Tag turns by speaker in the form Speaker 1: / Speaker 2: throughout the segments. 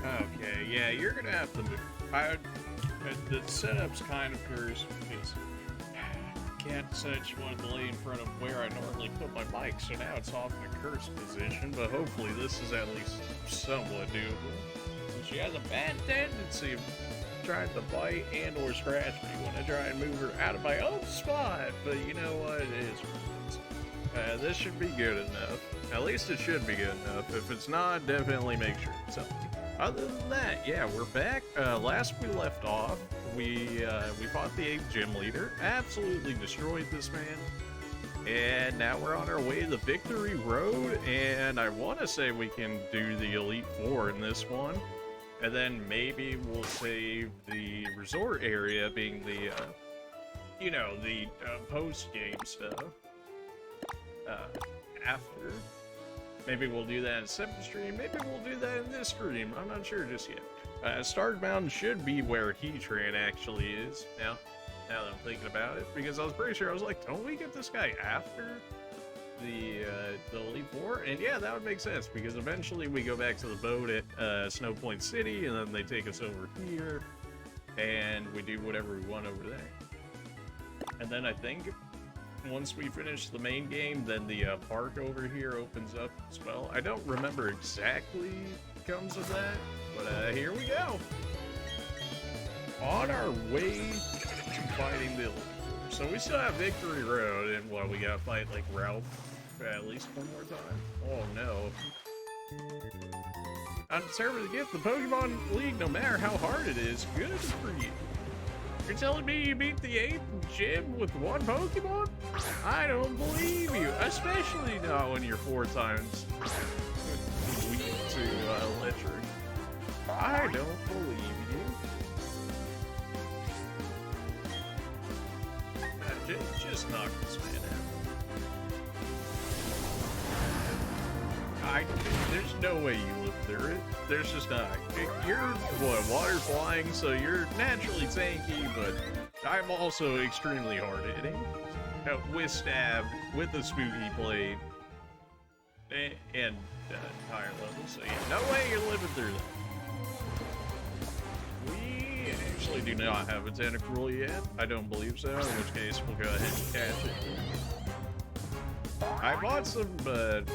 Speaker 1: Okay, yeah, you're gonna have to move. The setup's kind of cursed because I can't essentially want to lay in front of where I normally put my mic, so now it's off in a cursed position, but hopefully this is at least somewhat doable. She has a bad tendency of trying to bite and or scratch me when I try and move her out of my own spot, but you know what, it is. This should be good enough. At least it should be good enough. If it's not, definitely make sure it's healthy. Other than that, yeah, we're back. Last we left off, we fought the 8th gym leader, absolutely destroyed this man, and now we're on our way to the Victory Road, and I want to say we can do the Elite Four in this one, and then maybe we'll save the resort area, being the, you know, the post-game stuff, after. Maybe we'll do that in a separate stream. Maybe we'll do that in this stream. I'm not sure just yet. Stark Mountain should be where Heatran actually is. Now that I'm thinking about it, because I was pretty sure I was like, don't we get this guy after the Elite Four? And yeah, that would make sense because eventually we go back to the boat at Snow Point City, and then they take us over here, and we do whatever we want over there. And then I think once we finish the main game, then the park over here opens up as well. I don't remember exactly what comes of that, but here we go. On our way to fighting the Elite Four. So we still have Victory Road, and what, we gotta fight like Ralph at least one more time? Oh no. Undeserved gift, the Pokemon League, no matter how hard it is, good for you. You're telling me you beat the 8th gym with one Pokemon? I don't believe you, especially not when you're 4 times weak to electric. I don't believe you. Just knock this man out. There's no way you live through it. There's just not. You're, what, water flying, so you're naturally tanky, but I'm also extremely hard hitting. With stab, with the spooky blade, and higher level, so yeah, no way you're living through that. We actually do not have a Tentacruel yet. I don't believe so, in which case we'll go ahead and catch it. I bought some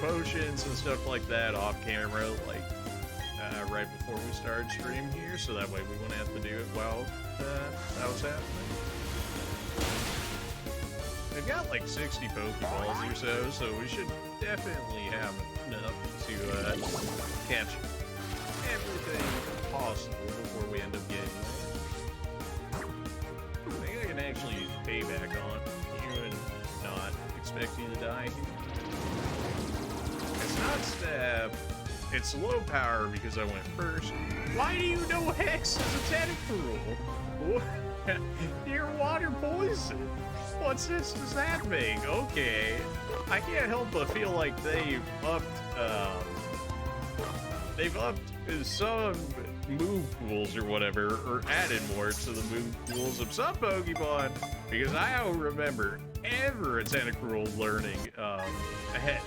Speaker 1: potions and stuff like that off camera, like right before we started stream here, so that way we wouldn't have to do it while that was happening. We've got like 60 Pokeballs or so we should definitely have enough to catch everything possible before we end up getting there. I think I can actually pay back on you and not expect you to die here. It's not stab, it's low power because I went first. Why do you know Hex is a Tentacruel? You're water poison. What sense does that make? Okay. I can't help but feel like they've upped some move pools or whatever, or added more to the move pools of some Pokemon, because I don't remember ever a Tentacruel learning Hex.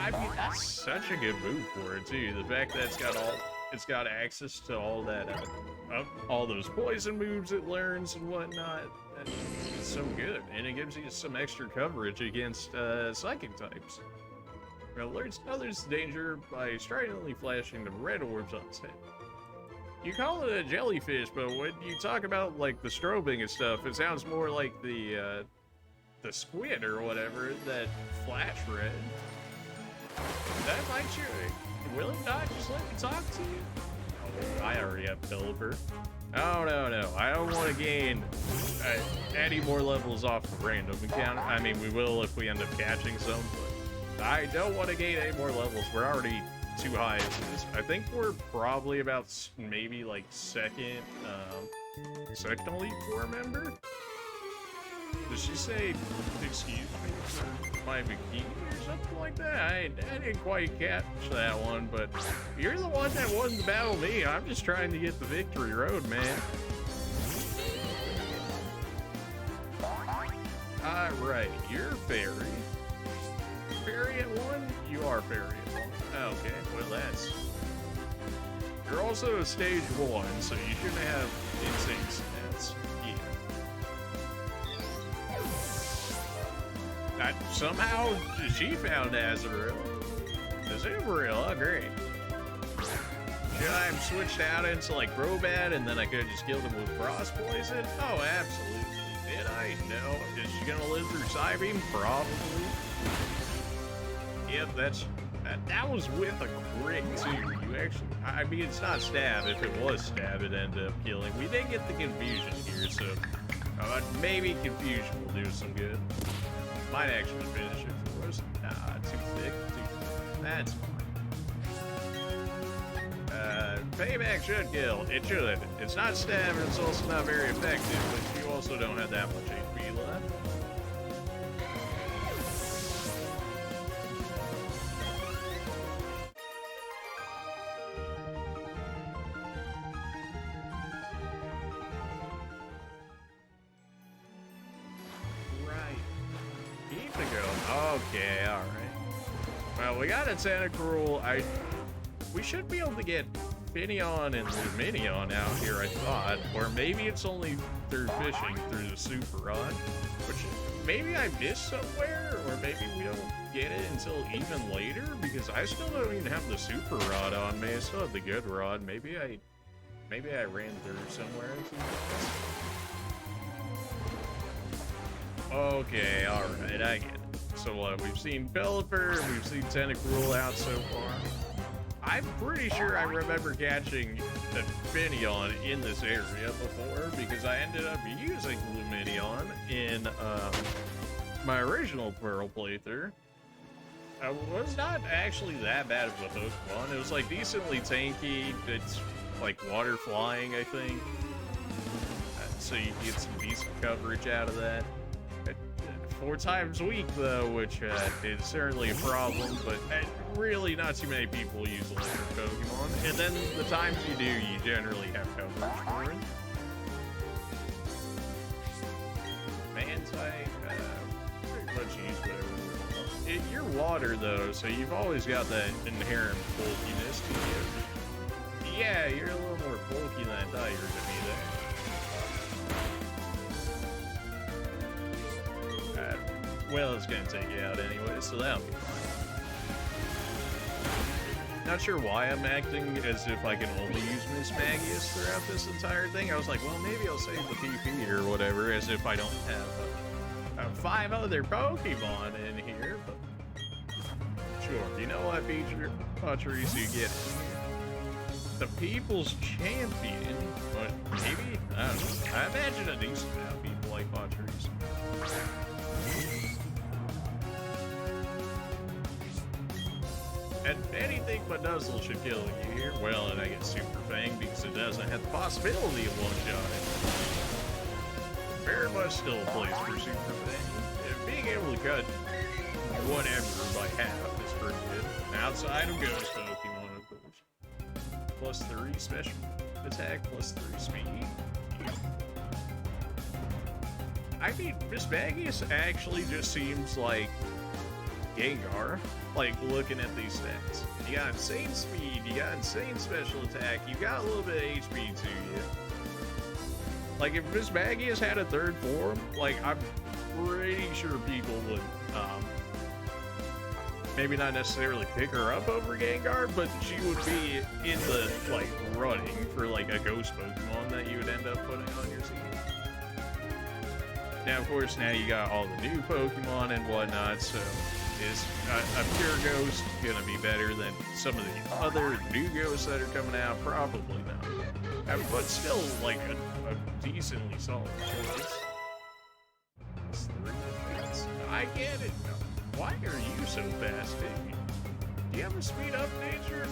Speaker 1: I mean, that's such a good move for it too. The fact that it's got access to all that, all those poison moves it learns and whatnot. It's so good, and it gives you some extra coverage against psychic types. It alerts others to danger by stridently flashing the red orbs on its head. You call it a jellyfish, but when you talk about like the strobing and stuff, it sounds more like the squid or whatever that flash red. That might you. Will it not just let me talk to you? Oh, I already have Pelipper. Oh, no. I don't want to gain any more levels off the random encounter. I mean, we will if we end up catching some, but I don't want to gain any more levels. We're already too high as this. I think we're probably about maybe like second Elite Four member? Did she say, excuse me for my bikini or something like that? I didn't quite catch that one, but you're the one that won the battle me. I'm just trying to get the Victory Road, man. Right, you're Fairy. Fairy at 1? You are Fairy at 1. Okay, well You're also a stage 1, so you shouldn't have insane stats. Yeah. Somehow, she found Azrael. Azrael, oh great. Should I have switched out into like Crobat and then I could have just killed him with Frost Poison? Oh, absolutely. Did I? No. Is she gonna live through Psybeam? Probably. Yep, that was with a crit too. You actually, I mean, it's not stab. If it was stab, it ended up killing. We did get the confusion here, so maybe confusion will do some good. Might actually finish it for us. Nah, too thick. That's fine. Payback should kill. It should. It's not stab, and it's also not very effective, but you also don't have that much HP left. Okay, alright. Well, we got a Tentacruel. We should be able to get Finneon and Luminion out here, I thought. Or maybe it's only through fishing through the Super Rod. Which maybe I missed somewhere, or maybe we don't get it until even later, because I still don't even have the Super Rod on me. I still have the good rod. Maybe I ran through somewhere. Okay, alright, I get it. So we've seen Pelipper, we've seen Tentacruel out so far. I'm pretty sure I remember catching a Finneon in this area before, because I ended up using Luminion in my original Pearl playthrough. I was not actually that bad of a Pokemon. It was like decently tanky. It's like water flying, I think. So you get some decent coverage out of that. 4 times a week, though, which is certainly a problem, but really not too many people use electric Pokemon. And then the times you do, you generally have coverage for it. Mantine, pretty much use whatever. You're water, though, so you've always got that inherent bulkiness to you. Yeah, you're a little more bulky than I thought you were going to be there. Well, it's gonna take you out anyway, so that'll be fine. Not sure why I'm acting as if I can only use Miss Magius throughout this entire thing. I was like, well, maybe I'll save the PP or whatever, as if I don't have 5 other Pokemon in here, but sure. You know what feature, Patrice, you get the People's Champion, but maybe, I don't know. I imagine a decent amount of people like Patrice. And anything but Nuzzle should kill you here. Well, and I get Super Fang because it doesn't have the possibility of one-shotting. Very much still a place for Super Fang. And being able to cut whatever by half is pretty good. Outside of Ghost Pokemon, of course. +3 special attack, +3 speed. I mean, Miss Magius actually just seems like Gengar. Like, looking at these stats. You got insane speed, you got insane special attack, you got a little bit of HP to you. Like, if Miss Magius had a 3rd form, like, I'm pretty sure people would, maybe not necessarily pick her up over Gengar, but she would be in the, like, running for, like, a ghost Pokemon that you would end up putting on your team. Now, of course, now you got all the new Pokemon and whatnot, so is a pure ghost gonna be better than some of the other new ghosts that are coming out? Probably not. But still, like, a decently solid choice. It's 3 defense. I get it. Why are you so fast, baby? Do you have a speed up nature?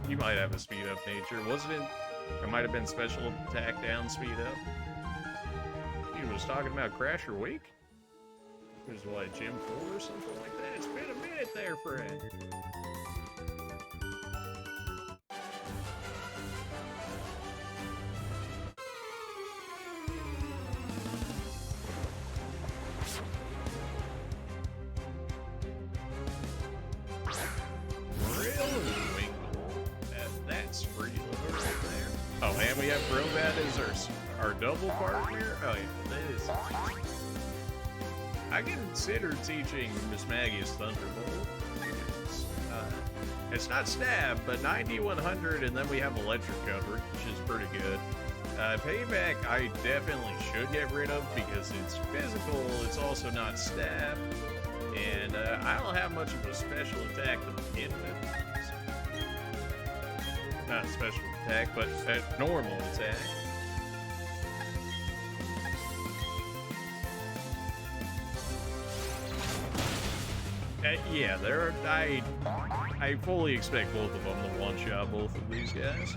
Speaker 1: You might have a speed up nature. Wasn't it? It might have been special attack down, speed up. He was talking about Crash or Wake? It was what, Gym 4 or something like that? It's been a minute there, friend. Really? That's free. and we have Crobat as our double partner. Oh yeah, that is. I consider teaching Miss Maggie's Thunderbolt. It's not stab, but 90, 100, and then we have electric coverage, which is pretty good. Payback, I definitely should get rid of because it's physical. It's also not stab, and I don't have much of a special attack to begin with. Not special attack, but a normal attack. Yeah, I fully expect both of them to one-shot both of these guys.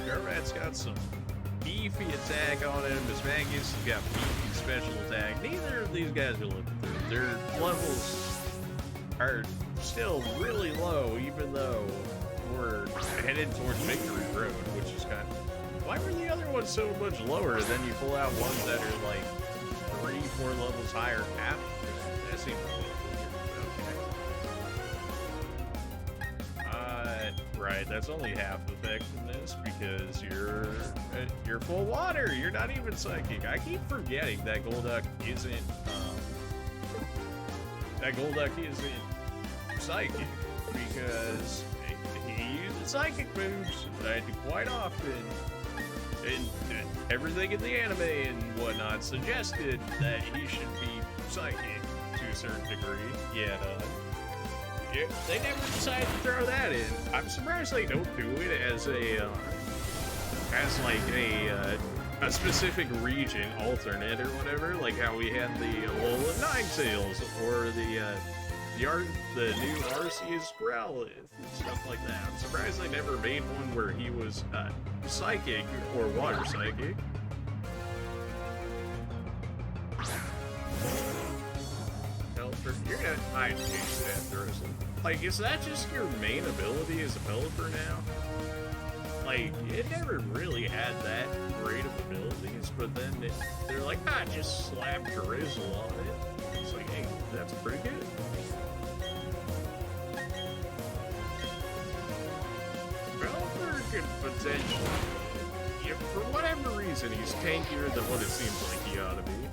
Speaker 1: Crobat's got some beefy attack on him. Miss Maggie's got beefy special attack. Neither of these guys are looking through. Their levels are still really low, even though we're headed towards Victory Road, which is kind of... Why were the other ones so much lower? Then you pull out ones that are like 3, 4 levels higher after. That seems okay. Right, that's only half effectiveness because you're full water. You're not even psychic. I keep forgetting that Golduck isn't psychic because he uses psychic moves quite often. And everything in the anime and whatnot suggested that he should be psychic to a certain degree, yet they never decided to throw that in. I'm surprised they don't do it as a specific region alternate or whatever, like how we had the Alola Ninetales or the new Arceus Growlithe and stuff like that. I'm surprised they never made one where he was psychic or water psychic. You're gonna hide chase that Drizzle. Like, is that just your main ability as a Pelipper now? Like, it never really had that great of abilities, but then they're like, just slap Drizzle on it. It's like, hey, that's pretty good. Pelipper could potentially, for whatever reason, he's tankier than what it seems like he ought to be.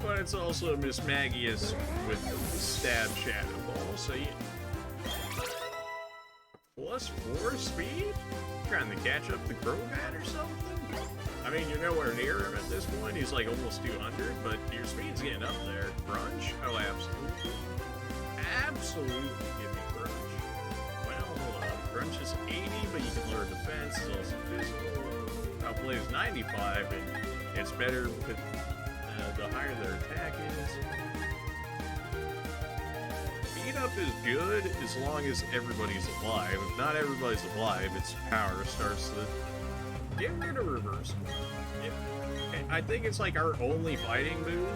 Speaker 1: But it's also Miss Maggie is with Stab Shadow Ball, so yeah. +4 speed? Trying to catch up to Crobat or something? I mean, you're nowhere near him at this point. He's like almost 200, but your speed's getting up there. Crunch? Oh, absolutely. Absolutely give me Crunch. Well, Crunch is 80, but you can learn defense. It's also physical. Outplays 95, and it's better with the higher their attack is. Speed up is good as long as everybody's alive. If not everybody's alive, its power starts to get rid of reversal. I think it's like our only fighting move,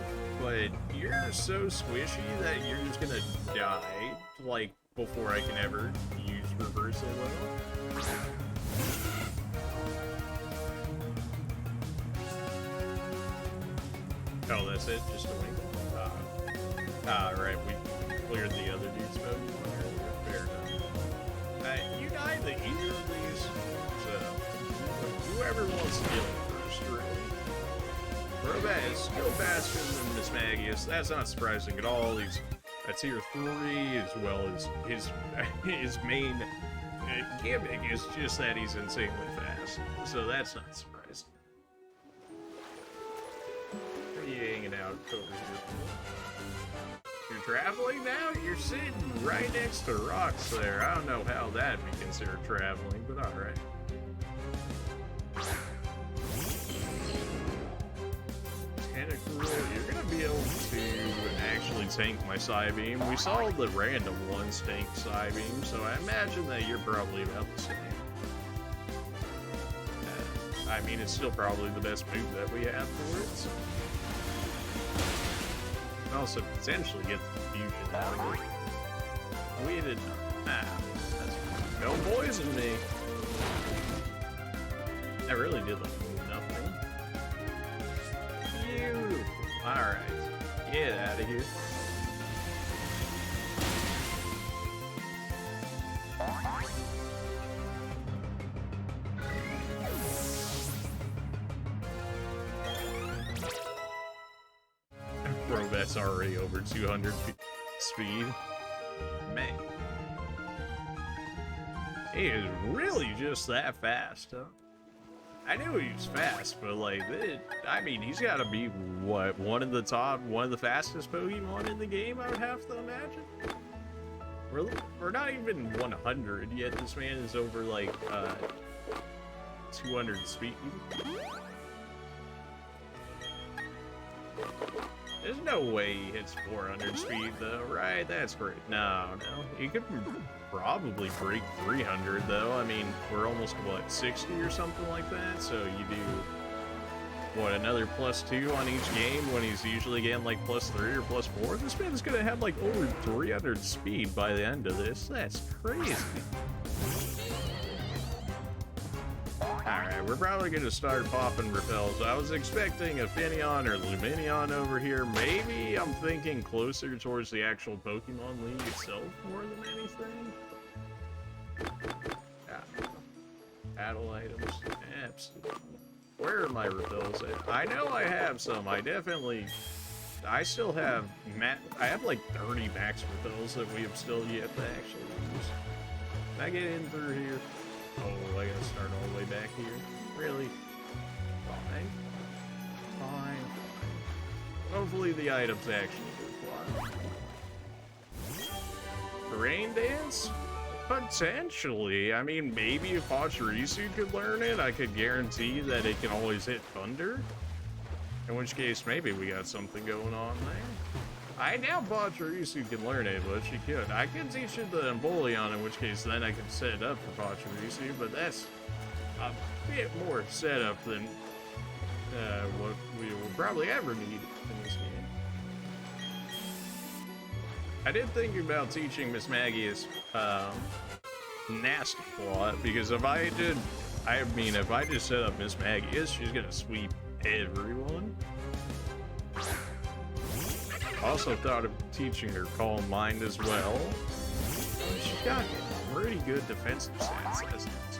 Speaker 1: but you're so squishy that you're just gonna die, like, before I can ever use reversal well. Oh, that's it? Just a wing? Right, we cleared the other dude's boat. Fair enough. You die to either of these, so whoever wants to kill him first, really. Crobat is still faster than Miss Magius. That's not surprising at all. He's at tier 3, as well as his main gimmick is just that he's insanely fast. So that's not surprising. Hanging out over here. You're traveling now? You're sitting right next to rocks there. I don't know how that'd be considered traveling, but alright. Tentacruel, you're gonna be able to actually tank my Psybeam. We saw the random ones tank Psybeam, so I imagine that you're probably about the same. I mean, it's still probably the best move that we have for it, so. Also potentially get the confusion out of it. We did not. Don't poison me. I really did like nothing. Beautiful. Alright. Get out of here. Bro, that's already over 200 speed. Man. He is really just that fast, huh? I knew he was fast, but like, I mean, he's got to be, what, one of the fastest Pokemon in the game, I would have to imagine? Really? Or not even 100, yet this man is over, like, 200 speed. There's no way he hits 400 speed, though, right? That's great. No. He could probably break 300, though. I mean, we're almost, what, 60 or something like that? So you do, what, another +2 on each game when he's usually getting, like, +3 or +4? This man's gonna have, like, over 300 speed by the end of this. That's crazy. Alright, we're probably gonna start popping repels. I was expecting a Finneon or Luminion over here. Maybe I'm thinking closer towards the actual Pokemon League itself more than anything. Yeah. Battle items. Absolutely. Where are my repels at? I know I have some. I still have, I have like 30 max repels that we have still yet to actually use. Can I get in through here? Oh, I gotta start all the way back here. Really? Fine. Hopefully the items actually do fly. Rain dance? Potentially. I mean, maybe if Pachirisu could learn it, I could guarantee that it can always hit thunder. In which case, maybe we got something going on there. I doubt Pachirisu can learn it, but she could. I could teach her the Empoleon, in which case then I could set it up for Pachirisu, but that's a bit more setup than what we will probably ever need in this game. I did think about teaching Miss Maggie's Nasty Plot, because if I just set up Miss Maggie's, she's gonna sweep everyone. Also thought of teaching her Calm Mind as well. She's got pretty good defensive stats, hasn't it?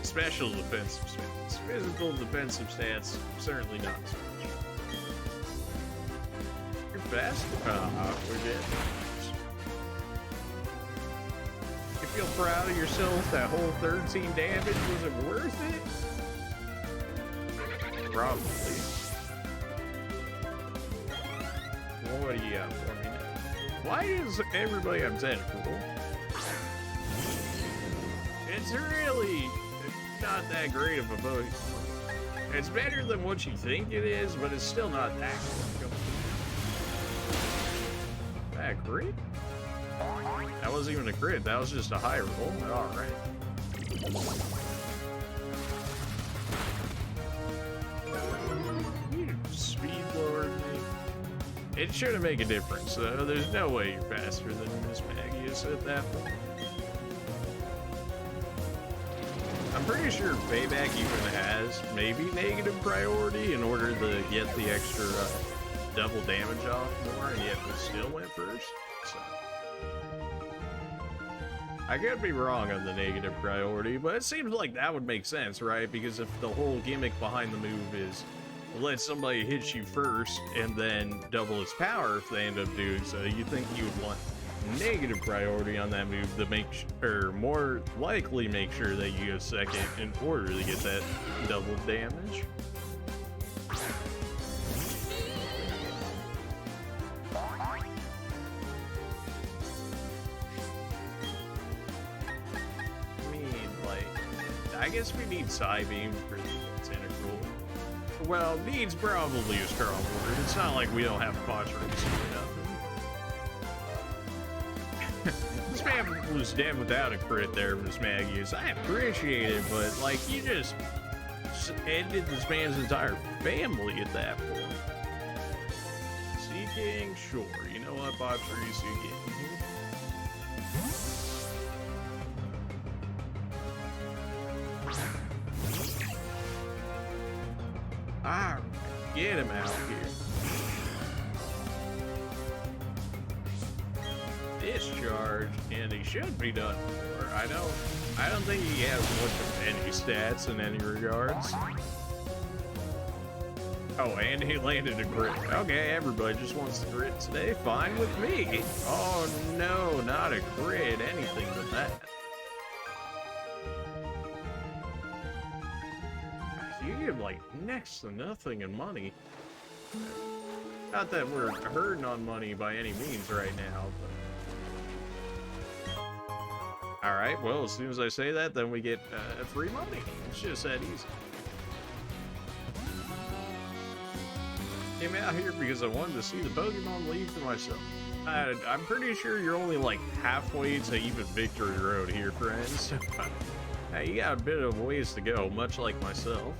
Speaker 1: Special defensive stats. Physical defensive stats, certainly not so much. You're fast? We're dead. You feel proud of yourself? That whole 13 damage, was it worth it? Probably. What do you got for me now? Why is everybody identical? It's really not that great of a Pokemon. It's better than what you think it is, but it's still not that good. That crit? That wasn't even a crit, that was just a high roll. Alright. You speed lowered me. It shouldn't make a difference, though. There's no way you're faster than Miss Maggie is at that point. I'm pretty sure Payback even has maybe negative priority in order to get the extra double damage off more, and yet we still went first. So I could be wrong on the negative priority, but it seems like that would make sense, right? Because if the whole gimmick behind the move is let somebody hit you first and then double its power if they end up doing so, you think you would want negative priority on that move to make or more likely make sure that you go second in order to get that double damage. I mean, like, I guess we need Psybeam for the integral. Well, needs probably a strong word. It's not like we don't have Pachirisu or nothing. This man was dead without a crit there, Miss Maggie. I appreciate it, but like, you just ended this man's entire family at that point. Seeking, sure. You know what, Pachirisu getting here? Alright, get him out here. discharge, and he should be done for. I don't think he has much of any stats in any regards. Oh, and he landed a crit. Okay, everybody just wants the crit today. Fine with me. Oh no, not a crit. Anything but that. You give like next to nothing in money. Not that we're hurting on money by any means right now, but... Alright, well, as soon as I say that, then we get free money. It's just that easy. Came out here because I wanted to see the Pokemon League for myself. I'm pretty sure you're only like halfway to even Victory Road here, friends. You got a bit of ways to go, much like myself.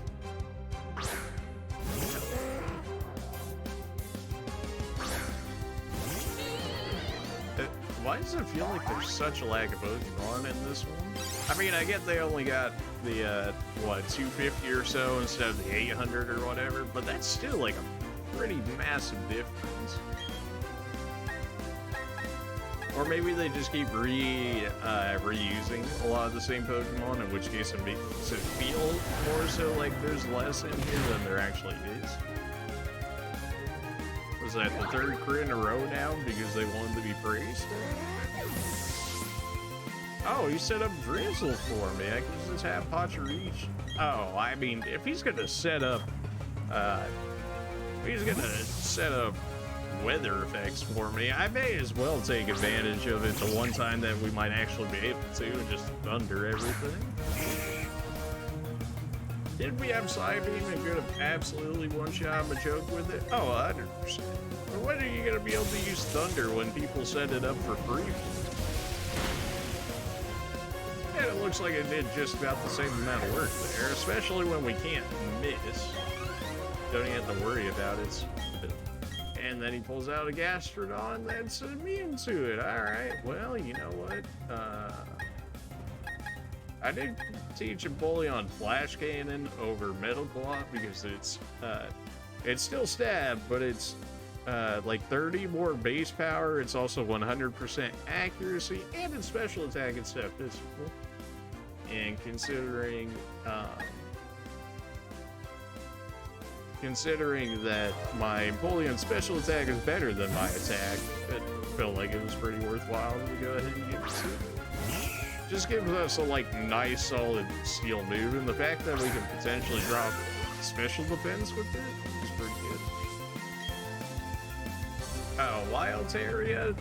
Speaker 1: Why does it feel like there's such a lack of Pokemon in this one? I mean, I get they only got the, what, 250 or so instead of the 800 or whatever, but that's still like a pretty massive difference. Or maybe they just keep reusing a lot of the same Pokemon, in which case it makes it feel more so like there's less in here than there actually is. Was that the third crit in a row now because they wanted to be praised? Oh, he set up Drizzle for me. I can just have Pachiriche. Oh, I mean, if he's gonna set up, weather effects for me, I may as well take advantage of it the one time that we might actually be able to and just thunder everything. Did we have Psybeam and could have absolutely one-shot Machoke with it? Oh, 100%. But when are you going to be able to use Thunder when people set it up for free? And it looks like it did just about the same amount of work there, especially when we can't miss. Don't even have to worry about it. And then he pulls out a Gastrodon that's immune to it. Alright, well, you know what? I did teach a bully on Flash Cannon over Metal Claw because it's still stab, but it's like 30 more base power. It's also 100% accuracy, and its special attack instead of physical. And considering that my Empoleon special attack is better than my attack, it felt like it was pretty worthwhile to go ahead and give it to it. Just gives us a like nice solid steel move, and the fact that we can potentially drop special defense with it is pretty good. Oh, Wild Terrier,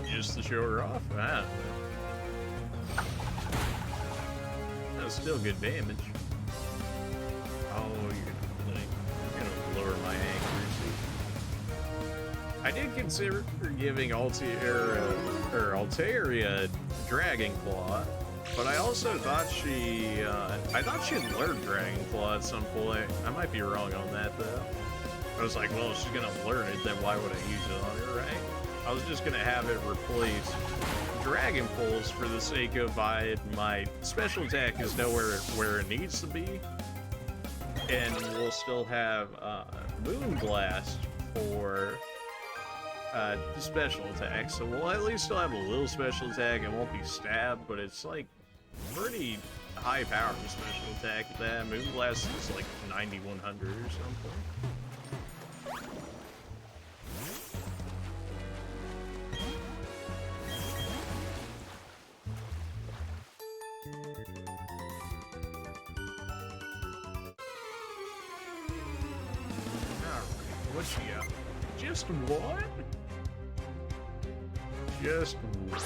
Speaker 1: just to show her off. That's still good damage. Oh, you're gonna lower my accuracy. I did consider giving Altaria Dragon Claw, but I also thought she'd learn Dragon Claw at some point. I might be wrong on that though. I was like, well, if she's gonna learn it, then why would I use it on her, right? I was just gonna have it replace Dragon Pulse for the sake of my special attack is nowhere where it needs to be, and we'll still have Moon Blast for special attack, so we'll at least still have a little special attack. It won't be stab, but it's like pretty high power for special attack. That Moon Blast is like 9100 or something. What she got? Just one? Just one.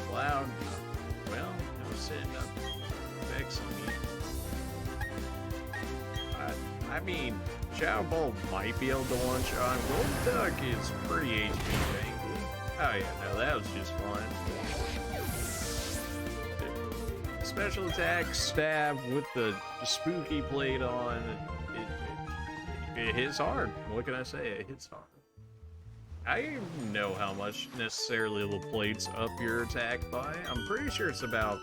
Speaker 1: Cloud. Well, I was setting up Vex on me. I mean, Shadow Ball might be able to one-shot. Golden Duck is pretty HP tanky. Oh yeah, no, that was just fun. Special attack, stab with the spooky plate on. It hits hard. What can I say? It hits hard. I don't know how much necessarily the plates up your attack by. I'm pretty sure it's about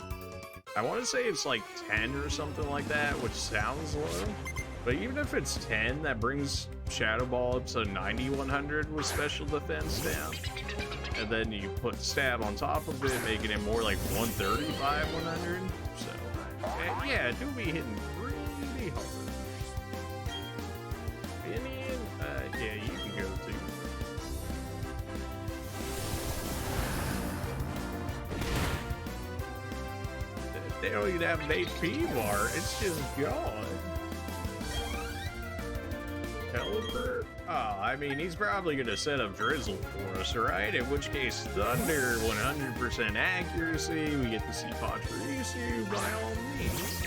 Speaker 1: I want to say it's like 10 or something like that, which sounds low. But even if it's 10, that brings Shadow Ball up to 9100 with special defense down. And then you put stab on top of it, making it more like 135, 100. So, yeah, do be hitting pretty hard. Finian, yeah, you can go too. They don't even have an HP bar, it's just gone. Teleport? Oh, I mean, he's probably gonna set up Drizzle for us, right? In which case, Thunder, 100% accuracy, we get to see Pachirisu by all means.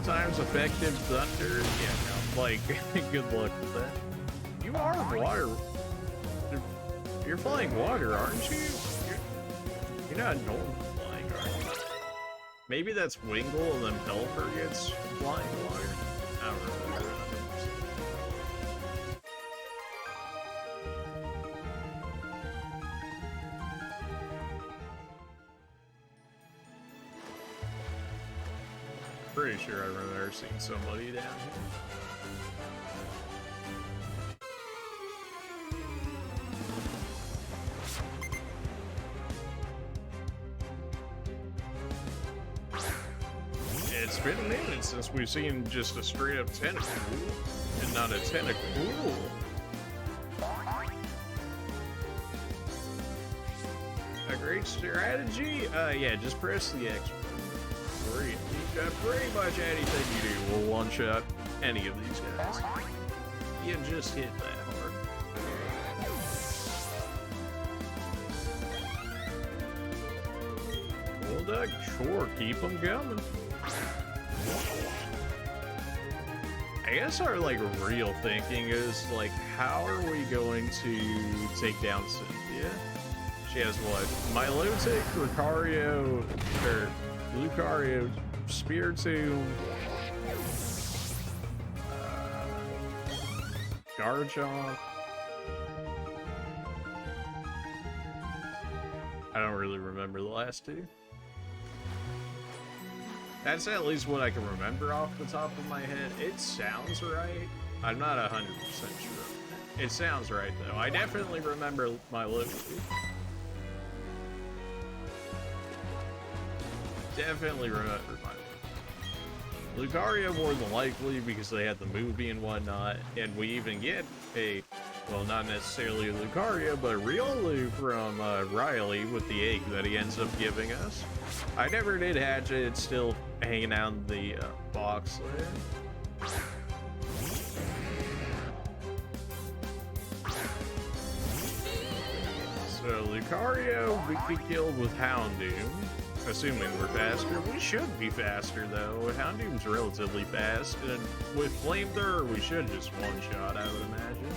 Speaker 1: Times effective thunder. Yeah, no, like, good luck with that. You are water. You're flying water, aren't you? You're not normal flying, are you? Maybe that's Wingle and then Pelipper gets flying water. I don't remember. Pretty sure I remember seeing somebody down here. It's been a minute since we've seen just a straight up tentacle and not a tentacle. A great strategy? Yeah, just press the X. Pretty much anything you do will one-shot any of these guys. You just hit that hard. Well done, sure, keep them coming. I guess our, like, real thinking is, like, how are we going to take down Cynthia? She has what? Milotic, Lucario, or Lucario, Spiritomb, Garchomp. I don't really remember the last two. That's at least what I can remember off the top of my head. It sounds right. I'm not 100% sure. It sounds right though. I definitely remember my Lucario. Definitely remember my Lucario more than likely because they had the movie and whatnot, and we even get a, well, not necessarily a Lucario, but a Riolu from Riley with the egg that he ends up giving us. I never did hatch it, it's still hanging out in the box there. So Lucario we could kill with Houndoom. Assuming we're faster. We should be faster though. Houndoom's relatively fast, and with Flamethrower we should just one-shot, I would imagine.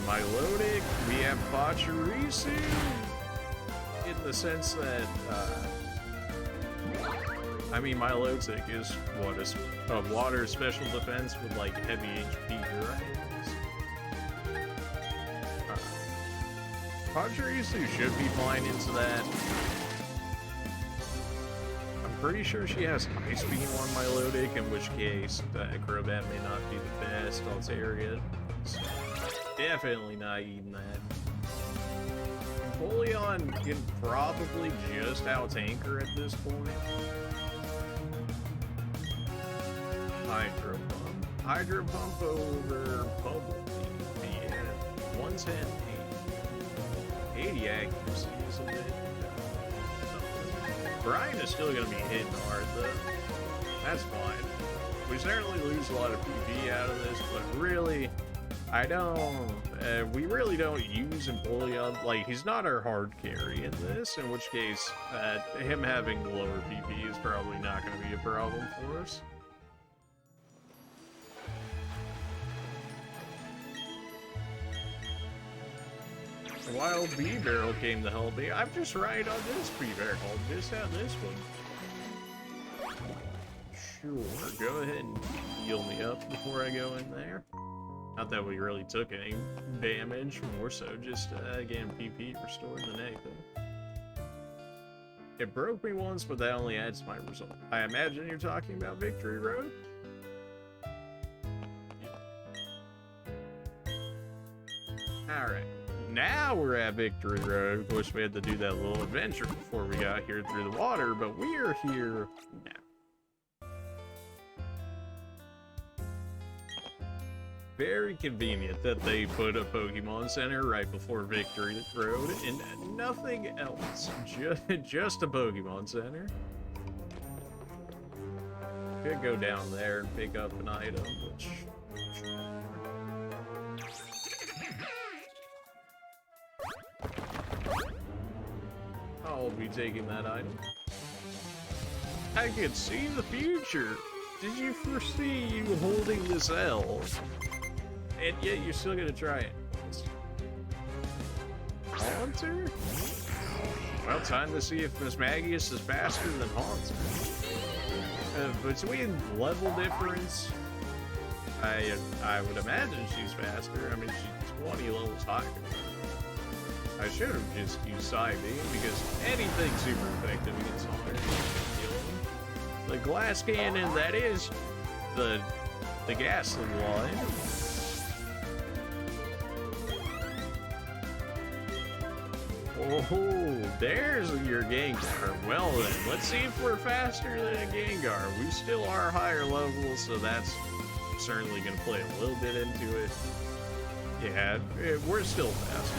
Speaker 1: Milotic, we have Pachirisu, in the sense that, I mean, Milotic is what, a water special defense with like heavy HP, right? Pachirisu should be flying into that. I'm pretty sure she has Ice Beam on Milotic, in which case Crobat may not be the best Altaria. So definitely not eating that. Empoleon can probably just out-tanker at this point. Hydro Pump. Hydro Pump over Bubble Beam. Yeah, 110. 80 accuracy is a bit. Brian is still going to be hitting hard though. That's fine. We certainly lose a lot of PP out of this, but really, I don't. We really don't use Empoleon. Like, he's not our hard carry in this, in which case, him having lower PP is probably not going to be a problem for us. A wild bee barrel came to help me. I'm just riding on this bee barrel. Just how this one. Sure, go ahead and heal me up before I go in there. Not that we really took any damage, more so just getting PP restored than anything. It broke me once, but that only adds to my result. I imagine you're talking about Victory Road? Alright, now we're at Victory Road. Of course, we had to do that little adventure before we got here through the water, but we are here now. Very convenient that they put a Pokemon Center right before Victory Road and nothing else. Just a Pokemon Center. Could go down there and pick up an item, which... I'll be taking that item. I can see the future. Did you foresee you holding this L? And yet you're still gonna try it. Haunter? Well, time to see if Miss Magius is faster than Haunter. Between level difference, I would imagine she's faster. I mean, she's 20 levels higher. I should have just used Side Beam because anything super effective against Haunter is kill him. The glass cannon, that is the ghastly one. Oh, there's your Gengar. Well then, let's see if we're faster than a Gengar. We still are higher level, so that's certainly going to play a little bit into it. Yeah, we're still faster.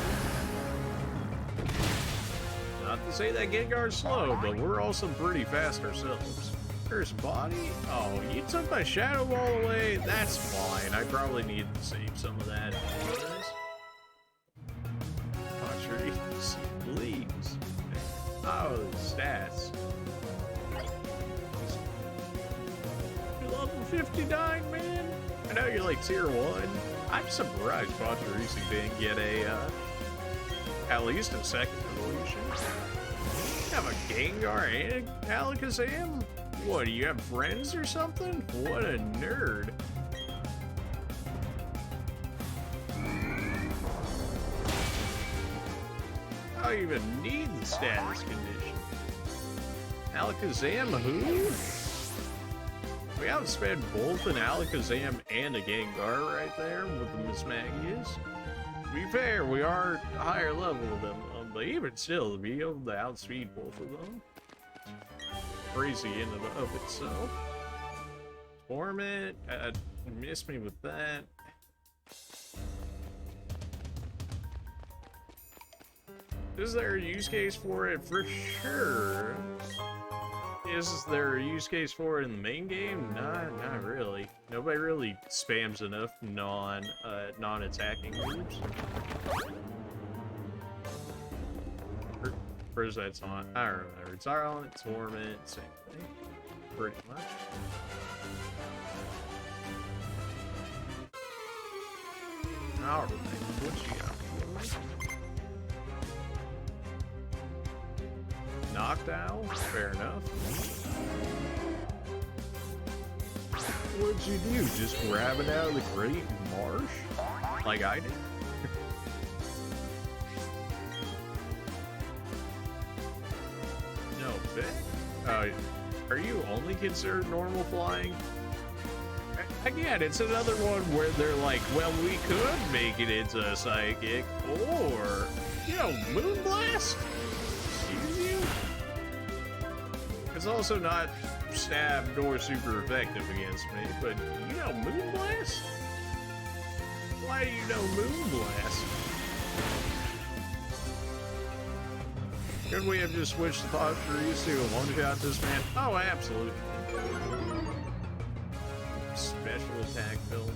Speaker 1: Not to say that Gengar's slow, but we're also pretty fast ourselves. First body? Oh, you took my Shadow Ball away? That's fine. I probably need to save some of that. Trees, leaves. Oh, stats. You're level 59, man. I know you're like tier 1. I'm surprised Pachirisu didn't get at least a second evolution. You have a Gengar and an Alakazam? What, do you have friends or something? What a nerd. I don't even need the status condition. Alakazam who? We outspent both an Alakazam and a Gengar right there with the Miss Magius. To be fair, we are higher level than them, but even still, to be able to outspeed both of them, crazy in and of itself. Torment, miss me with that. Is there a use case for it? For sure. Is there a use case for it in the main game? Not really. Nobody really spams enough non-attacking moves. Or is that on? I don't remember. It's on Torment, same thing. Pretty much. Alright, what you got? Knockdown? Fair enough. What'd you do? Just grab it out of the Great Marsh? Like I did? No, bet. Are you only considered normal flying? Again, it's another one where they're like, well, we could make it into a psychic, or, you know, Moonblast? It's also not stab nor super effective against me, but you know Moonblast? Why do you know Moonblast? Couldn't we have just switched the Pachirisu to one-shot this man? Oh, absolutely. Special attack ability.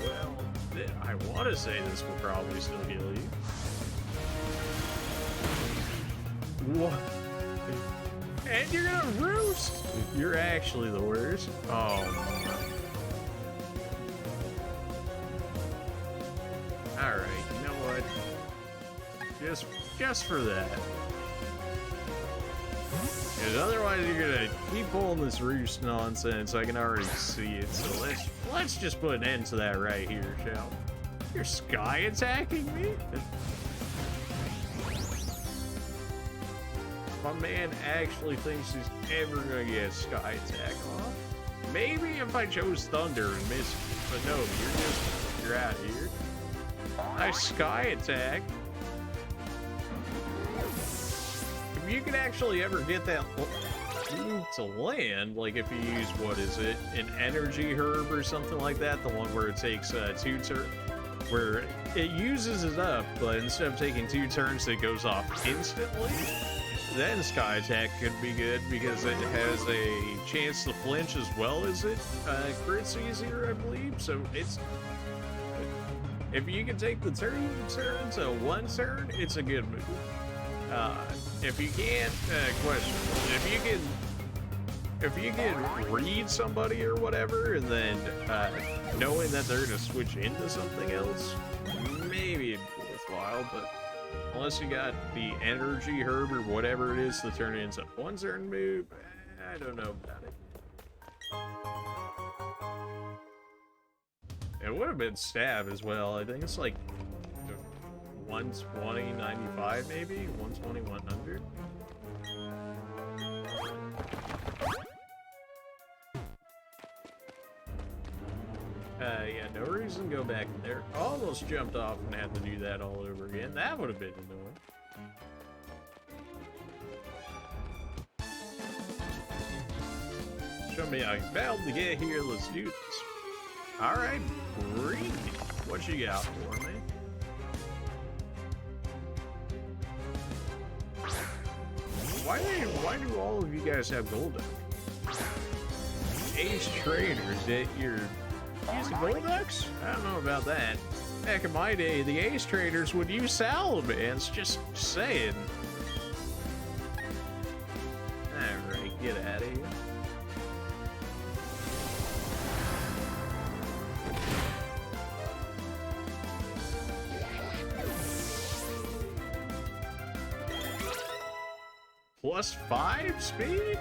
Speaker 1: Well, I want to say this will probably still heal you. What? And you're gonna roost! You're actually the worst. Oh. Alright, you know what? Just for that. Because otherwise you're gonna keep pulling this roost nonsense. I can already see it. So let's just put an end to that right here, shall we? You're sky attacking me? My man actually thinks he's ever gonna get a sky attack off. Maybe if I chose thunder and missed, but no, you're out of here. Nice sky attack. If you could actually ever get that move to land, like if you use, what is it, an energy herb or something like that, the one where it takes 2 turns, where it uses it up, but instead of taking 2 turns, it goes off instantly. Then Sky Attack could be good because it has a chance to flinch as well as it crits easier, I believe. So it's, if you can take the 2 turns to 1 turn, it's a good move. If you can't, question, if you can read somebody or whatever, and then knowing that they're gonna switch into something else, maybe it'd be worthwhile, but unless you got the energy herb or whatever it is to turn it into 1 turn move, I don't know about it. It would have been stab as well. I think it's like 120, 95 maybe? 120, 100? Yeah, no reason to go back in there. Almost jumped off and had to do that all over again. That would have been annoying. Show me how you failed to get here. Let's do this. Alright, Green. What you got for me? Why do all of you guys have Golduck? Ace traders that you're using Golducks? I don't know about that. Back in my day, the Ace traders would use Salamence, just saying. Alright, get out of here. +5 speed?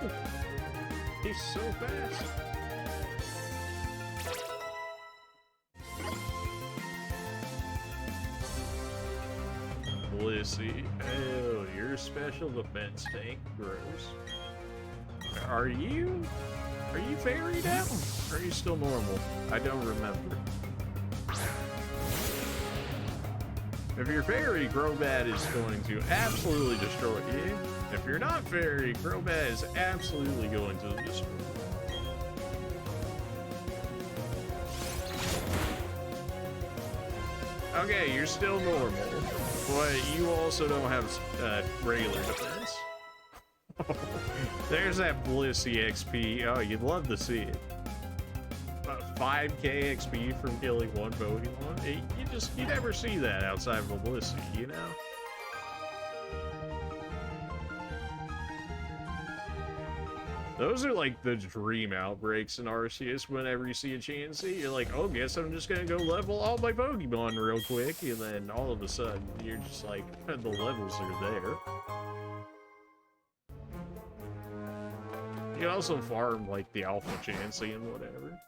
Speaker 1: He's so fast. Blissey. Oh, you're a special defense tank. Gross. Are you fairy now? Or are you still normal? I don't remember. If you're fairy, Crobat is going to absolutely destroy you. If you're not fairy, Crobat is absolutely going to destroy you. Okay, you're still normal, but you also don't have regular defense. There's that Blissey XP. Oh, you'd love to see it. 5k XP from killing 1 Pokemon. You never see that outside of a Blissey, you know? Those are like the dream outbreaks in Arceus. Whenever you see a Chansey, you're like, oh, guess I'm just gonna go level all my Pokemon real quick, and then all of a sudden, you're just like, the levels are there. You also farm like the Alpha Chansey and whatever.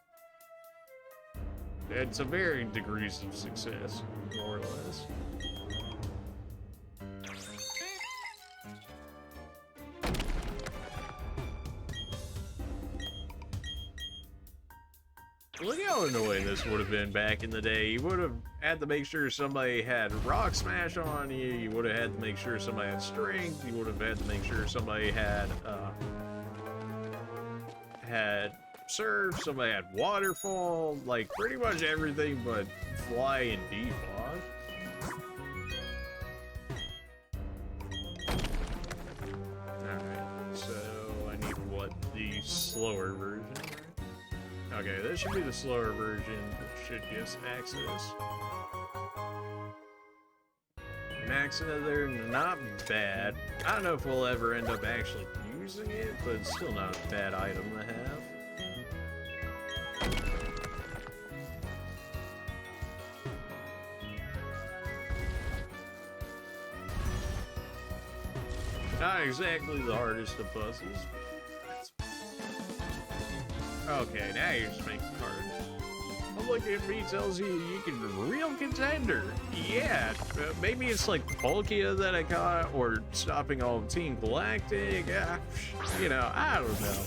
Speaker 1: It's a varying degrees of success, more or less. Look how annoying this would have been back in the day. You would have had to make sure somebody had Rock Smash on you. You would have had to make sure somebody had Strength. You would have had to make sure somebody had Surf. Somebody had Waterfall. Like pretty much everything but Fly and Defog. Alright, so I need what? The slower version. Okay, this should be the slower version. It should just access. Max Nether, not bad. I don't know if we'll ever end up actually using it, but it's still not a bad item to have. Not exactly the hardest of puzzles. Okay, now you're just making it hard. I'm looking at me tells you can be a real contender. Yeah, maybe it's like Palkia that I caught, or stopping all of Team Galactic. You know, I don't know.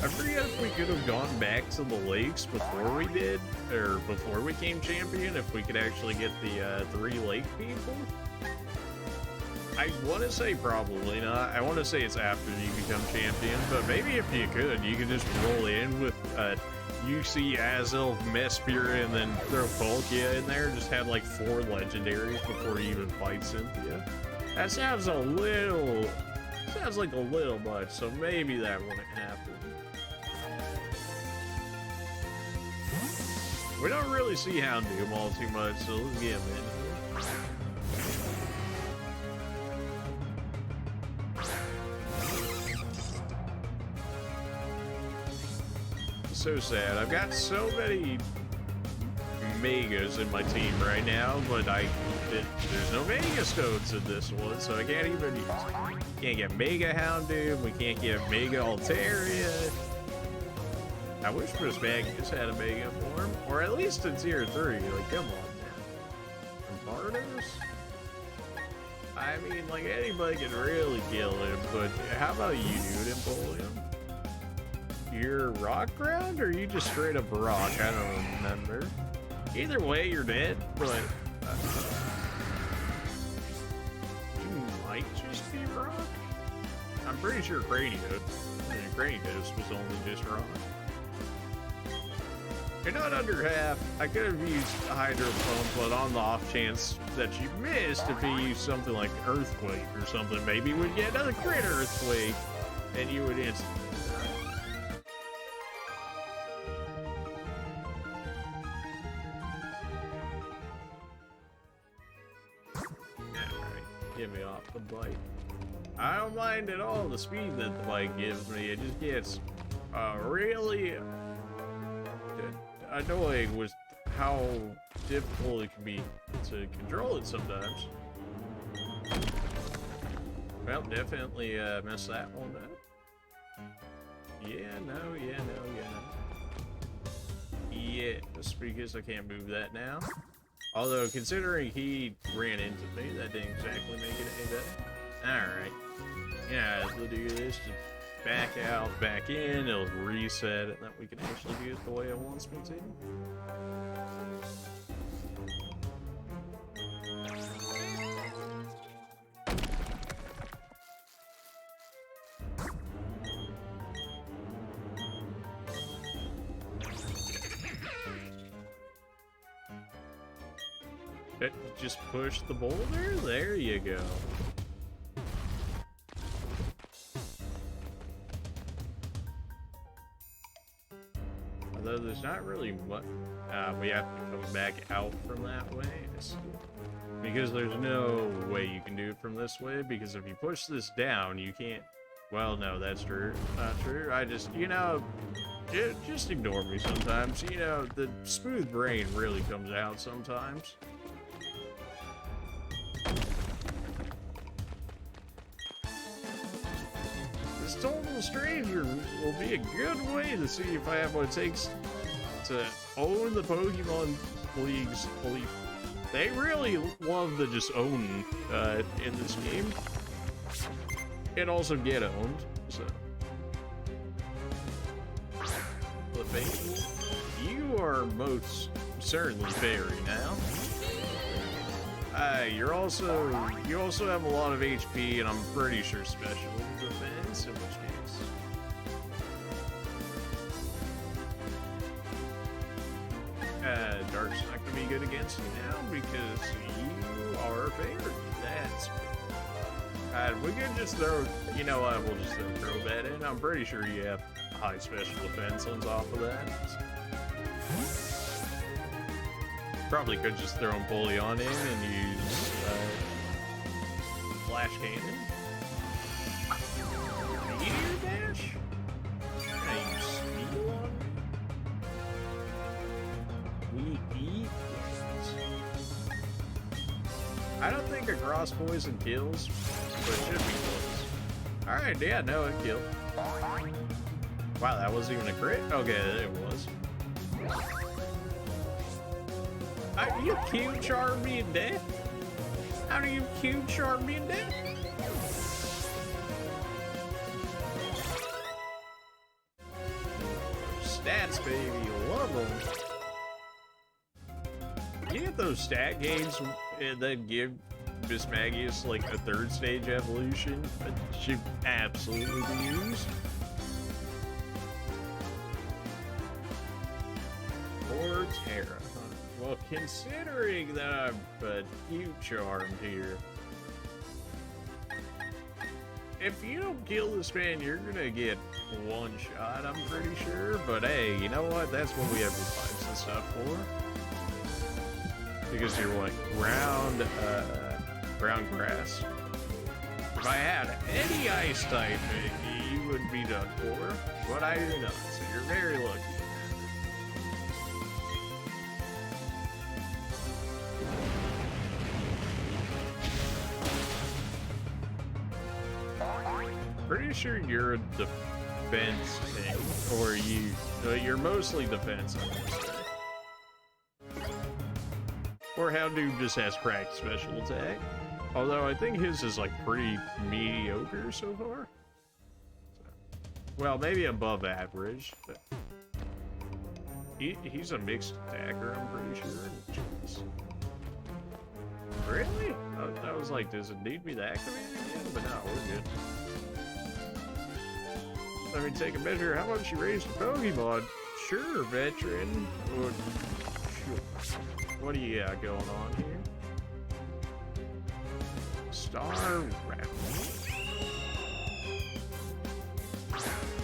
Speaker 1: I forget if we could have gone back to the lakes before we did, or before we became champion, if we could actually get the 3 lake people. I want to say probably not. I want to say it's after you become champion, but maybe if you could just roll in with UC, Azelf, Mespira, and then throw Palkia in there. Just have like 4 legendaries before you even fight Cynthia. That sounds like a little much, so maybe that wouldn't happen. We don't really see Houndoom all too much, so let's get him in. So sad. I've got so many Megas in my team right now, but there's no Mega Stones in this one, so I can't even can't get Mega Houndoom, we can't get Mega Altaria. I wish Miss Magnus had a Mega form, or at least in tier 3. Like, come on, man. Bardos? I mean, like, anybody can really kill him, but how about you, dude, Empoleon? You're rock ground, or you just straight up rock? I don't remember. Either way, you're dead, but you might just be rock. I'm pretty sure Cranios was only just rock. You're not under half. I could have used Hydro Pump, but on the off chance that you missed, if you used something like Earthquake or something, maybe we'd get another crit Earthquake, and you would instantly. Alright, get me off the bike. I don't mind at all the speed that the bike gives me. It just gets really annoying with how difficult it can be to control it sometimes. Well, definitely messed that one up. Yes, because I can't move that now. Although, considering he ran into me, that didn't exactly make it any better. Alright. Yeah, we'll do this to back out, back in, it'll reset it, and then we can actually do it the way it wants me to. Just push the boulder, there you go. Although there's not really much, we have to come back out from that way, because there's no way you can do it from this way, because if you push this down, you can't, well, no, that's true, not true, I just, you know, just ignore me sometimes, you know, the smooth brain really comes out sometimes. This Total Stranger will be a good way to see if I have what it takes to own the Pokemon League's belief. They really love to just own in this game. And also get owned, so. But basically, you are most certainly fairy now. You also have a lot of HP, and I'm pretty sure special defense, in which case. Dark's not gonna be good against you now because you are fairy. That's we could just throw, you know what, we'll just throw that in. I'm pretty sure you have high special defense on top of that. Probably could just throw Empoleon in and use Flash Cannon. Meteor Dash? Can I use Speed on me? We eat? I don't think a cross poison kills, but it should be close. Alright, yeah, no, it killed. Wow, that wasn't even a crit? Okay, it was. You cute charm me to death? How do you cute charm me to death? Stats, baby, love them. You get those stat games and then give Miss Magius like a 3rd stage evolution that should absolutely be used. Or Terra. Well, considering that I'm a cute charmed here, if you don't kill this man, you're gonna get 1 shot, I'm pretty sure. But hey, you know what? That's what we have revives and stuff for. Because you're like ground grass. If I had any ice type, you would be done for. But I do not, so you're very lucky. Pretty sure you're a defense thing, or you're mostly defense, I would say. Or Houndoom just has cracked special attack. Although I think his is like pretty mediocre so far. Well, maybe above average, but he's a mixed attacker, I'm pretty sure. Jeez. Really? I was like, does it need me to activate it again? But no, we're good. Let me take a measure of how much you raised your Pokemon. Sure, veteran. Or, sure. What do you got going on here? Star Raptor.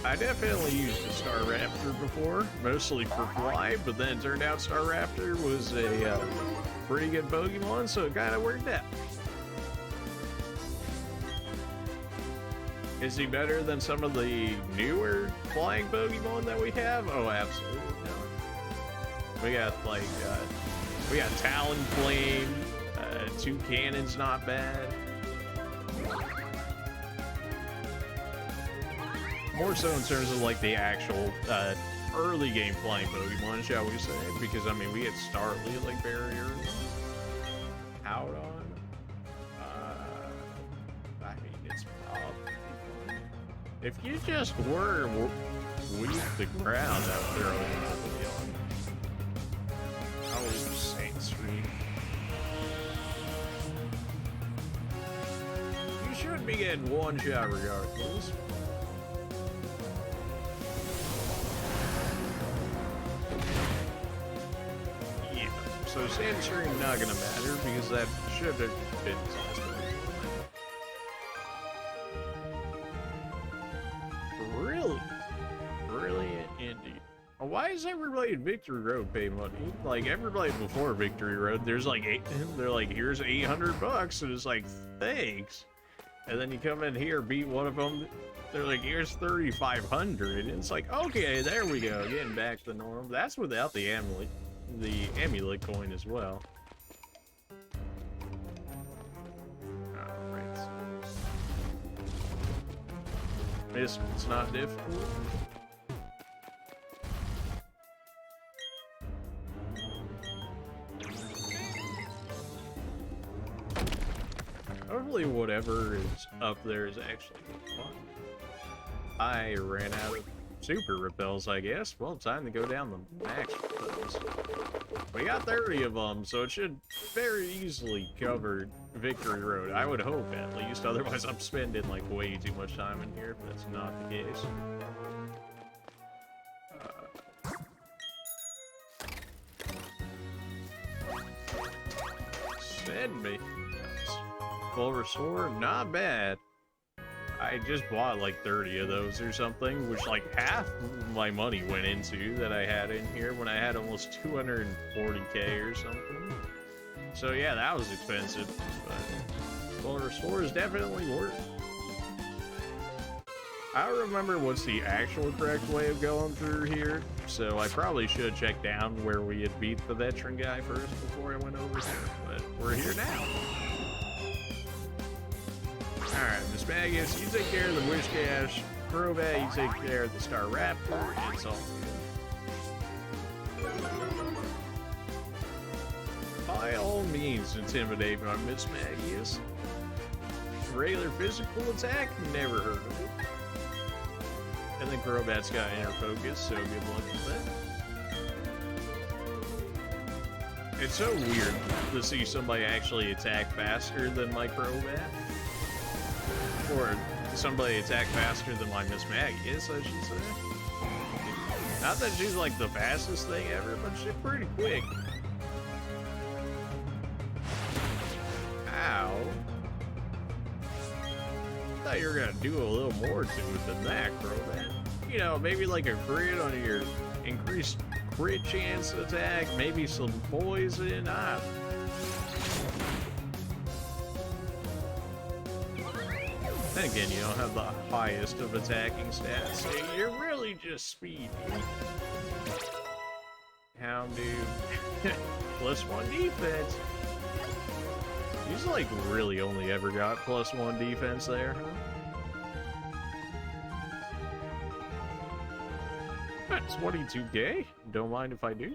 Speaker 1: I definitely used a Star Raptor before, mostly for fly, but then it turned out Star Raptor was a pretty good Pokemon, so it kind of worked out. Is he better than some of the newer flying Pokemon that we have? Oh, absolutely not. We got like, we got Talonflame, 2 Cannon's not bad. More so in terms of like the actual early game flying Pokemon, shall we say? Because I mean, we had Starly like very early. Out on. I mean, it's probably fun. If you just were weak the ground out there on. Oh, Saint Street. You should be getting 1 shot regardless. Yeah, so Sand Stream not gonna matter because that should have been really? Really indeed. Why is everybody in Victory Road pay money? Like everybody before Victory Road, there's like they're like, here's $800, and it's like, thanks. And then you come in here, beat one of them, they're like, here's 3,500, and it's like, okay, there we go, getting back to normal. That's without the amulet coin as well. Alright. It's not difficult. Hopefully whatever is up there is actually fun. I ran out of super repels, I guess. Well, time to go down the max repels. We got 30 of them, so it should very easily cover Victory Road. I would hope, at least. Otherwise, I'm spending like way too much time in here if that's not the case. Send me. Full restore, not bad. I just bought like 30 of those or something, which like half my money went into that I had in here when I had almost 240k or something. So yeah, that was expensive, but full restore is definitely worth it. I don't remember what's the actual correct way of going through here, so I probably should check down where we had beat the veteran guy first before I went over here, but we're here now. Miss Magus, you take care of the Wishcash. Crobat, you take care of the Star Raptor. It's all good. By all means, intimidate my Miss Magus. Regular physical attack, never heard of it. And then Crobat's got inner focus, so good luck with that. It's so weird to see somebody actually attack faster than my Crobat. Or somebody attack faster than my Miss Magus, I should say. Not that she's like the fastest thing ever, but she's pretty quick. Ow. I thought you were gonna do a little more to it than that, Crobat. You know, maybe like a crit on your increased crit chance attack, maybe some poison. Then again, you don't have the highest of attacking stats, so you're really just speedy. Houndoom. +1 defense. He's like really only ever got +1 defense there, huh? That's 22k. Don't mind if I do.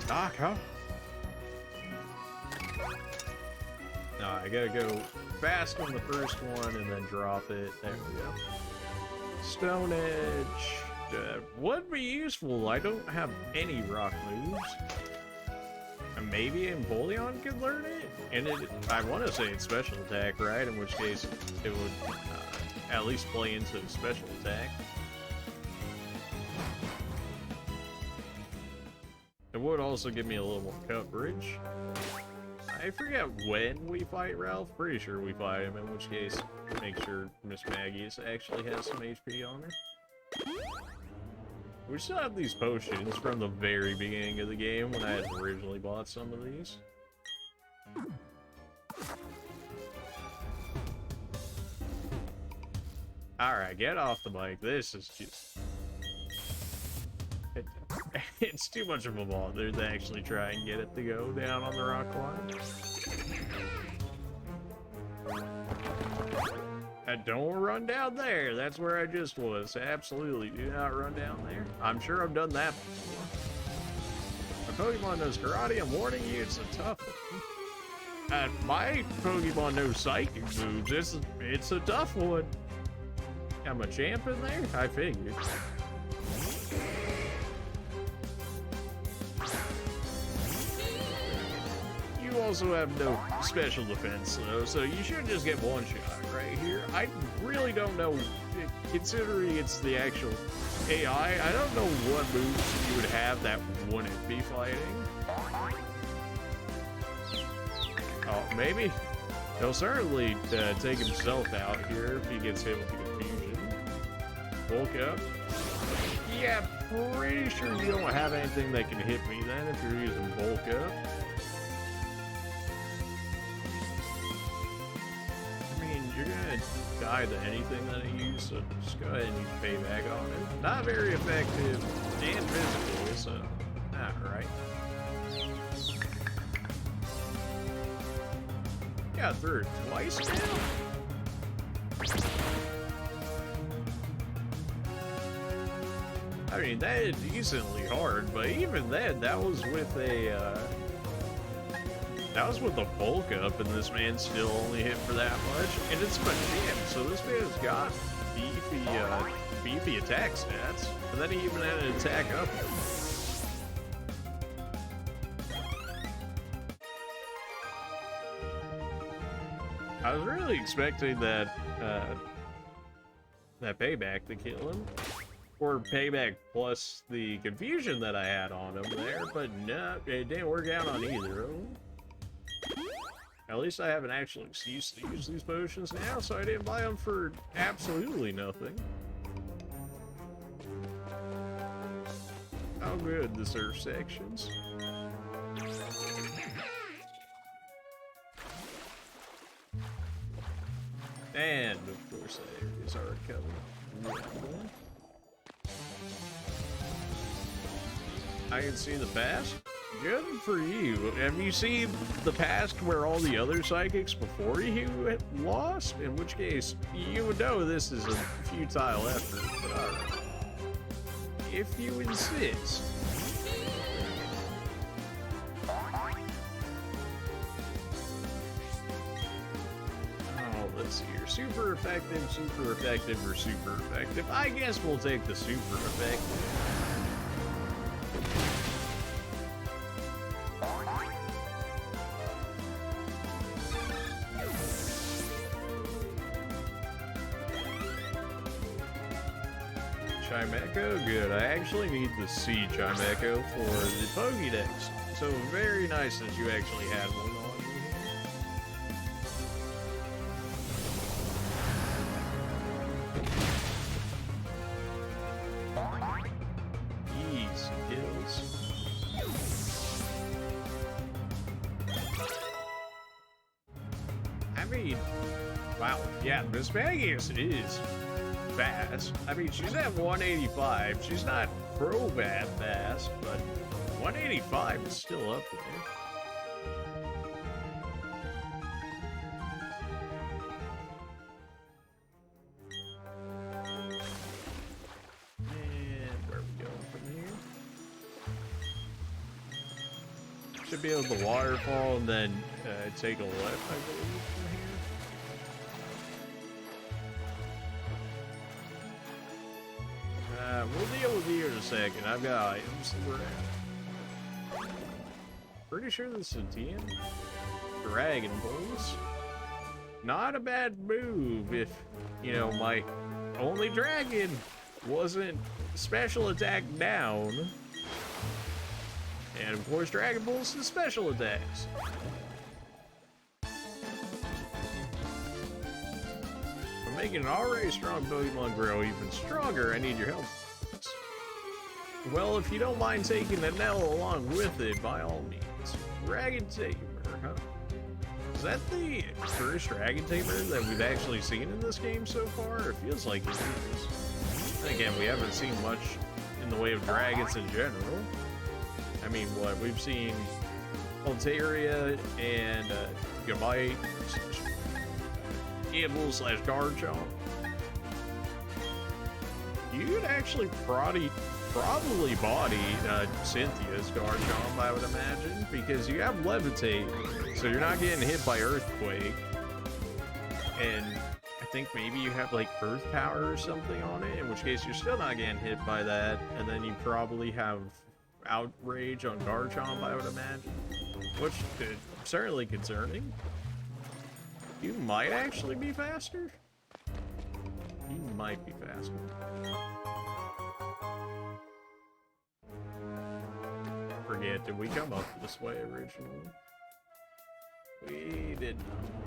Speaker 1: Doc, huh? No, I gotta go fast on the first one and then drop it. There we go. Stone Edge. Would be useful. I don't have any rock moves. Maybe Empoleon could learn it? And I want to say it's special attack, right? In which case it would at least play into special attack. It would also give me a little more coverage. I forget when we fight Ralph. Pretty sure we fight him, in which case make sure Miss Maggie's actually has some HP on her. We still have these potions from the very beginning of the game when I had originally bought some of these. Alright, get off the mic. This is just... It's too much of a bother to actually try and get it to go down on the rock line. Don't run down there. That's where I just was. Absolutely do not run down there. I'm sure I've done that before. My Pokemon knows karate. I'm warning you, it's a tough one. My Pokemon knows psychic moves. It's a tough one. Am a champ in there? I figured. You also have no special defense, though, so you should just get one shot right here. I really don't know, considering it's the actual AI, I don't know what moves you would have that wouldn't be fighting. Oh, maybe. He'll certainly take himself out here if he gets hit with the confusion. Bulk up. Yeah, pretty sure you don't have anything that can hit me then if you're using bulk up. You're gonna die to anything that I use, so just go ahead and use payback on it. Not very effective and physical, so not right. Got through it twice now. I mean, that is decently hard, but even then, that was with a bulk up, and this man still only hit for that much. And it's Machamp, so this man's got beefy attack stats. And then he even had an attack up. I was really expecting that payback to kill him. Or payback plus the confusion that I had on him there, but no, it didn't work out on either of them. At least I have an actual excuse to use these potions now, so I didn't buy them for absolutely nothing. How good the surf sections. And of course that area's already covered. I can see the pass. Good for you. Have you seen the past where all the other psychics before you lost? In which case, you would know this is a futile effort, but alright. If you insist. Oh, let's see here. Super effective, or super effective? I guess we'll take the super effective. Chimecho, good. I actually need the C Chimecho for the Pokédex. So very nice that you actually had one on you. Easy kills. I mean, wow, yeah, Miss Magius is fast. I mean, she's at 185. She's not pro-bad fast, but 185 is still up there. And where are we going from here? Should be able to waterfall and then take a left, I believe, from here. We'll deal with you in a second. I've got items around. Pretty sure this is a 10. Dragon Pulse. Not a bad move if, you know, my only dragon wasn't special attack down. And of course, Dragon Pulse is special attacks. For making an already strong Pokemon grow even stronger, I need your help. Well, if you don't mind taking the Nell along with it, by all means. Dragon Tamer, huh? Is that the first Dragon Tamer that we've actually seen in this game so far? It feels like it is. And again, we haven't seen much in the way of dragons in general. I mean, what? We've seen Altaria and Gabite, Evil/Garchomp. You could actually probably body Cynthia's Garchomp, I would imagine, because you have Levitate, so you're not getting hit by Earthquake. And I think maybe you have like Earth Power or something on it, in which case you're still not getting hit by that. And then you probably have Outrage on Garchomp, I would imagine, which is certainly concerning. You might actually be faster. You might be faster. Forget, did we come up this way originally? We did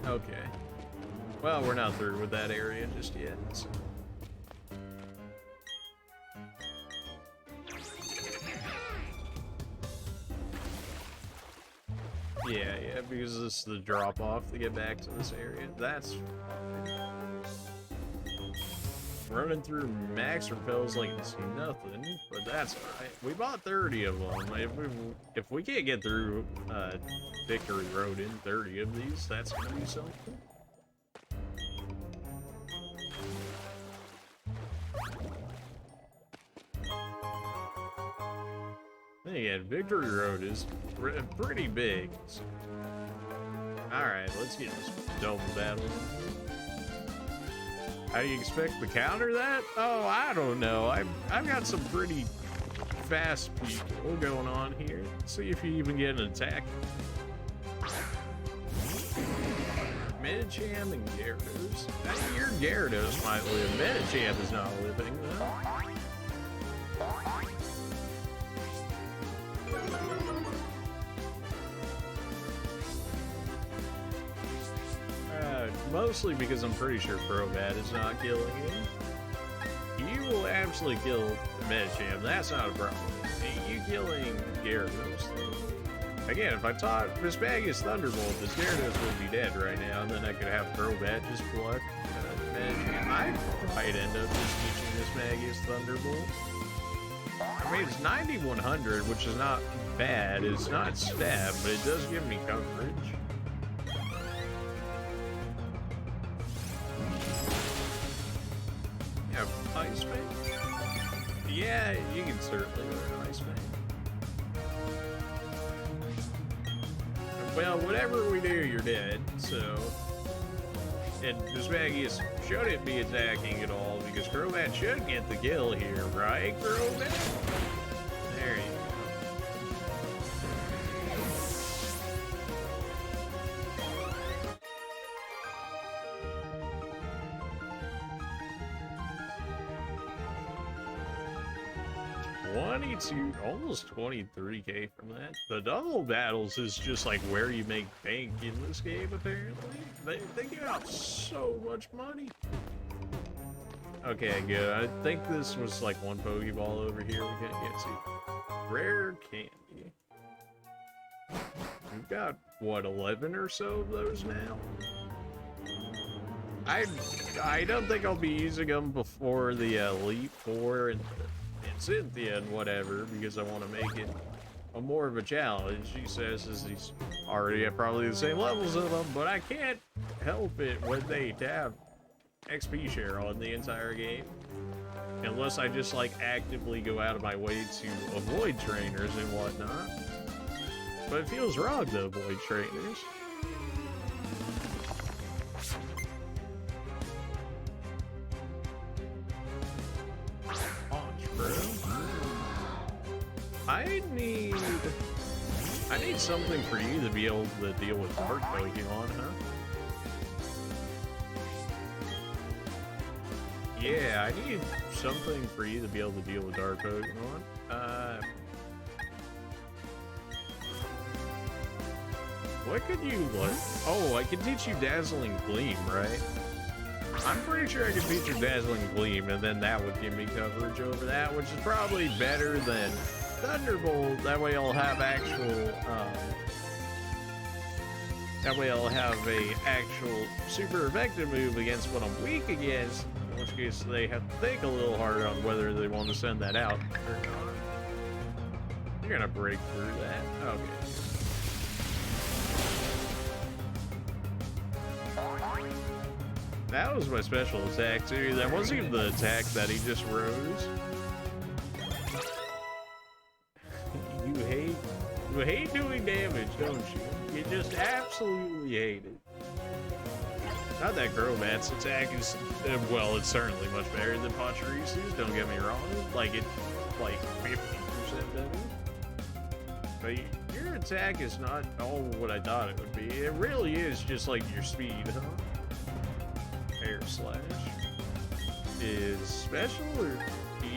Speaker 1: not. Okay. Well, we're not through with that area just yet. So. Yeah, because this is the drop-off to get back to this area. That's fine. Running through max repels like it's nothing, but that's alright. We bought 30 of them. If we can't get through Victory Road in 30 of these, that's gonna be something. And again, Victory Road is pretty big. So. Alright, let's get this double battle. How do you expect to counter that? Oh, I don't know. I've got some pretty fast people going on here. Let's see if you even get an attack. Medicham and Gyarados. Your Gyarados might live. Medicham is not living, though. Mostly because I'm pretty sure Crobat is not killing him. You will absolutely kill Medicham, that's not a problem. You killing Gyarados, though. Again, if I taught Mismagius Thunderbolt, this Gyarados would be dead right now, and then I could have Crobat just pluck Medicham. I might end up just teaching Mismagius Thunderbolt. I mean, it's 9100, which is not bad. It's not stab, but it does give me coverage. Yeah, Ice Fang? Yeah, you can certainly learn Ice Fang. Well, whatever we do, you're dead, so... And this Magius shouldn't be attacking at all, because Crobat should get the kill here, right, Crobat? There you go. Almost 23k from that. The double battles is just like where you make bank in this game, apparently. They give out so much money. Okay, good. I think this was like one Pokeball over here we couldn't get to. Rare candy. We've got, what, 11 or so of those now? I don't think I'll be using them before the Elite Four and Cynthia and whatever, because I want to make it a more of a challenge. She says is he's already at probably the same levels of them, but I can't help it when they have XP share on the entire game. Unless I just like actively go out of my way to avoid trainers and whatnot. But it feels wrong to avoid trainers. I need something for you to be able to deal with dark Pokemon, huh? Yeah, I need something for you to be able to deal with dark Pokemon. What could you learn? Oh, I can teach you Dazzling Gleam, right? I'm pretty sure I can teach you Dazzling Gleam, and then that would give me coverage over that, which is probably better than Thunderbolt. That way I'll have actual, that way I'll have a actual super effective move against what I'm weak against, in which case they have to think a little harder on whether they want to send that out or not. You're gonna break through that. Okay. That was my special attack too. That wasn't even the attack that he just rose. You hate doing damage, don't you? You just absolutely hate it. Not that Crobat's attack is, well, it's certainly much better than Pachirisu's, don't get me wrong. Like, it's like 50% better. But your attack is not all what I thought it would be. It really is just like your speed, huh? Air Slash is special, or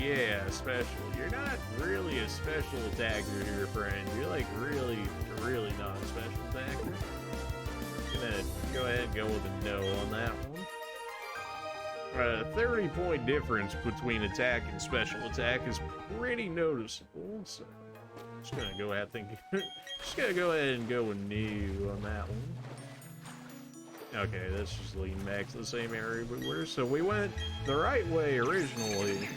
Speaker 1: yeah, special. You're not really a special attacker here, friend. You're like really not a special attacker. I'm gonna go ahead and go with a no on that one. A 30-point difference between attack and special attack is pretty noticeable. So just gonna go ahead and go with new on that one. Okay, that's just leading back to the same area we were. So we went the right way originally,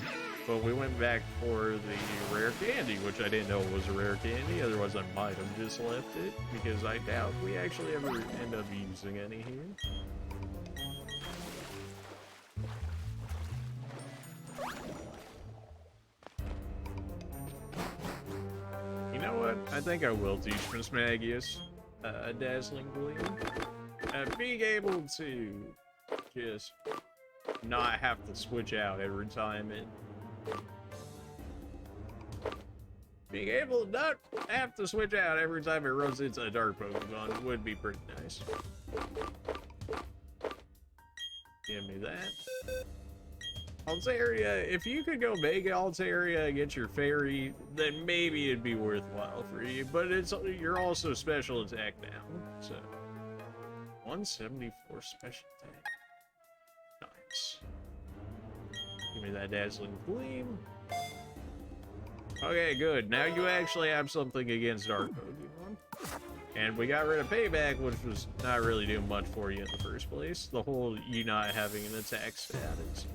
Speaker 1: but we went back for the rare candy, which I didn't know was a rare candy. Otherwise, I might have just left it, because I doubt we actually ever end up using any here. You know what? I think I will teach Miss Magius Dazzling Gleam. Being able to just not have to switch out every time being able to not have to switch out every time it runs into a dark Pokemon would be pretty nice. Give me that. Altaria, if you could go Mega Altaria and get your Fairy, then maybe it'd be worthwhile for you, but you're also special attack now, so 174 special attack. Nice. Give me that Dazzling Gleam. Okay, good. Now you actually have something against Dark Pokemon. And we got rid of Payback, which was not really doing much for you in the first place. The whole you not having an attack status.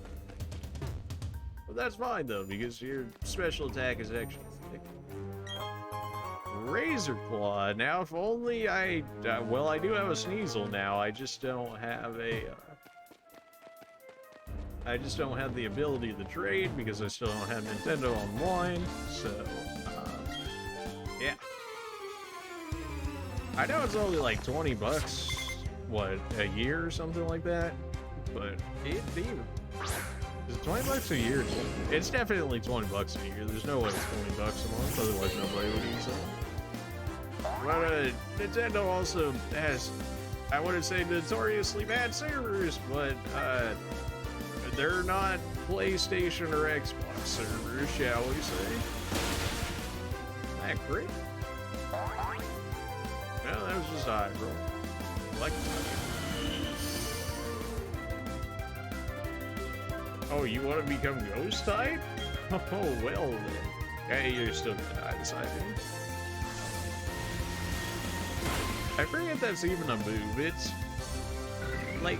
Speaker 1: But that's fine though, because your special attack is actually thick. Razor Claw. Now, if only I... well, I do have a Sneasel now. I just don't have a... I just don't have the ability to trade because I still don't have Nintendo Online. So, yeah. I know it's only like 20 bucks, what, a year or something like that? But is it 20 bucks a year? It's definitely 20 bucks a year. There's no way it's 20 bucks a month, otherwise nobody would use it. But Nintendo also has, I wouldn't say notoriously bad servers, but they're not PlayStation or Xbox servers, shall we say. That great? No, that was just high, bro. Like. Oh, you want to become Ghost type? Oh, well then. Hey, you're still gonna die this IV. I forget that's even a move. It's like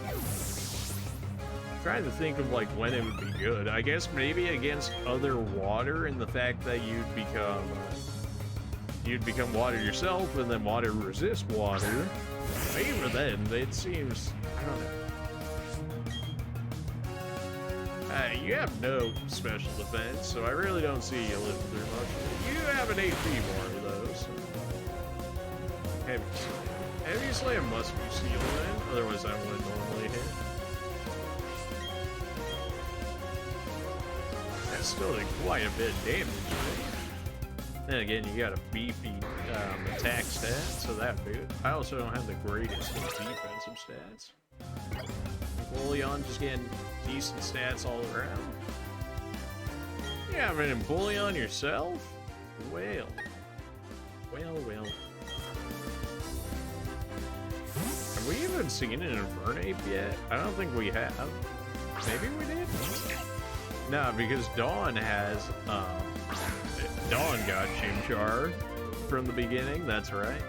Speaker 1: trying to think of like when it would be good. I guess maybe against other water, and the fact that you'd become water yourself, and then water resist water. Even then, it seems, I don't know. You have no special defense, so I really don't see you living through much. You have an HP more though, so. Heavy Slam must be sealed in, otherwise I wouldn't normally hit. That's still quite a bit of damage, right? And again, you got a beefy attack stat, so that's good. I also don't have the greatest defensive stats. Bullion just getting decent stats all around. You have an Bullion yourself? Well. Have we even seen an Infernape yet? I don't think we have. Maybe we did? No, because Dawn has, Dawn got Chimchar from the beginning, that's right.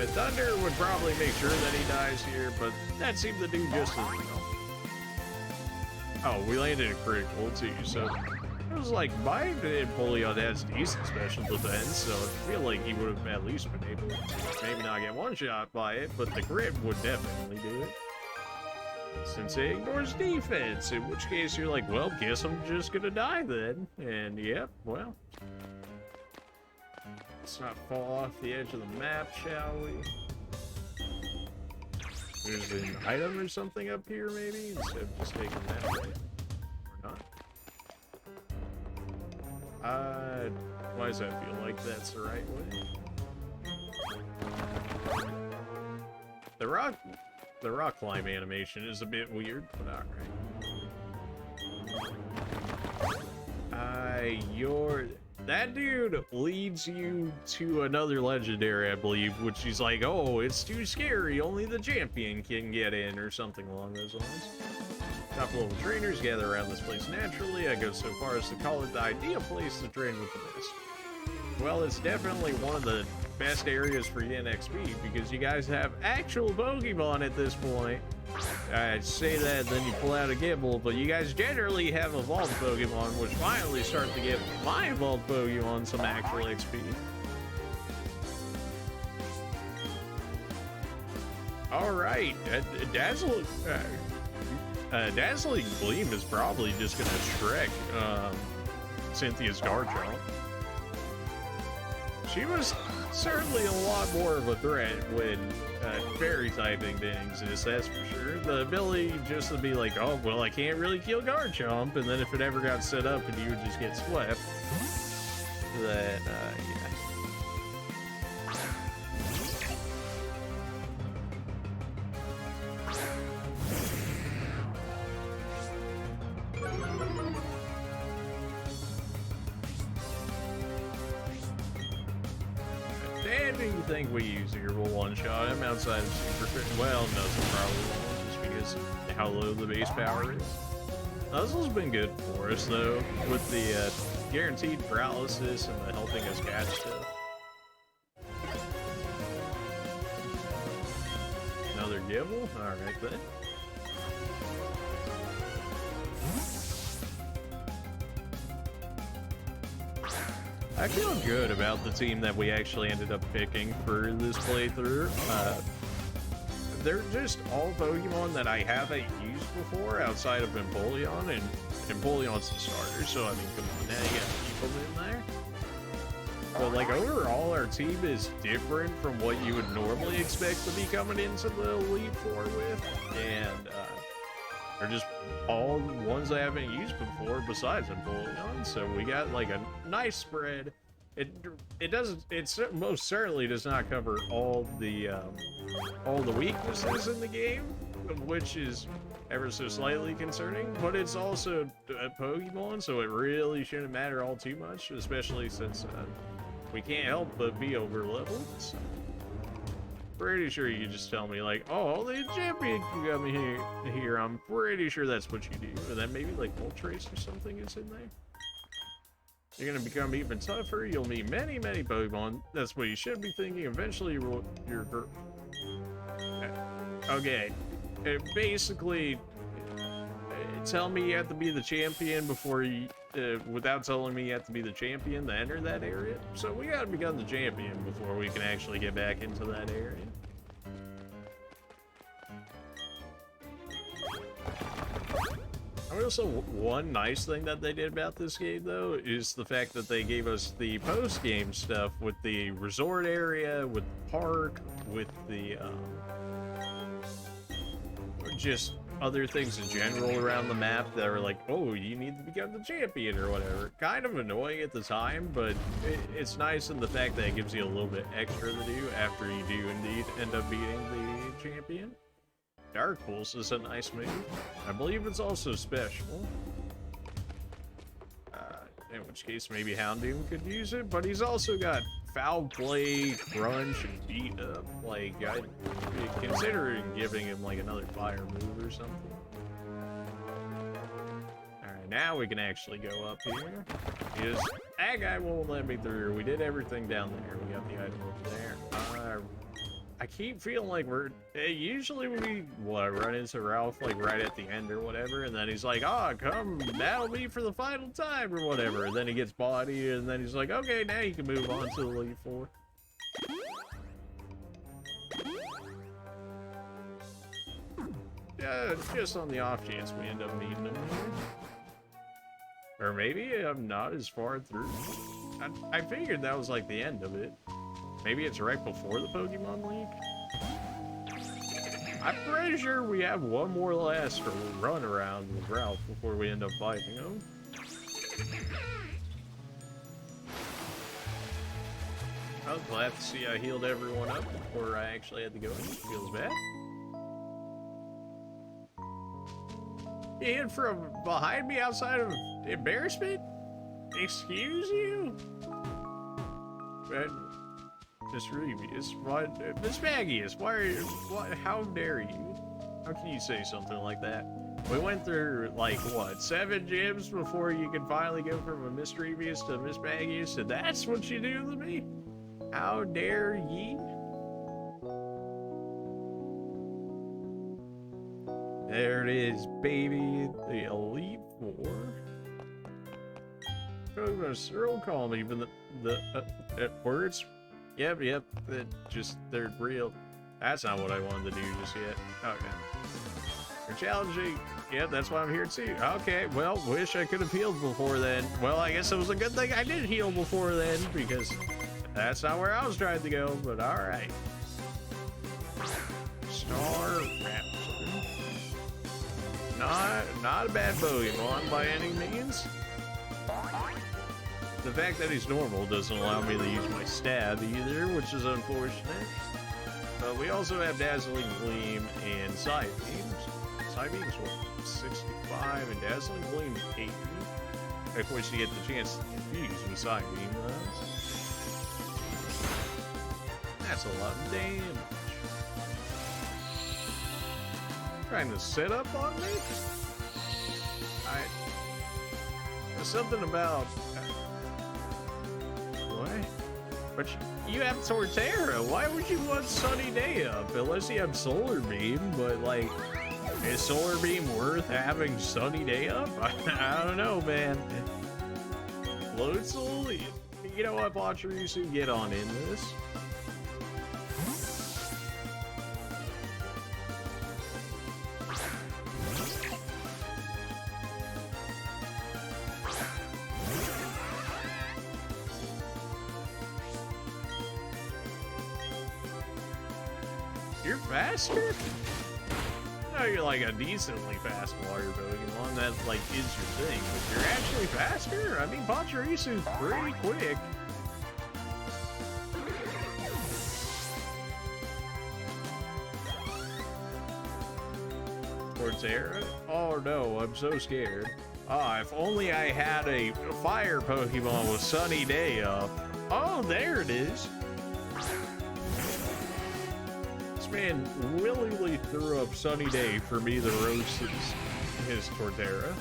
Speaker 1: Thunder would probably make sure that he dies here, but that seemed to do just as well. Oh, we landed a critical too, so it was like my Bullion has decent special defense, so I feel like he would have at least been able to maybe not get one shot by it, but the crit would definitely do it. Since it ignores defense, in which case you're like, well, guess I'm just gonna die then. And yep, well. Let's not fall off the edge of the map, shall we? There's an item or something up here, maybe, instead of just taking that way. Or not. Why does that feel like that's the right way? The rock climb animation is a bit weird, but alright. That dude leads you to another legendary, I believe, which he's like, oh, it's too scary, only the champion can get in, or something along those lines. Top level trainers gather around this place naturally. I go so far as to call it the ideal place to train with the best. Well, it's definitely one of the best areas for getting XP, because you guys have actual Pokemon at this point. I say that, then you pull out a Gibble, but you guys generally have evolved Pokemon, which finally start to give my evolved Pokemon some actual XP. Alright, Dazzling Gleam is probably just gonna Shrek Cynthia's Garchomp. She was certainly a lot more of a threat when fairy typing didn't exist, that's for sure. The ability just to be like, oh, well, I can't really kill Garchomp, and then if it ever got set up and you would just get swept, then, yeah. Think we use here will one-shot him outside of super crit. Well, Nuzzle probably won't, just because of how low the base power is. Nuzzle's been good for us, though, with the guaranteed paralysis and the helping us catch stuff. Another Gibble? Alright then. I feel good about the team that we actually ended up picking for this playthrough. They're just all Pokemon that I haven't used before outside of Empoleon, and Empoleon's the starter, so I mean, come on, now you gotta keep them in there. But like overall, our team is different from what you would normally expect to be coming into the Elite Four with, and they're just all ones I haven't used before besides Empoleon. So we got like a nice spread. It most certainly does not cover all the weaknesses in the game, which is ever so slightly concerning, but it's also a Pokemon, so it really shouldn't matter all too much, especially since we can't help but be over leveled. So pretty sure you just tell me like, oh, the champion you got me here. I'm pretty sure that's what you do. Or then maybe like Moltres or something is in there. You're gonna become even tougher. You'll meet many Pokemon. That's what you should be thinking. Eventually, you're okay. Basically, tell me you have to be the champion before you, without telling me you have to be the champion to enter that area. So we gotta become the champion before we can actually get back into that area. Also, one nice thing that they did about this game, though, is the fact that they gave us the post-game stuff with the resort area, with the park, with the, just other things in general around the map that are like, oh, you need to become the champion or whatever. Kind of annoying at the time, but it's nice in the fact that it gives you a little bit extra to do after you do indeed end up beating the champion. Dark Pulse is a nice move. I believe it's also special. In which case, maybe Houndoom could use it, but he's also got Foul Play, Crunch, and Beat Up. Like, I'd be considering giving him like another fire move or something. Alright, now we can actually go up here. Because that guy won't let me through. We did everything down there. We got the item over there. I keep feeling like usually we run into Ralph like right at the end or whatever, and then he's like, oh, come, that'll be for the final time or whatever, and then he gets body, and then he's like, okay, now you can move on to the Elite Four. Yeah, just on the off chance we end up meeting him here. Or maybe I'm not as far through. I figured that was like the end of it. Maybe it's right before the Pokemon League? I'm pretty sure we have one more last run around with Ralph before we end up fighting him. I was glad to see I healed everyone up before I actually had to go in. Feels bad. And from behind me outside of embarrassment? Excuse you? But Miss Reevius, Miss Maggius, how dare you? How can you say something like that? We went through, like, what, 7 gyms before you could finally go from a Miss Reevius to Miss Maggius, and that's what you do to me? How dare ye? There it is, baby, the Elite Four. Roll call me, even the words. Yep, they're real. That's not what I wanted to do just yet. Okay. You're challenging. Yep, that's why I'm here too. Okay, well, wish I could have healed before then. Well, I guess it was a good thing I did heal before then, because that's not where I was trying to go, but alright. Star Raptor. Not a bad Pokemon by any means. The fact that he's normal doesn't allow me to use my stab either, which is unfortunate. But we also have Dazzling Gleam and Psy Beams. Psy Beams, what, 65, and Dazzling Gleam 80. Of course, you get the chance to confuse with Psy Beam, though. That's a lot of damage. Trying to set up on me? There's something about... What? But you have Torterra. Why would you want Sunny Day Up? Unless you have Solar Beam, but like, is Solar Beam worth having Sunny Day Up? I don't know, man. Load Soul, you you know what, Pachirisu, get on in this. You're faster? No, you're like a decently fast water Pokemon. That like is your thing, but you're actually faster? I mean, Pachirisu's pretty quick. Theta? Oh no, I'm so scared. Ah, if only I had a fire Pokemon with Sunny Day up. Oh, there it is. This man willingly threw up Sunny Day for me to roast his Torterra.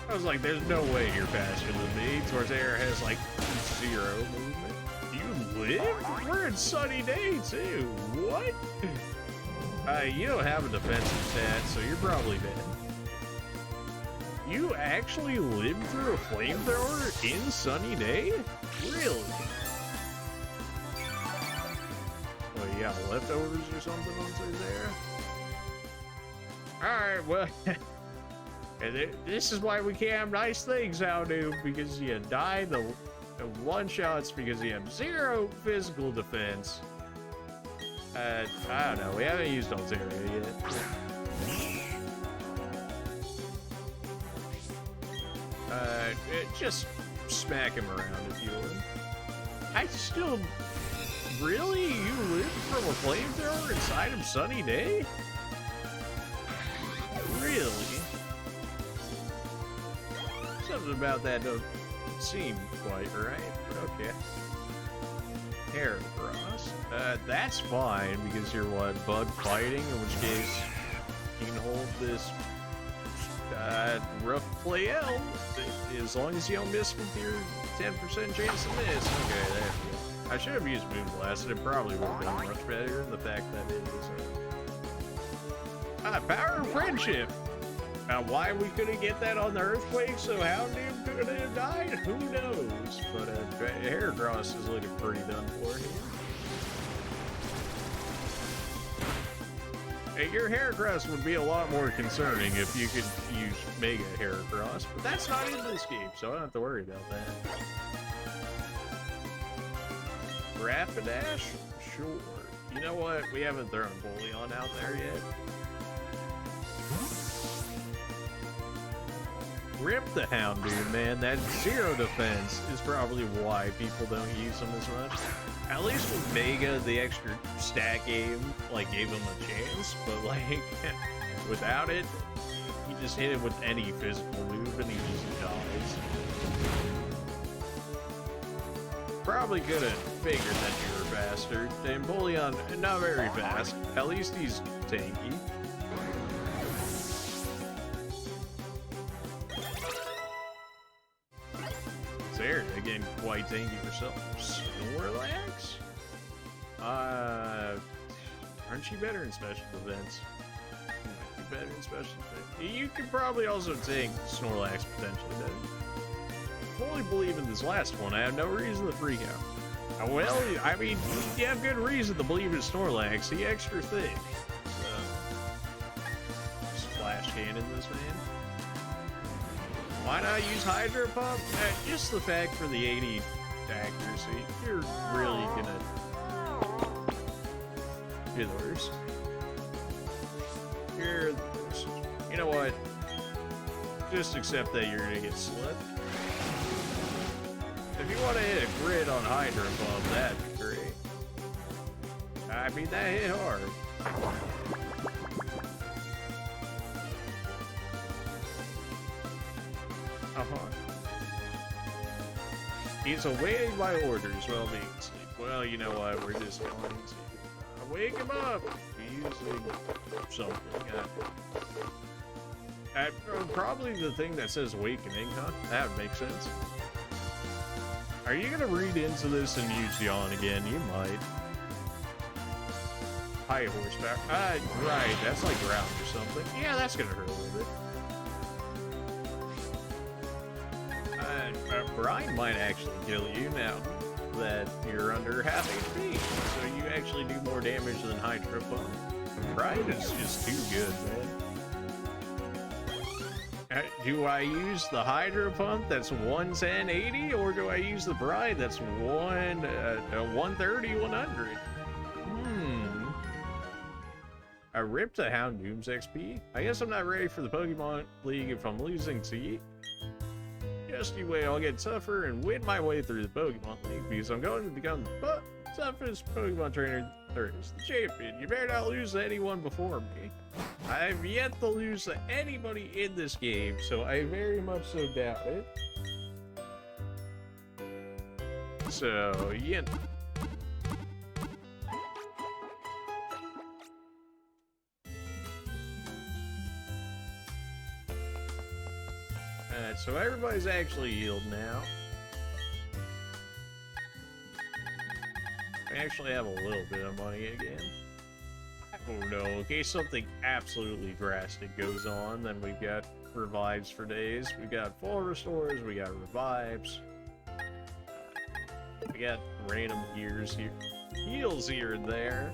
Speaker 1: I was like, there's no way you're faster than me. Torterra has like 0 movement. You live? We're in Sunny Day too. What? You don't have a defensive stat, so you're probably dead. You actually lived through a flamethrower in Sunny Day? Really? Well, you got leftovers or something on there? Alright, well, and this is why we can't have nice things, how do, because you die the one-shots because you have 0 physical defense. I don't know, we haven't used Altaria yet. Just smack him around if you would. I still... Really? You lived from a flamethrower inside of Sunny Day? Really? Something about that don't seem quite right, but okay. Heracross. That's fine, because you're what, bug fighting, in which case you can hold this rough play L, as long as you don't miss with your 10% chance to miss. Okay, there we go. I should have used Moonblast, and it probably would have been much better than the fact that it is power of friendship. Now, why we couldn't get that on the Earthquake, so Houndoom could have died, who knows? But Heracross is looking pretty done for here. Hey, your Heracross would be a lot more concerning if you could use Mega Heracross, but that's not in this game, so I don't have to worry about that. Rapidash? Sure. You know what? We haven't thrown Bullion out there yet. Rip the Houndoom, man. That 0 defense is probably why people don't use them as much. At least with Mega, the extra stat game, like, gave him a chance, but, like, without it, he just hit it with any physical move and he just dies. Probably could have figured that you were faster. And Bullion, not very fast. At least he's tanky. There, again, quite tanky yourself. Snorlax? Aren't you better in special events? You might be better in special events. You could probably also take Snorlax potentially better. Fully believe in this last one. I have no reason to freak out. Well, I mean, you have good reason to believe in Snorlax. The extra thick. Splash cannon this man. Why not use Hydro Pump? Just the fact for the 80 accuracy, you're really gonna do the worst. You're the worst. You know what? Just accept that you're gonna get slipped. If you want to hit a grid on Hydro Pump, that'd be great. I mean, that hit hard. He's awaiting my orders while being asleep. Well, you know what? We're just going to wake him up using something. Probably the thing that says awakening, huh? That would make sense. Are you gonna read into this and use Yawn again? You might. High horsepower. Right. That's like ground or something. Yeah, that's gonna hurt a little bit. Brine might actually kill you now that you're under half HP, so you actually do more damage than Hydro Pump. Brine is just too good, man. Do I use the Hydro Pump that's 110-80, or do I use the Brine that's 130, 100? I ripped a Houndoom's XP. I guess I'm not ready for the Pokemon League if I'm losing to you. Just you wait, I'll get tougher and win my way through the Pokemon League because I'm going to become the toughest Pokemon trainer there is, the champion. You better not lose to anyone before me. I've yet to lose to anybody in this game, so I very much so doubt it. So, yeah. Alright, so everybody's actually healed now. I actually have a little bit of money again. Oh no, in case something absolutely drastic goes on, then we've got revives for days. We got full restores, we got revives. We got random heals here and there.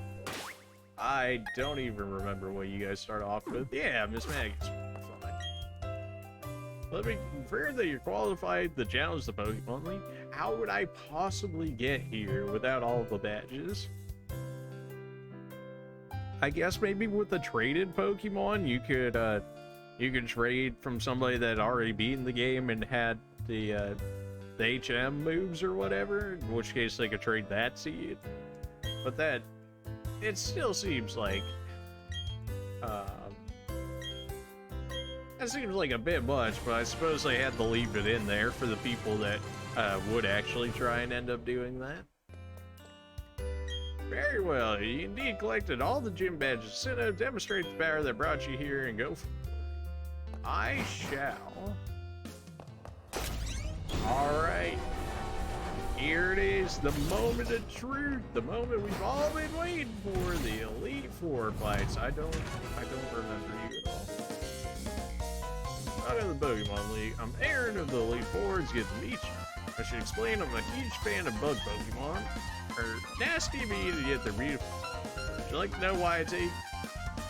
Speaker 1: I don't even remember what you guys start off with. Yeah, Miss Maggie's fine. Let me confirm that you're qualified to challenge the Pokemon League. How would I possibly get here without all the badges? I guess maybe with the traded Pokemon, you could trade from somebody that had already beaten the game and had the HM moves or whatever, in which case they could trade that to you. But that, it still seems like, that seems like a bit much, but I suppose they had to leave it in there for the people that would actually try and end up doing that. Very well, you indeed collected all the gym badges. Sinnoh, demonstrate the power that brought you here and go for it. I shall. Alright. Here it is, the moment of truth, the moment we've all been waiting for, the Elite Four fights. I don't remember you at all. Out of the Pokemon League, I'm Aaron of the Elite Four. It's good to meet you. I should explain I'm a huge fan of bug Pokemon. They're nasty but easy, yet they're beautiful. Would you like to know why I take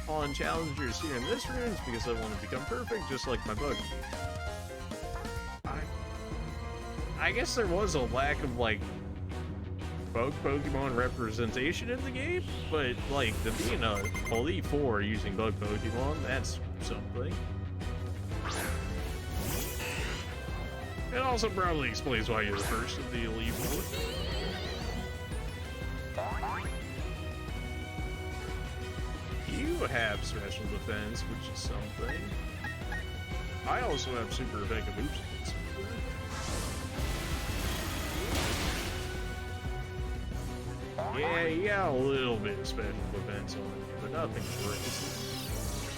Speaker 1: on challengers here in this room? It's because I want to become perfect, just like my bug. I guess there was a lack of, like, bug Pokemon representation in the game, but, like, the being a Elite Four using bug Pokemon, that's something. It also probably explains why you're the first of the Elite Four. You have special defense, which is something. I also have super effective moves. Yeah, you got a little bit of special defense on you, but nothing crazy.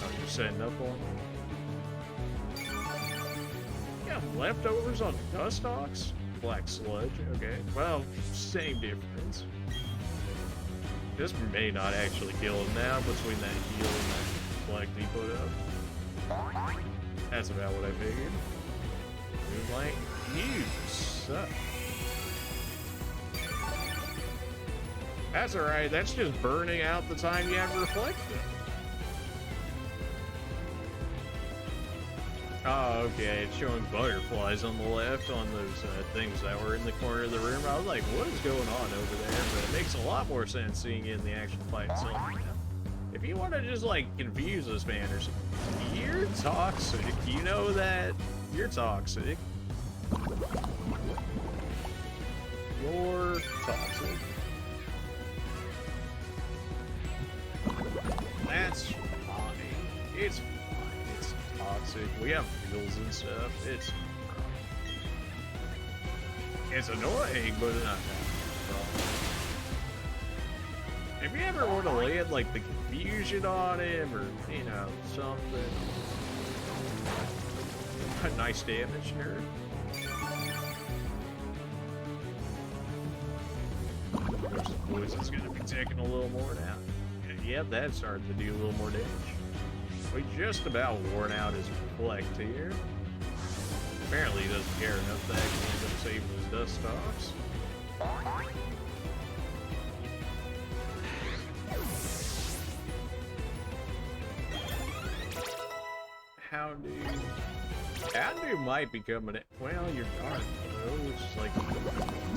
Speaker 1: Oh, you're setting up on me? You got leftovers on Dustox? Black Sludge, okay. Well, same difference. This may not actually kill him now between that heal and that black he put up. That's about what I figured. Moonlight, you suck. That's alright, that's just burning out the time you have reflected. Oh, okay, it's showing butterflies on the left on those things that were in the corner of the room. I was like, what is going on over there? But it makes a lot more sense seeing it in the actual fight itself. If you want to just, like, confuse us, man, or something, you're toxic. You know that. You're toxic. You're toxic. That's fine. It's fine. It's toxic. We have fuels and stuff. It's annoying, but not that problem. If you ever want to land like the confusion on him, or you know something, a nice damage nerd. There's poison's gonna be taking a little more now. Yep, that's starting to do a little more damage. We just about worn out his reflect here. Apparently he doesn't care enough to actually end up saving his dust offs. Houndoom might be coming in. Well, you're dark, though. It's just like,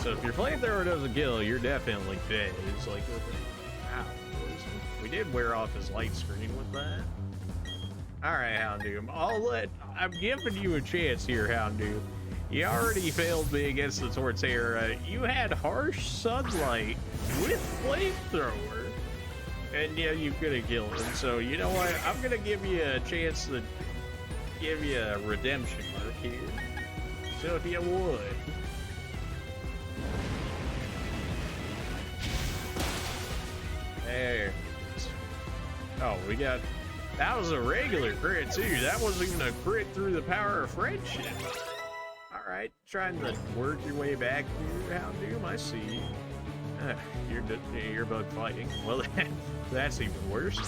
Speaker 1: so if your flamethrower doesn't kill, you're definitely dead. It's like, wow, we did wear off his light screen with that. All right, Houndoom. I'm giving you a chance here, Houndoom. You already failed me against the Torterra. You had harsh sunlight with flamethrower, and yeah, you could have killed him. So you know what? I'm gonna give you a chance to give you a redemption mark here. So if you would. There. Oh, we got... That was a regular crit, too. That wasn't even a crit through the power of friendship. Alright, trying to work your way back here, Houndoom. I see you. You're bug fighting. Well, that's even worse.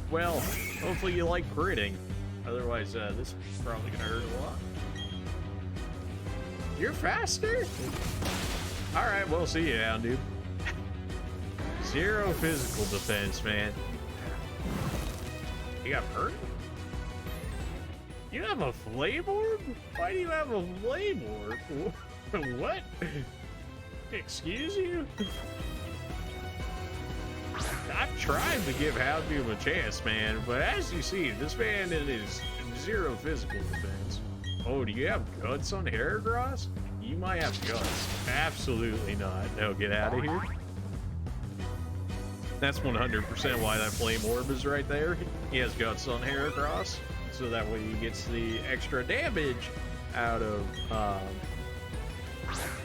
Speaker 1: Well, hopefully you like critting. Otherwise, this is probably gonna hurt a lot. You're faster? Alright, we'll see you, Houndoom. 0 physical defense, man. You got hurt? You have a flame orb? Why do you have a flame orb? What? Excuse you? I'm trying to give Houndoom a chance, man, but as you see, this man is 0 physical defense. Oh, do you have guts on Heracross? You might have guts. Absolutely not. No, get out of here. That's 100% why that flame orb is right there. He has guts on Heracross, so that way he gets the extra damage out of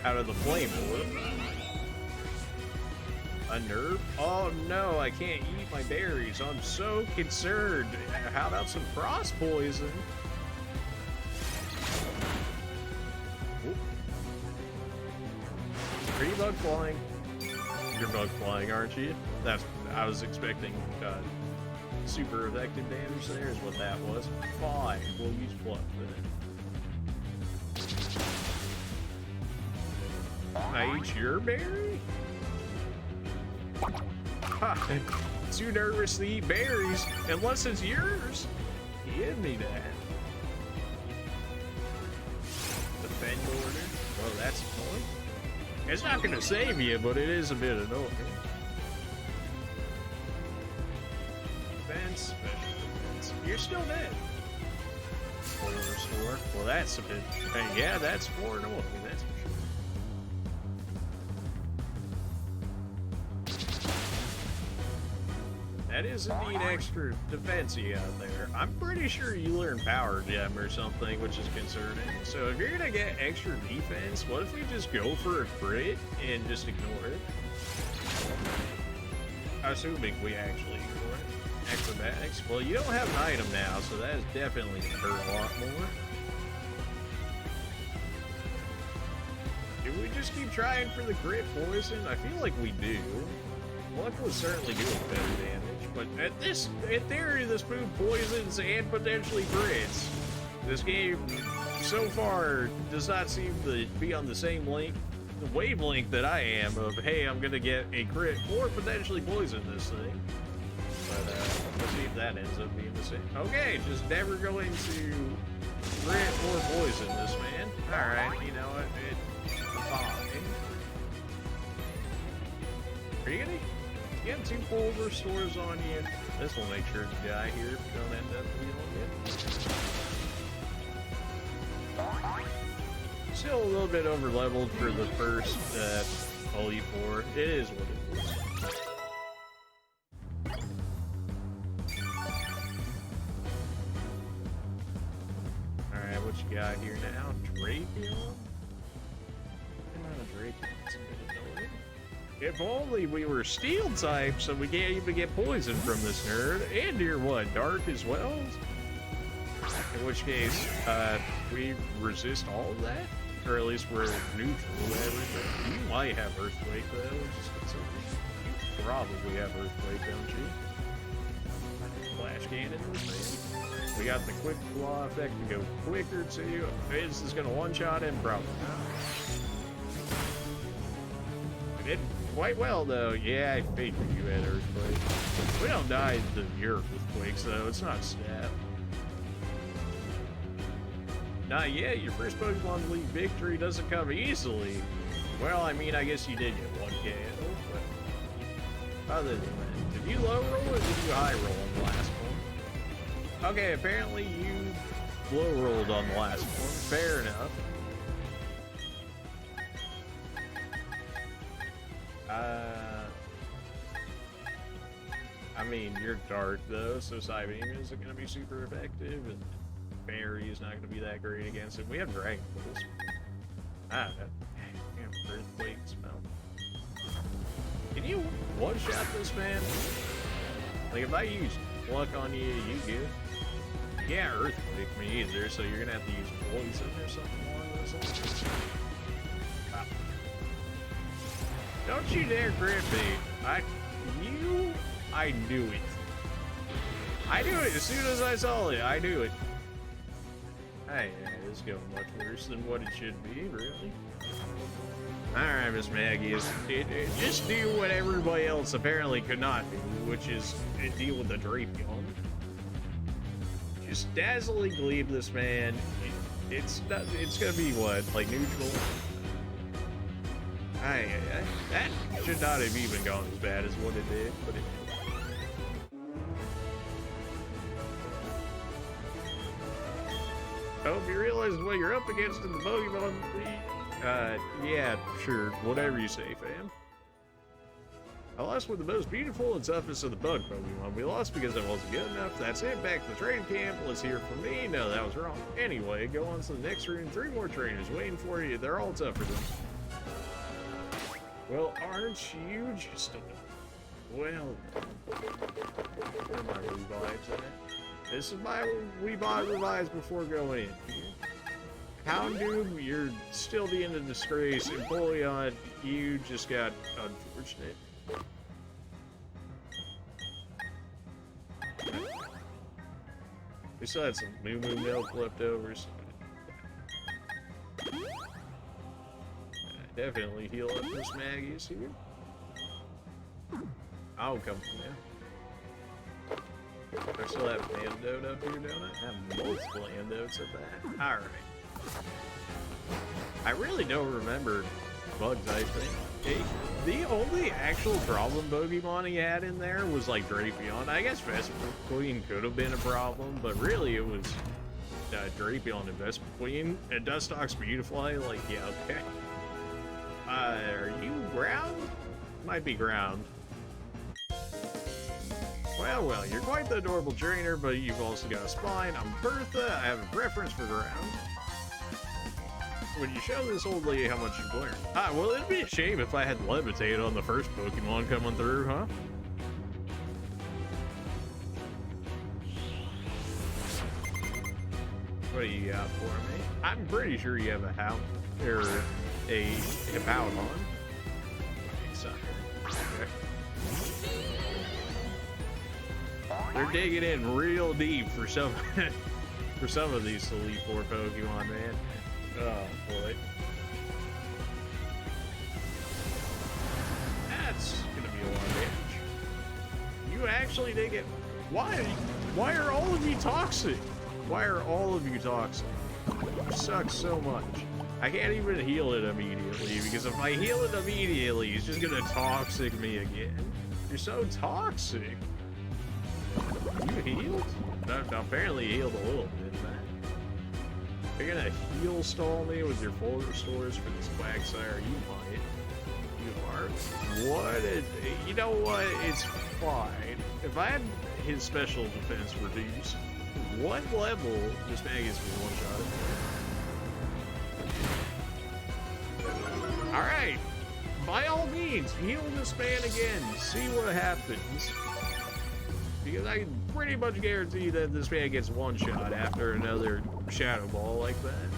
Speaker 1: the flame orb. A nerf? Oh no, I can't eat my berries. I'm so concerned. How about some frost poison? Are you bug flying? You're bug flying, aren't you? I was expecting super effective damage there is what that was. Fine, we'll use pluck then. I eat your berry? Ha! Too nervous to eat berries unless it's yours. Give me that. Defend order. Well, that's annoying. It's not gonna save you, but it is a bit annoying. Defense, special defense. You're still dead. Full restore. Well, that's a bit. Yeah, that's more annoying. That's for sure. That is indeed extra defense you got there. I'm pretty sure you learned Power Gem or something, which is concerning. So if you're gonna get extra defense, what if we just go for a crit and just ignore it? Assuming we actually ignore it. Acrobatics. Well, you don't have an item now, so that is definitely gonna hurt a lot more. Do we just keep trying for the crit poison? I feel like we do. Luck would certainly do better damage, but in theory, this food poisons and potentially crits. This game, so far, does not seem to be on the same wavelength that I am of, hey, I'm gonna get a crit or potentially poison this thing. But, let's see if that ends up being the same. Okay, just never going to crit or poison this man. Alright, you know what, it's fine. Are you gonna... You have 2 full restores on you. This will make sure to die here if you don't end up healing it. Still a little bit over leveled for the first Holy 4. It is what it is. Alright, what you got here now? Drapion? If only we were steel type, so we can't even get poisoned from this nerd. And you're what, dark as well? In which case, we resist all of that? Or at least we're neutral with everything. You might have Earthquake though, which is concerning. You probably have Earthquake, don't you? Flash cannon this thing. We got the quick claw effect to go quicker too. This is gonna one-shot him, probably. We did quite well though. Yeah, I figured you had Earthquake. We don't die to the Earthquakes though. It's not stat. Not yet. Your first Pokemon League victory doesn't come easily. Well, I mean, I guess you did get one KO, but other than that, did you low roll or did you high roll on the last one? Okay, apparently you low rolled on the last one. Fair enough. I mean, you're dark though, so Psybeam isn't going to be super effective, and Fairy is not going to be that great against it. We have Dragon Balls. Damn, Earthquake smell. Can you one-shot this man? Like, if I use Pluck on you, you good? You can't Earthquake me either, so you're going to have to use Poison or something along those lines. Ah. Don't you dare crit me. I knew it. I knew it as soon as I saw it. I knew it. Hey, it's going much worse than what it should be, really. Alright, Miss Maggie, just do what everybody else apparently could not do, which is deal with the Drapion. Just dazzling gleam this man. It's gonna be what, like neutral? That should not have even gone as bad as what it did, but it did. I hope you realize what you're up against in the Pokemon League. Yeah, sure. Whatever you say, fam. I lost with the most beautiful and toughest of the bug Pokemon. We lost because I wasn't good enough. That's it. Back to the training camp. Let's hear from me. No, that was wrong. Anyway, go on to the next room. 3 more trainers waiting for you. They're all tougher than me. Well, aren't you just a... Well... Where am I revived at? This is my Weebot revives before going in. Houndoom, you're still being a disgrace, and Bullion, you just got unfortunate. We still had some Moo Moo milk leftovers. Definitely heal up Miss Maggie's here. I'll come from there. I still have an antidote up here, don't I? I have multiple antidotes at that. Alright. I really don't remember bug type thing. The only actual problem Pokemon he had in there was like Drapion. I guess Vespiquen could have been a problem, but really it was Drapion and Vespiquen. And Dustox Beautifly, like, yeah, okay. Are you ground? Might be ground. Well, you're quite the adorable trainer, but you've also got a spine. I'm Bertha. I have a preference for ground. Would you show this old lady how much you've learned? Well, it'd be a shame if I had Levitate on the first Pokemon coming through, huh? What do you got for me? I'm pretty sure you have a Hound, or a Hippowdon. Okay. They're digging in real deep for some of these Elite Four Pokemon, man. Oh boy. That's gonna be a lot of damage. You actually dig it. Why are all of you toxic? Why are all of you toxic? You suck so much. I can't even heal it immediately, because if I heal it immediately, he's just gonna toxic me again. You're so toxic. You healed? No, apparently you healed a little bit, man. You're gonna heal stall me with your full restores for this Quagsire? You might. You are. What? You know what? It's fine. If I had his special defense reduced, what level this man gets me one shot? Alright. By all means, heal this man again. See what happens. Because I can pretty much guarantee that this man gets one shot after another Shadow Ball like that.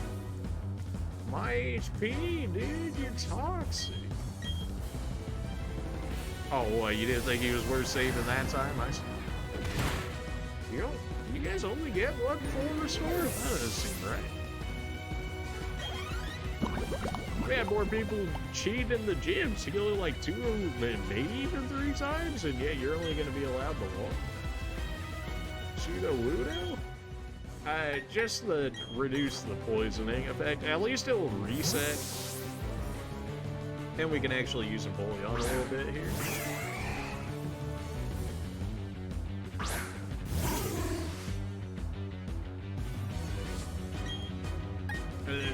Speaker 1: My HP, dude, you're toxic. Oh, what, you didn't think he was worth saving that time? I see. You don't, you guys only get one full restore? That doesn't seem right. We had more people cheat in the gyms to go like 2, maybe even 3 times, and yet you're only going to be allowed the 1. Pseudo Ludo? Just to reduce the poisoning effect. At least it will reset. And we can actually use Empoleon a little bit here.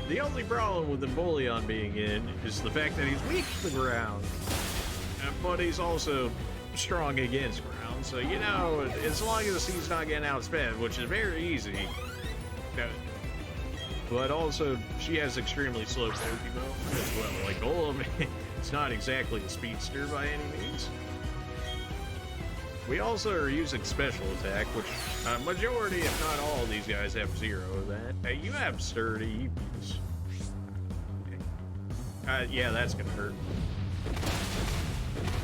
Speaker 1: The only problem with Empoleon being in is the fact that he's weak to the ground. But he's also strong against ground, so you know, as long as he's not getting outspent, which is very easy. But also, she has extremely slow Pokemon as well. Like Golem, it's not exactly a speedster by any means. We also are using special attack, which majority, if not all, of these guys have 0 of that. Hey, you have sturdy. Yeah, that's gonna hurt.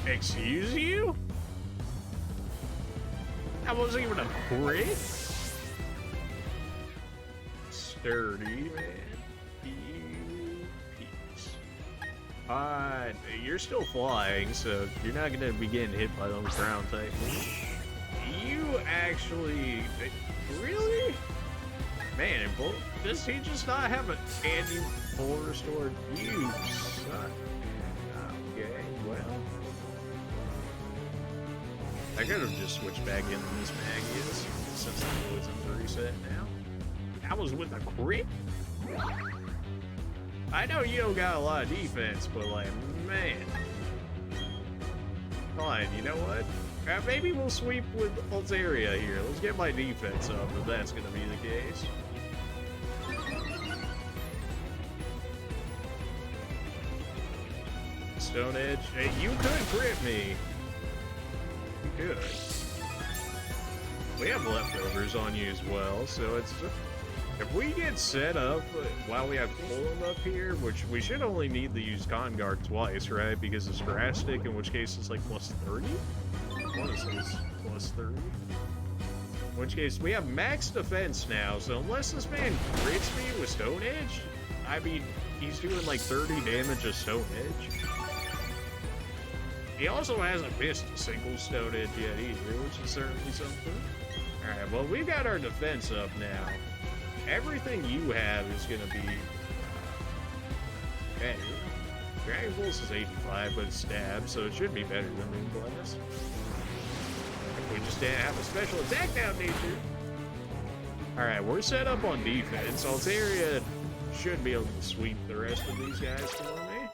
Speaker 1: Excuse you? That wasn't even a crit? Sturdy, man. You piece. You're still flying, so you're not gonna be getting hit by those ground type. You actually... Really? Man, does he just not have a candy full restored? You suck. Okay, well... I could have just switched back into this Magius, since the poison's reset now. That was with a crit? I know you don't got a lot of defense, but like, man. Fine, you know what? Maybe we'll sweep with Altaria here. Let's get my defense up if that's gonna be the case. Stone Edge. Hey, you could crit me. You could. We have leftovers on you as well, so it's... If we get set up while we have Golem up here, which we should only need to use Con Guard twice, right? Because it's drastic, in which case it's like plus 30? I want to say it's plus 30. In which case, we have max defense now, so unless this man crits me with Stone Edge, I mean, he's doing like 30 damage of Stone Edge. He also hasn't missed a single Stone Edge yet either, which is certainly something. Alright, well, we've got our defense up now. Everything you have is going to be better. Dragon Pulse is 85, but it's stab, so it should be better than Moonblast. If we just didn't have a special attack now, nature. Alright, we're set up on defense. Altaria should be able to sweep the rest of these guys for me.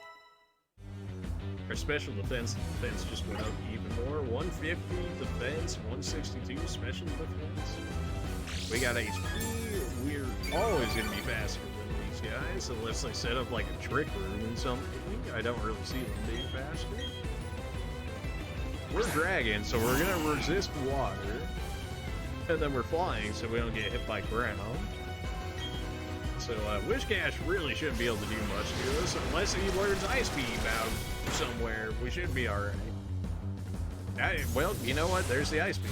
Speaker 1: Our special defense just went up even more. 150 defense, 162 special defense. We got HP. We're always going to be faster than these guys, unless they set up like a trick room and something. I don't really see them being faster. We're dragon, so we're going to resist water. And then we're flying, so we don't get hit by ground. So Wishcash really shouldn't be able to do much to us, unless he learns Ice Beam out somewhere. We should be alright. Well, you know what? There's the Ice Beam.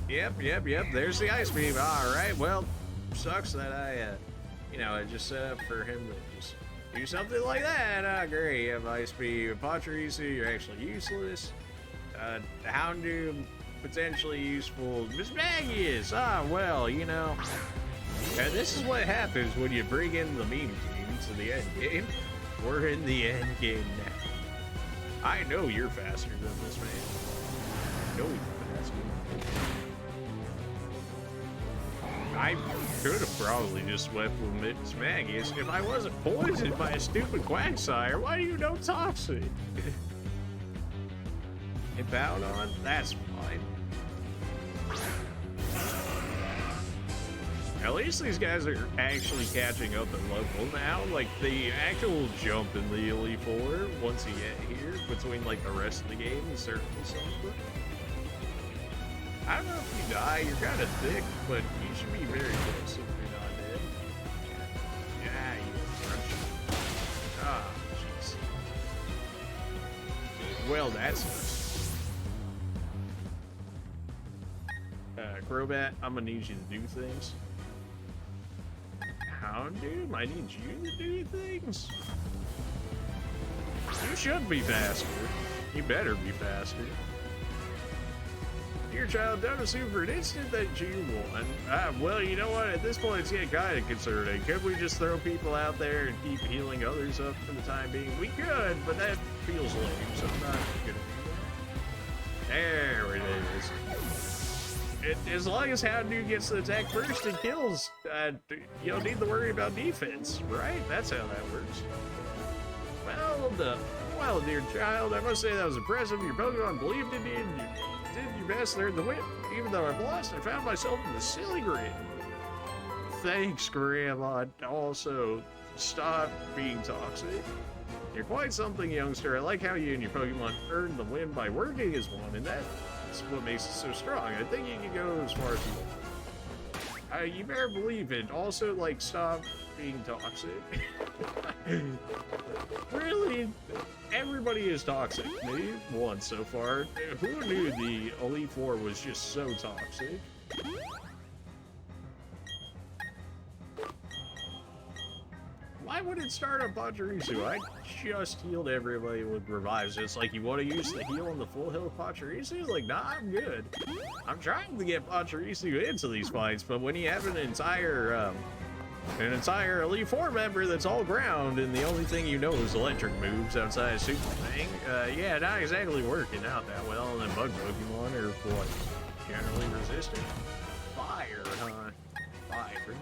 Speaker 1: Yep, there's the Ice Beam. Alright, well, sucks that I just set up for him to just do something like that. Great, you have Ice Beam. Pachirisu, you're actually useless. Houndoom, potentially useful. Miss Magius, well, you know. And this is what happens when you bring in the meme team to the end game. We're in the end game now. I know you're faster than this man. I know you're faster. I could have probably just swept with Miss Magius if I wasn't poisoned by a stupid Quagsire. Why do you know Toxic? Hippowdon? That's fine. At least these guys are actually catching up in level now. Like, the actual jump in the Elite Four, once you get here, between, like, the rest of the game is certainly something. I don't know if you die, you're kind of thick, but you should be very close if you're not dead. Yeah, you crunch. Ah, jeez. Well, that's nice. Crobat, I'm gonna need you to do things. Houndoom, I need you to do things. You should be faster. You better be faster. Dear child, don't assume for an instant that you won. Well, you know what? At this point, it's getting kind of concerning. Could we just throw people out there and keep healing others up for the time being? We could, but that feels lame, so I'm not gonna do that. There it is. As long as Houndoom gets the attack first and kills, you don't need to worry about defense, right? That's how that works. Well, dear child, I must say that was impressive. Your Pokemon believed in you, and you did your best there in the win. Even though I've lost, I found myself in the silly grid. Thanks, Grandma. Also, stop being toxic. You're quite something, youngster. I like how you and your Pokemon earned the win by working as one, and that's what makes it so strong. I think you can go as far as you want. You better believe it. Also, like, stop being toxic. Really? Everybody is toxic. Me? One so far. Who knew the Elite Four was just so toxic? Why would it start on Pachirisu? I just healed everybody with revives. It's like, you want to use the heal on the full health Pachirisu? Like, nah, I'm good. I'm trying to get Pachirisu into these fights, but when you have an entire Elite Four member that's all ground, and the only thing you know is electric moves outside of Super Thing, yeah, not exactly working out that well. And then Bug Pokemon are what, generally resistant. Fire, huh? Fire.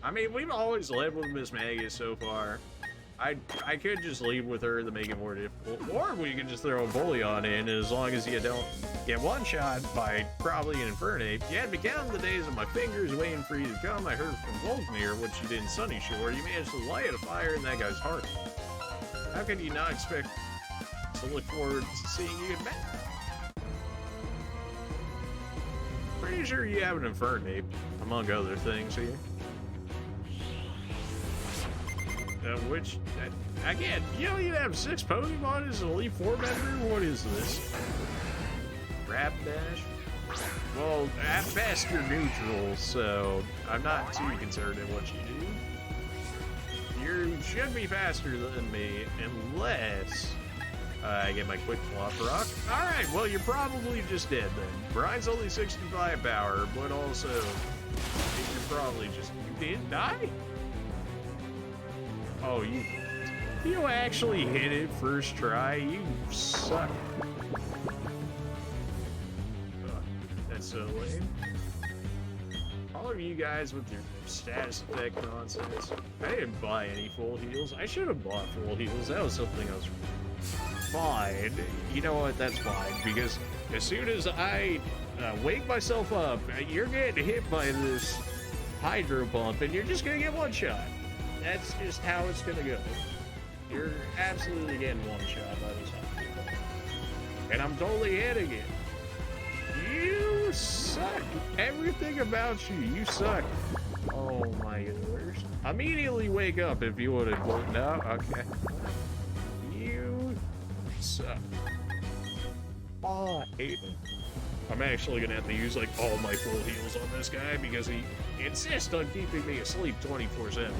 Speaker 1: I mean, we've always led with Miss Magus so far. I could just leave with her to make it more difficult, or we could just throw a Bullion in, as long as you don't get one-shot by probably an Infernape. You had me count the days of my fingers waiting for you to come. I heard from Volkmir what you did in Sunny Shore. You managed to light a fire in that guy's heart. How can you not expect to look forward to seeing you get back? Pretty sure you have an Infernape, among other things here. Again, you don't even have 6 Pokemon as an Elite Four member? What is this? Rapidash? Well, at best you're neutral, so I'm not too concerned at what you do. You should be faster than me, unless I get my Quick Flop Rock. Alright, well, you're probably just dead then. Brian's only 65 power, but also, you're probably just... You didn't die? Oh, you actually hit it first try? You suck. That's so lame. All of you guys with your status effect nonsense. I didn't buy any full heals. I should have bought full heals. That was something I was fine. You know what? That's fine, because as soon as I wake myself up, you're getting hit by this Hydro Pump, and you're just gonna get one shot. That's just how it's gonna go. You're absolutely getting one shot by this Hydro Pump. And I'm totally hitting it. You suck. Everything about you, you suck. Oh my goodness. Immediately wake up if you would have. No? Okay. You suck. Oh, I hate him. I'm actually gonna have to use like all my full heals on this guy because he insists on keeping me asleep 24/7.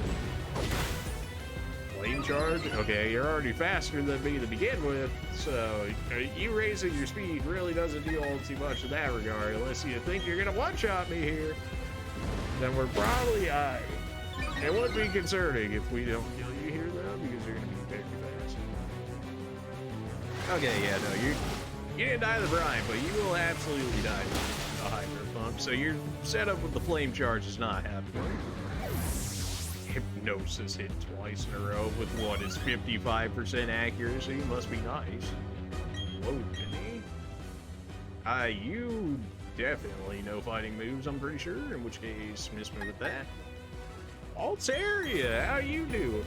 Speaker 1: Flame charge? Okay, you're already faster than me to begin with, so you raising your speed really doesn't do all too much in that regard, unless you think you're gonna one-shot me here. Then we're probably it would be concerning if we don't kill you here though, because you're gonna be very fast. Okay, yeah, no, you didn't die to the brine, but you will absolutely die to the Hydro Pump, so your setup with the flame charge is not happening. Hypnosis hit twice in a row with what is 55% accuracy. Must be nice. Whoa, Penny. You definitely know fighting moves, I'm pretty sure, in which case, miss me with that. Altaria, how you do?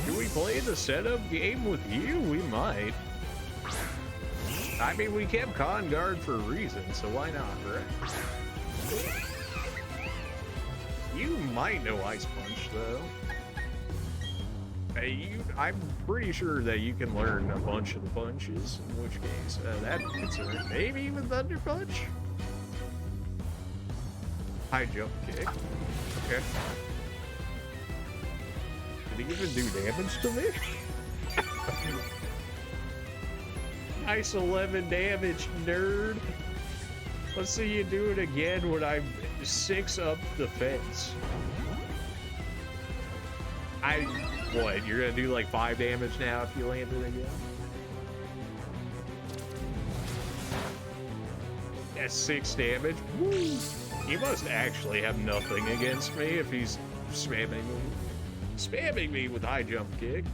Speaker 1: Do we play the setup game with you? We might. I mean, we kept Con Guard for a reason, so why not, right? You might know Ice Punch, though. I'm pretty sure that you can learn a bunch of the punches, in which case, that'd be considered. Maybe even Thunder Punch? High jump kick. Okay. Did he even do damage to me? Nice 11 damage, nerd. Let's see you do it again when I'm 6 up the fence. What? You're gonna do like 5 damage now if you land it again? That's 6 damage. Woo! He must actually have nothing against me if he's spamming me with high jump kick.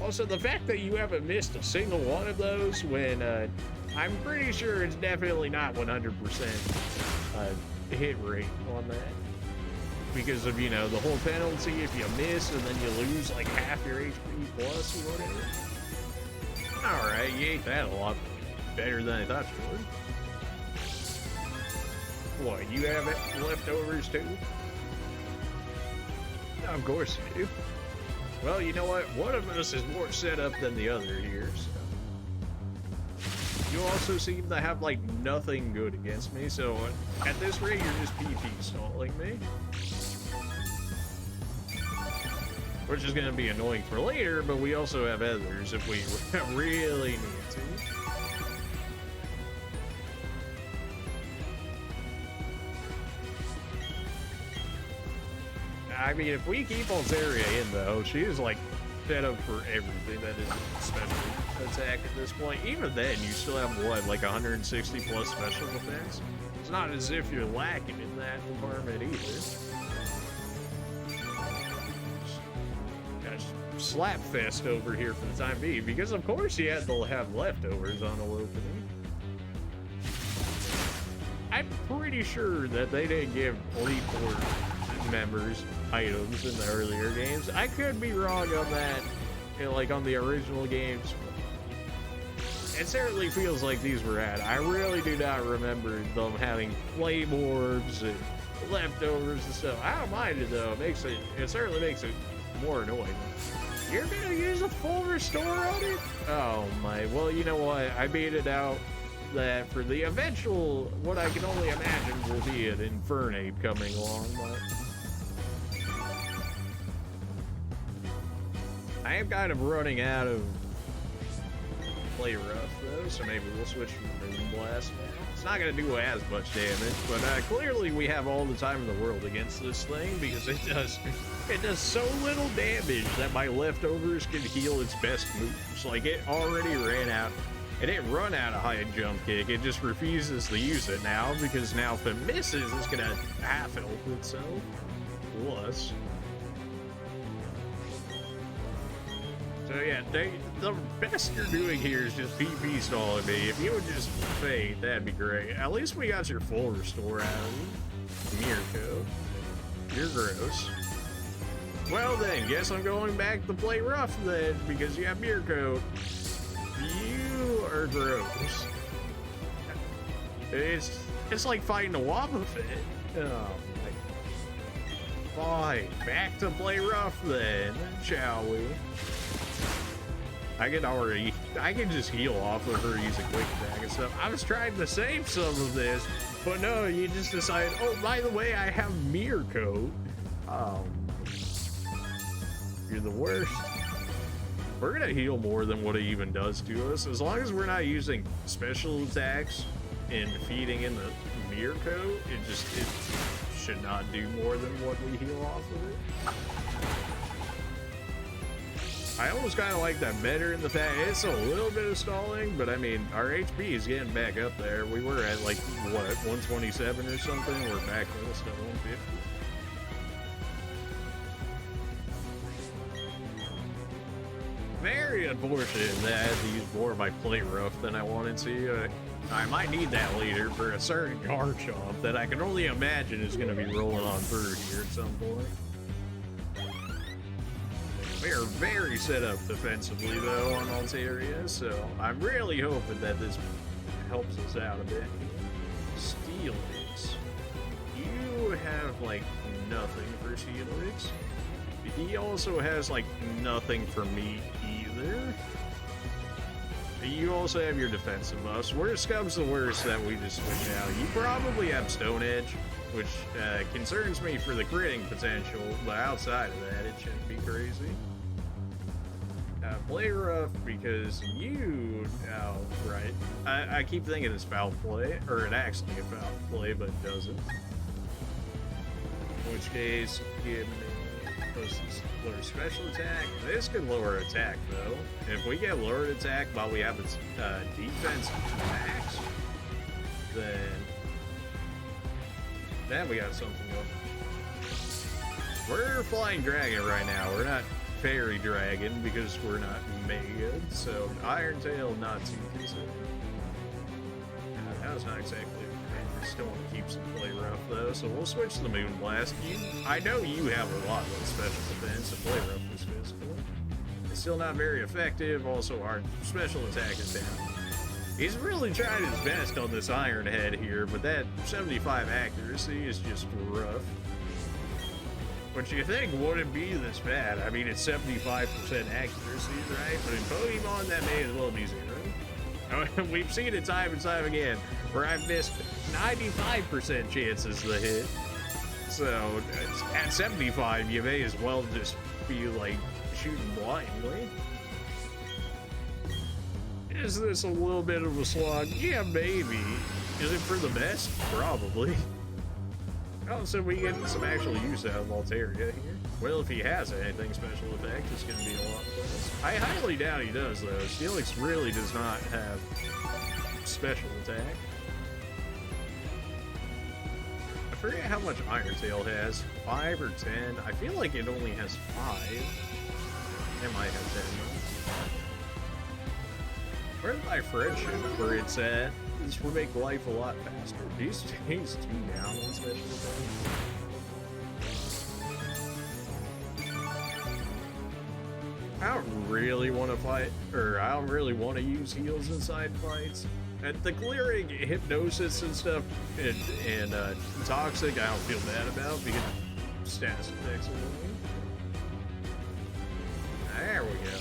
Speaker 1: Also, the fact that you haven't missed a single one of those when I'm pretty sure it's definitely not 100% hit rate on that. Because of, you know, the whole penalty if you miss and then you lose like half your HP plus or whatever. Alright, you ate that a lot better than I thought you would. What, you have leftovers too? Of course you do. Well, you know what? One of us is more set up than the other here, so. You also seem to have, like, nothing good against me, so at this rate, you're just PP stalling me. Which is going to be annoying for later, but we also have others if we really need to. I mean, if we keep Altaria in, though, she is, like, set up for everything that is special attack at this point. Even then, you still have, what, like 160 plus special defense? It's not as if you're lacking in that department either. Gosh, slapfest over here for the time being, because of course you had to have leftovers on a opening. I'm pretty sure that they didn't give Elite Four members items in the earlier games. I could be wrong on that, you know, like on the original games. It certainly feels like these were added. I really do not remember them having flame orbs and leftovers and stuff. I don't mind it though. It certainly makes it more annoying. You're gonna use a full restore on it? Oh my, well, you know what? I made it out that for the eventual, what I can only imagine will be an Infernape coming along, but I am kind of running out of play rough though, so maybe we'll switch to Moon Blast now. It's not going to do as much damage, but clearly we have all the time in the world against this thing because it does so little damage that my leftovers can heal its best moves. Like, it already ran out. It didn't run out of high jump kick, it just refuses to use it now because now if it misses, it's going to half health itself. Plus. So yeah, the best you're doing here is just PP stalling me. If you would just fade, that'd be great. At least we got your full restore out of you. Mirko. You're gross. Well then, guess I'm going back to play rough then, because you have Mirko. You are gross. It's like fighting a Wobba Fit. Oh my. Fine, back to play rough then, shall we? I can just heal off of her using quick attack and stuff. I was trying to save some of this, but no, you just decided, oh, by the way, I have Mirko. You're the worst. We're gonna heal more than what it even does to us. As long as we're not using special attacks and feeding in the Mirko, it should not do more than what we heal off of it. I almost kind of like that better in the fact it's a little bit of stalling, but I mean, our HP is getting back up there. We were at like, what, 127 or something? We're back almost at 150. Very unfortunate that I had to use more of my play rough than I wanted to. I might need that later for a certain Garchomp that I can only imagine is going to be rolling on through here at some point. We are very set up defensively, though, on Altaria, so I'm really hoping that this helps us out a bit. Steelix. You have, like, nothing for Steelix. he also has, like, nothing for me either. You also have your defensive buffs. Worst comes to worst that we just switch out. You probably have Stone Edge, which concerns me for the critting potential, but outside of that, it shouldn't be crazy. Play rough because you... Oh, right. I keep thinking it's foul play, or it acts like a foul play, but it doesn't. In which case, give me... lower special attack. This could lower attack though. If we get lowered attack while we have its defense max, then we got something going. We're flying dragon right now. We're not fairy dragon because we're not mega. So Iron Tail not too considered. That was not exactly. I still want to keep some play rough though, so we'll switch to the Moon Blast. I know you have a lot of special defense, and play rough is physical. It's still not very effective, also our special attack is down. He's really tried his best on this Iron Head here, but that 75 accuracy is just rough. Which you think wouldn't be this bad. I mean, it's 75% accuracy, right? But in Pokemon, that may as well be 0. We've seen it time and time again, where I've missed 95% chances to hit. So at 75, you may as well just be like shooting blindly. Is this a little bit of a slog? Yeah, maybe. Is it for the best? Probably. Oh, so we get some actual use out of Altaria here. Well, if he has anything special effect, it's going to be a lot less. I highly doubt he does, though. Steelix really does not have special attack. I forget how much Iron Tail has. 5 or 10? I feel like it only has 5. It might have 10. Where's my friendship where it's at? This would make life a lot faster. He's 2 down on special attack. I don't really want to fight, or I don't really want to use heals inside fights. And the clearing, hypnosis and stuff, and toxic, I don't feel bad about because status effects are winning. There we go.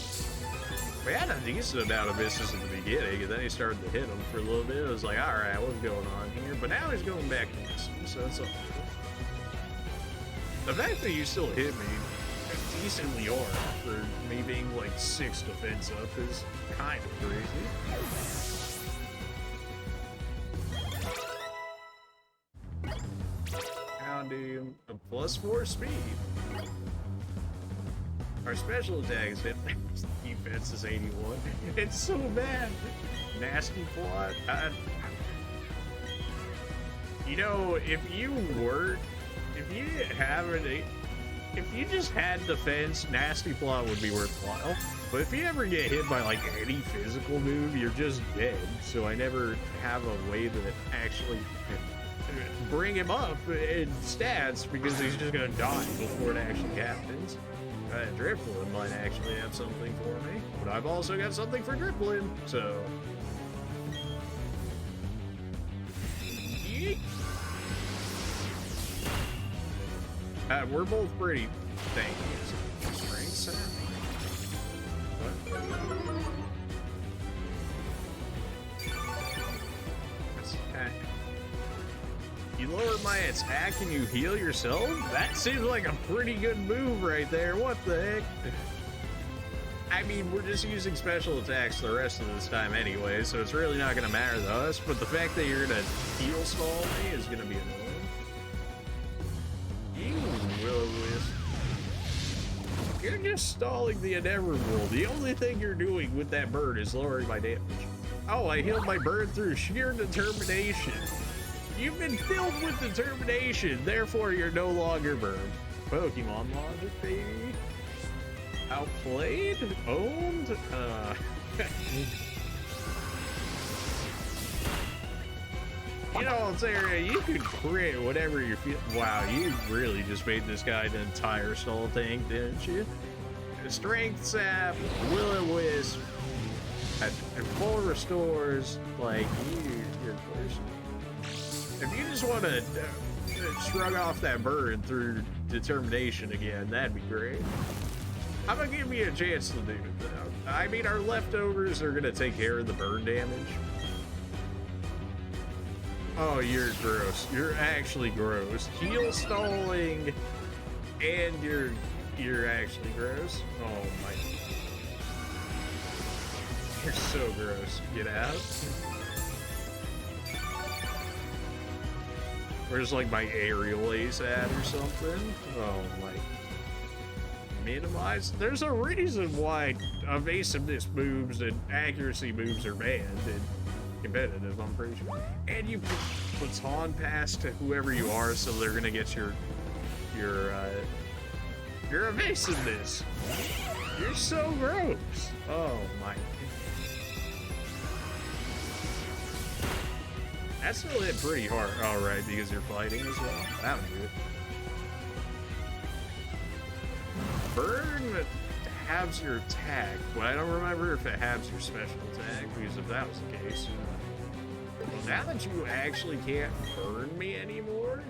Speaker 1: We had a decent amount of misses at the beginning, and then he started to hit him for a little bit. It was like, all right, what's going on here? But now he's going back to missing, so that's all. The fact that you still hit me decently hard for me being like 6 defense up is kind of crazy. Houndoom, a +4 speed. Our special attack is hit. Defense is 81. It's so bad. Nasty plot. You know, if you just had defense, nasty plot would be worthwhile. But if you ever get hit by like any physical move, you're just dead. So I never have a way to actually bring him up in stats because he's just gonna die before it actually happens. Dripplin might actually have something for me, but I've also got something for Dripplin, so... Yeet. We're both pretty tanky. Strength set? What? You lower my attack and you heal yourself? That seems like a pretty good move right there. What the heck? I mean, we're just using special attacks the rest of this time anyway, so it's really not going to matter to us, but the fact that you're going to heal stall me is going to be annoying. You will-o-wisp. You're just stalling the inevitable. The only thing you're doing with that bird is lowering my damage. Oh, I healed my bird through sheer determination. You've been filled with determination, therefore you're no longer burned. Pokemon logic, baby. Outplayed? Owned? You know, Altaria, you can crit whatever you feel. Wow, you really just made this guy an entire stall tank, didn't you? Strength sap, will-o-wisp, and full restores, like, you're person. If you just want to shrug off that burn through determination again, that'd be great. I'm gonna give you a chance to do it, though. I mean, our leftovers are gonna take care of the burn damage. Oh, you're gross. You're actually gross. Heal stalling, and you're actually gross. Oh my. You're so gross. Get out. Where's like my aerial ace at or something? Oh my. Minimize. There's a reason why evasiveness moves and accuracy moves are banned in competitive, I'm pretty sure. And you baton pass to whoever you are, so they're gonna get your evasiveness. You're so gross. Oh my. That's still hit pretty hard. All right, because you're fighting as well. That would do it. Burn halves your attack, but I don't remember if it halves your special attack, because if that was the case, well, now that you actually can't burn me anymore,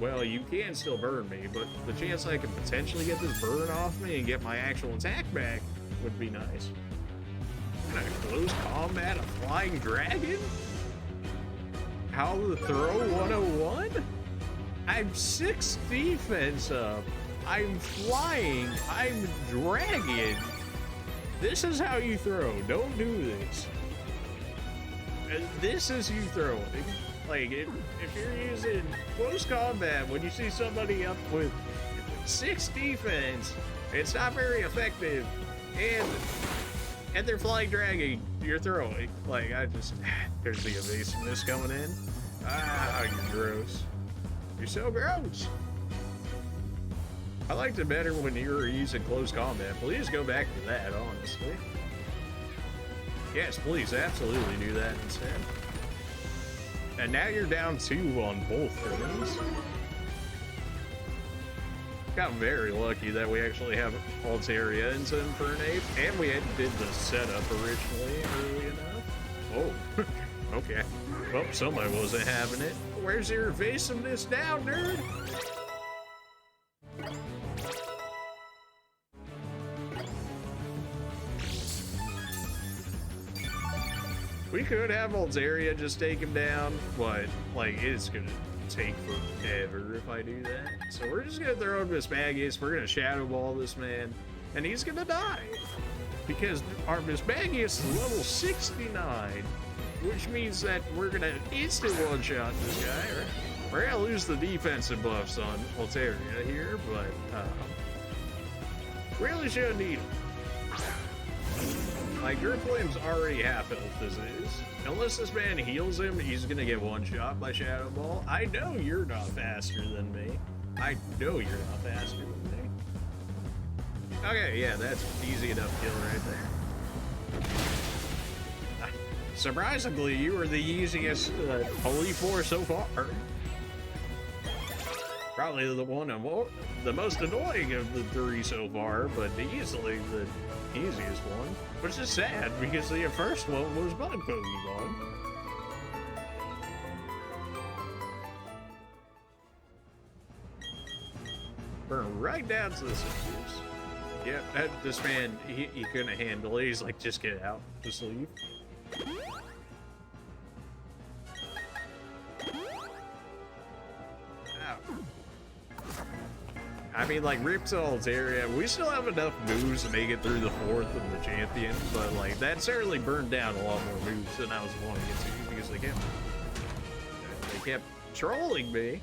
Speaker 1: well, you can still burn me, but the chance I could potentially get this burn off me and get my actual attack back would be nice. Can I close combat a flying dragon? How to throw 101? I'm 6 defense up. I'm flying. I'm dragon. This is how you throw. Don't do this. This is you throwing. Like, if you're using close combat, when you see somebody up with 6 defense, it's not very effective. And they're flying dragon. You're throwing. Like, there's the evasiveness coming in. Ah, you're gross. You're so gross. I liked it better when you were using close combat. Please go back to that, honestly. Yes, please, absolutely do that instead. And now you're down 2 on both things. Got very lucky that we actually have Altaria into Infernape, and we did the setup originally early enough. Oh, okay. Well, somebody wasn't having it. Where's your evasiveness now, nerd? We could have Altaria just take him down, but, like, it's gonna take forever if I do that. So we're just gonna throw him to Mismagius, we're gonna Shadow Ball this man, and he's gonna die. Because our Mismagius is level 69, which means that we're gonna instant one-shot this guy, right? We're gonna lose the defensive buffs on Altaria here, but, really shouldn't need him. Like, Drifblame's already half health as is. Unless this man heals him, he's gonna get one shot by Shadow Ball. I know you're not faster than me. I know you're not faster than me. Okay, yeah, that's easy enough kill right there. Surprisingly, you were the easiest Holy 4 so far. Probably the most annoying of the 3 so far, but easily the easiest one, which is sad because the first one was Bug Pokemon. Burn right down to the surface. Yep, this man, he couldn't handle it. He's like, just get out, just leave. Ow. I mean, like, Rip to Altaria, we still have enough moves to make it through the 4th of the champion, but, like, that certainly burned down a lot more moves than I was wanting it to, because they kept trolling me.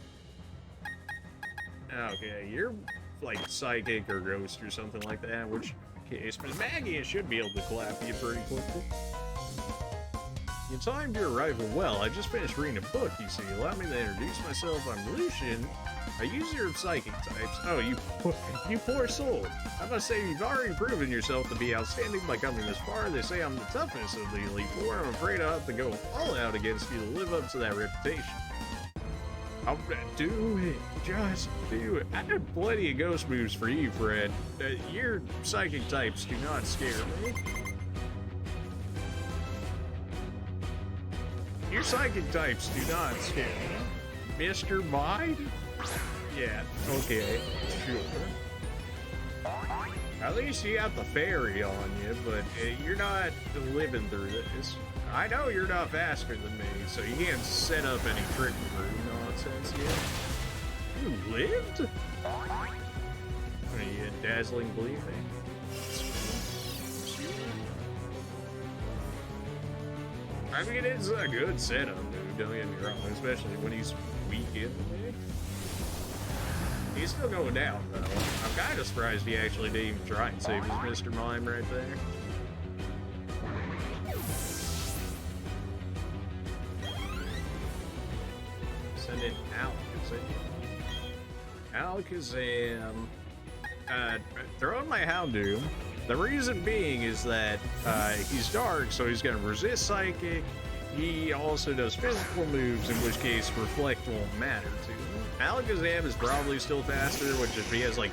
Speaker 1: Okay, you're, like, Psychic or Ghost or something like that, which case, but Maggie should be able to clap you pretty quickly. You timed your arrival well. I just finished reading a book, you see. Allow me to introduce myself. I'm Lucian, a user of psychic types. Oh, you poor soul. I must say, you've already proven yourself to be outstanding by coming this far. They say I'm the toughest of the Elite Four. I'm afraid I'll have to go all out against you to live up to that reputation. I'll do it. Just do it. I have plenty of ghost moves for you, Fred. Your psychic types do not scare me. Your psychic types do not scare me. Mr. Mind? Yeah, okay, sure. At least you got the fairy on you, but you're not living through this. I know you're not faster than me, so you can't set up any trick room nonsense yet. You lived? Are you dazzling believing? I mean, it's a good setup, dude, don't get me wrong, especially when he's weak in the way. He's still going down, though. I'm kind of surprised he actually didn't even try and save his Mr. Mime right there. Send in Alakazam. Throwing my Houndoom. The reason being is that he's dark, so he's going to resist Psychic. He also does physical moves, in which case Reflect won't matter to him. Alakazam is probably still faster, which if he has like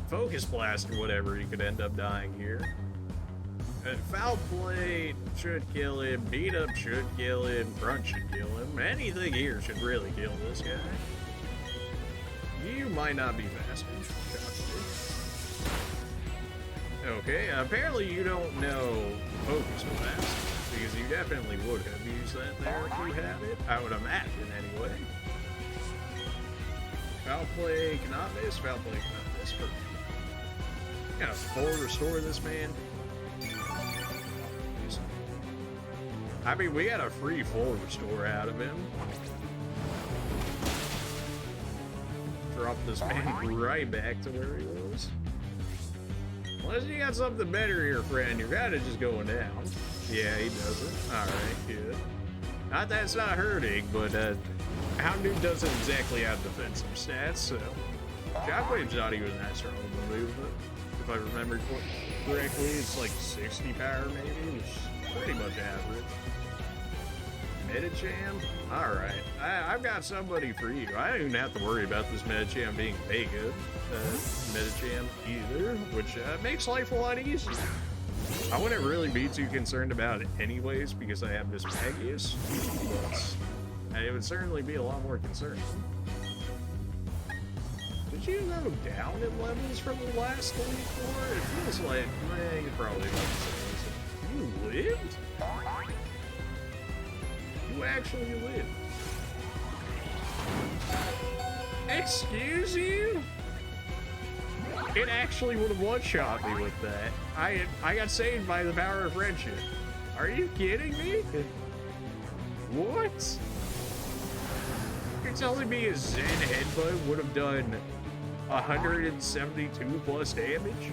Speaker 1: Focus Blast or whatever, he could end up dying here. Foul Play should kill him, Beat Up should kill him, Grunt should kill him. Anything here should really kill this guy. You might not be faster. Okay, apparently you don't know Focus Blast, because you definitely would have used that there if you had it. I would imagine, anyway. Foul Play cannot miss, Foul Play cannot miss. Got a full restore this man. I mean, we got a free full restore out of him. Drop this man right back to where he was. Unless you got something better here, friend, you're kind of just going down. Yeah, he doesn't. Alright, good. Not that it's not hurting, but Houndoom doesn't exactly have defensive stats, so Shockwave's not even that strong of a movement. If I remember correctly, it's like 60 power maybe, which is pretty much average. Medicham? Alright. I've got somebody for you. I don't even have to worry about this Medicham being Vega Medicham either, which makes life a lot easier. I wouldn't really be too concerned about it anyways because I have this Magius, but it would certainly be a lot more concerning. Did you go down in levels from the last Elite Four? It feels like, you probably don't say. You lived? You actually lived. Excuse you? It actually would have one-shot me with that. I got saved by the power of friendship. Are you kidding me? What? You're telling me a Zen Headbutt would have done 172 plus damage?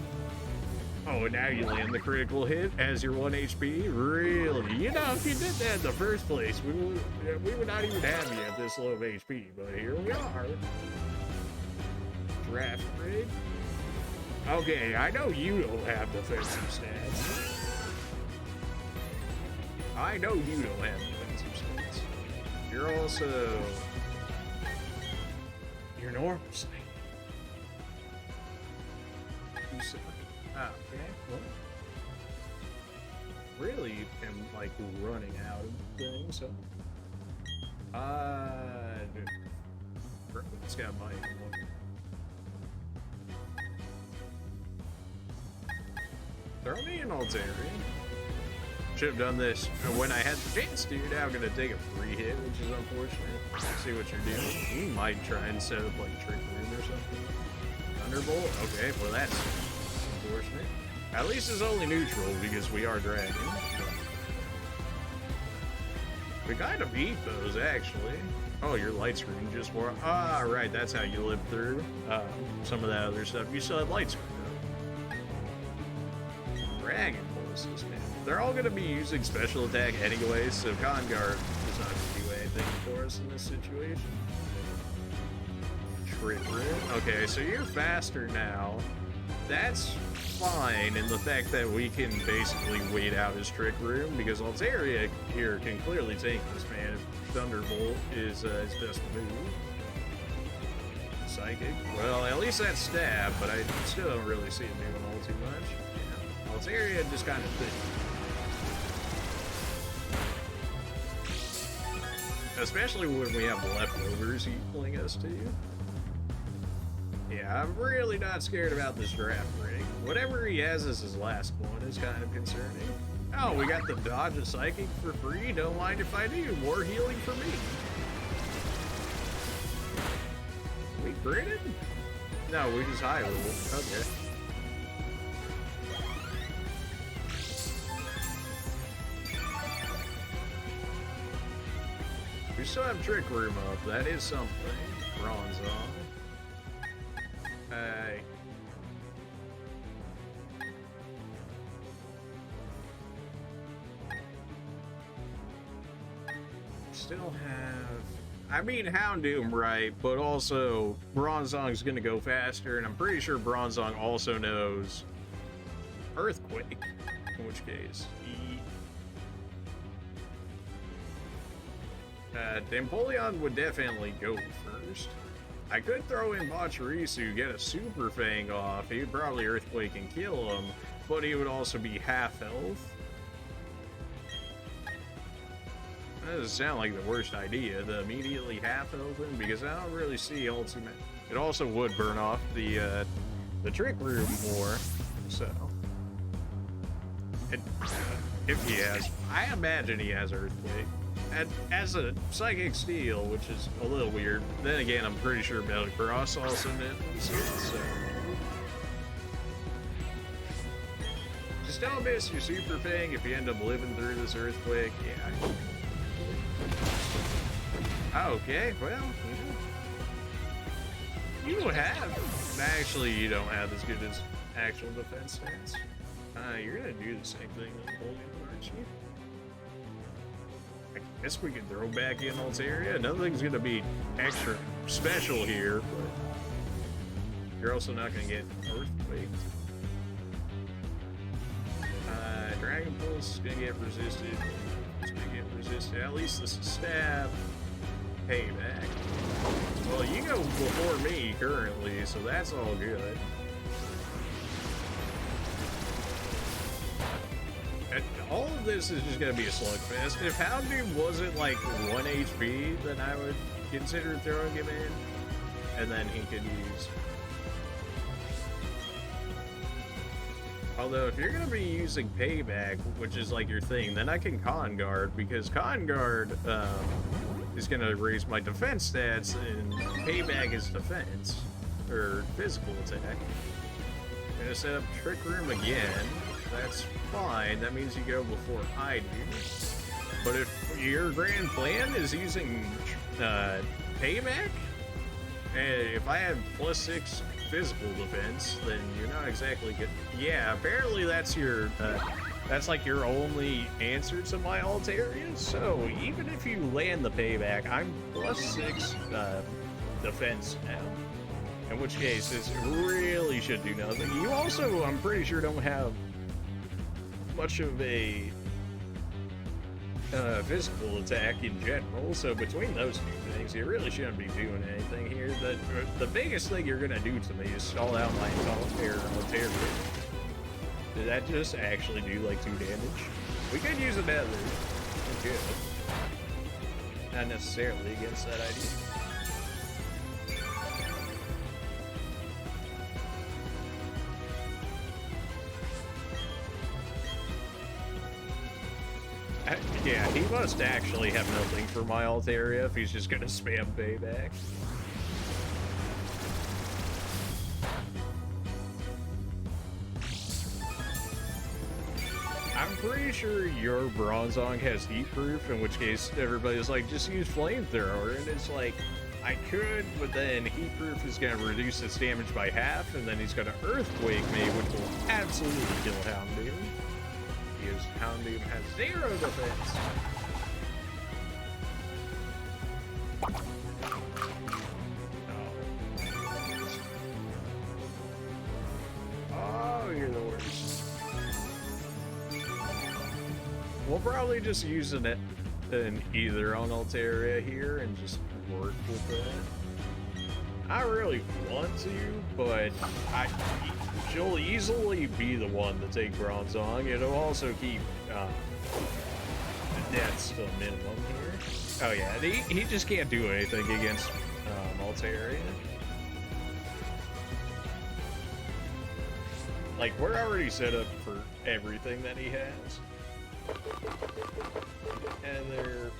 Speaker 1: Oh, and now you land the critical hit as your 1 HP? Really? You know, if you did that in the first place, we would not even have you at this low of HP, but here we are. Draft rig. Okay, I know you don't have defensive stats. I know you don't have defensive stats. You're also... You're normal state. Okay, well... Really am, like, running out of things, so... It's got my... Throw me an Altaria. Should have done this when I had the chance to. Now I'm gonna take a free hit, which is unfortunate. See what you're doing. You might try and set up like Trick Room or something. Thunderbolt? Okay, well that's unfortunate. At least it's only neutral because we are dragging. We kind of beat those actually. Oh, your light screen just wore. Ah, right, that's how you lived through some of that other stuff. You still had light screen. Dragon Pulses, man. They're all going to be using special attack anyways, so Conguard is not going to do anything for us in this situation. Trick Room. Okay, so you're faster now. That's fine in the fact that we can basically wait out his Trick Room, because Altaria here can clearly take this man if Thunderbolt is his best move. Psychic. Well, at least that's stab, but I still don't really see it doing all too much. Area just kind of thick. Especially when we have leftovers healing us too. Yeah, I'm really not scared about this draft rig. Whatever he has as his last one is kind of concerning. Oh, we got the dodge a psychic for free. Don't mind if I do. More healing for me. We critted? No, we just high level. Okay. We still have Trick Room up. That is something. Bronze on. Hey. Still have... I mean, Houndoom, right, but also Bronzong's gonna go faster, and I'm pretty sure Bronzong also knows Earthquake, in which case Empoleon would definitely go first. I could throw in Pachirisu, get a Super Fang off. He would probably Earthquake and kill him, but he would also be half health. That doesn't sound like the worst idea, to immediately half health him, because I don't really see ultimate. It also would burn off the Trick Room more, so. If he has, I imagine he has Earthquake. As a Psychic Steel, which is a little weird. Then again, I'm pretty sure Metagross also did, so. Just don't miss your Super Fang if you end up living through this Earthquake. Yeah. Okay, well, you have. Actually, you don't have as good as actual defense stats. You're gonna do the same thing with Napoleon, aren't you? I guess we can throw back in Altaria. Nothing's gonna be extra special here, but you're also not gonna get Earthquake. Dragon Pulse is gonna get resisted. It's gonna get resisted. At least this is stab. Payback. Well, you go before me currently, so that's all good. And all of this is just gonna be a slugfest. If Houndoom wasn't like 1 HP, then I would consider throwing him in, and then he could use. Although if you're gonna be using Payback, which is like your thing, then I can Con Guard, because Con Guard is gonna raise my defense stats, and Payback is defense or physical attack. I'm gonna set up Trick Room again. That's fine. That means you go before I do. But if your grand plan is using Payback, and if I have +6 physical defense, then you're not exactly good. Yeah, apparently that's your that's like your only answer to my Altaria. So even if you land the Payback, I'm +6 defense now. In which case, this really should do nothing. You also, I'm pretty sure, don't have much of a physical attack in general, so between those two things, you really shouldn't be doing anything here. The biggest thing you're gonna do to me is stall out my Altaria. Did that just actually do like 2 damage? We could use a Nether. We could. Not necessarily against that idea. Yeah, he must actually have nothing for my Altaria if he's just gonna spam Payback. I'm pretty sure your Bronzong has heat proof, in which case everybody's like, just use Flamethrower, and it's like, I could, but then heat proof is gonna reduce its damage by half, and then he's gonna Earthquake me, which will absolutely kill Houndoom. Because Houndoom has 0 defense. Oh, you're the worst. We'll probably just use an either on Altaria here and just work with that. I really want to, but she'll easily be the one to take Bronzong. It'll also keep That's still minimum here. Oh yeah, he just can't do anything against Altaria. Like, we're already set up for everything that he has. And they're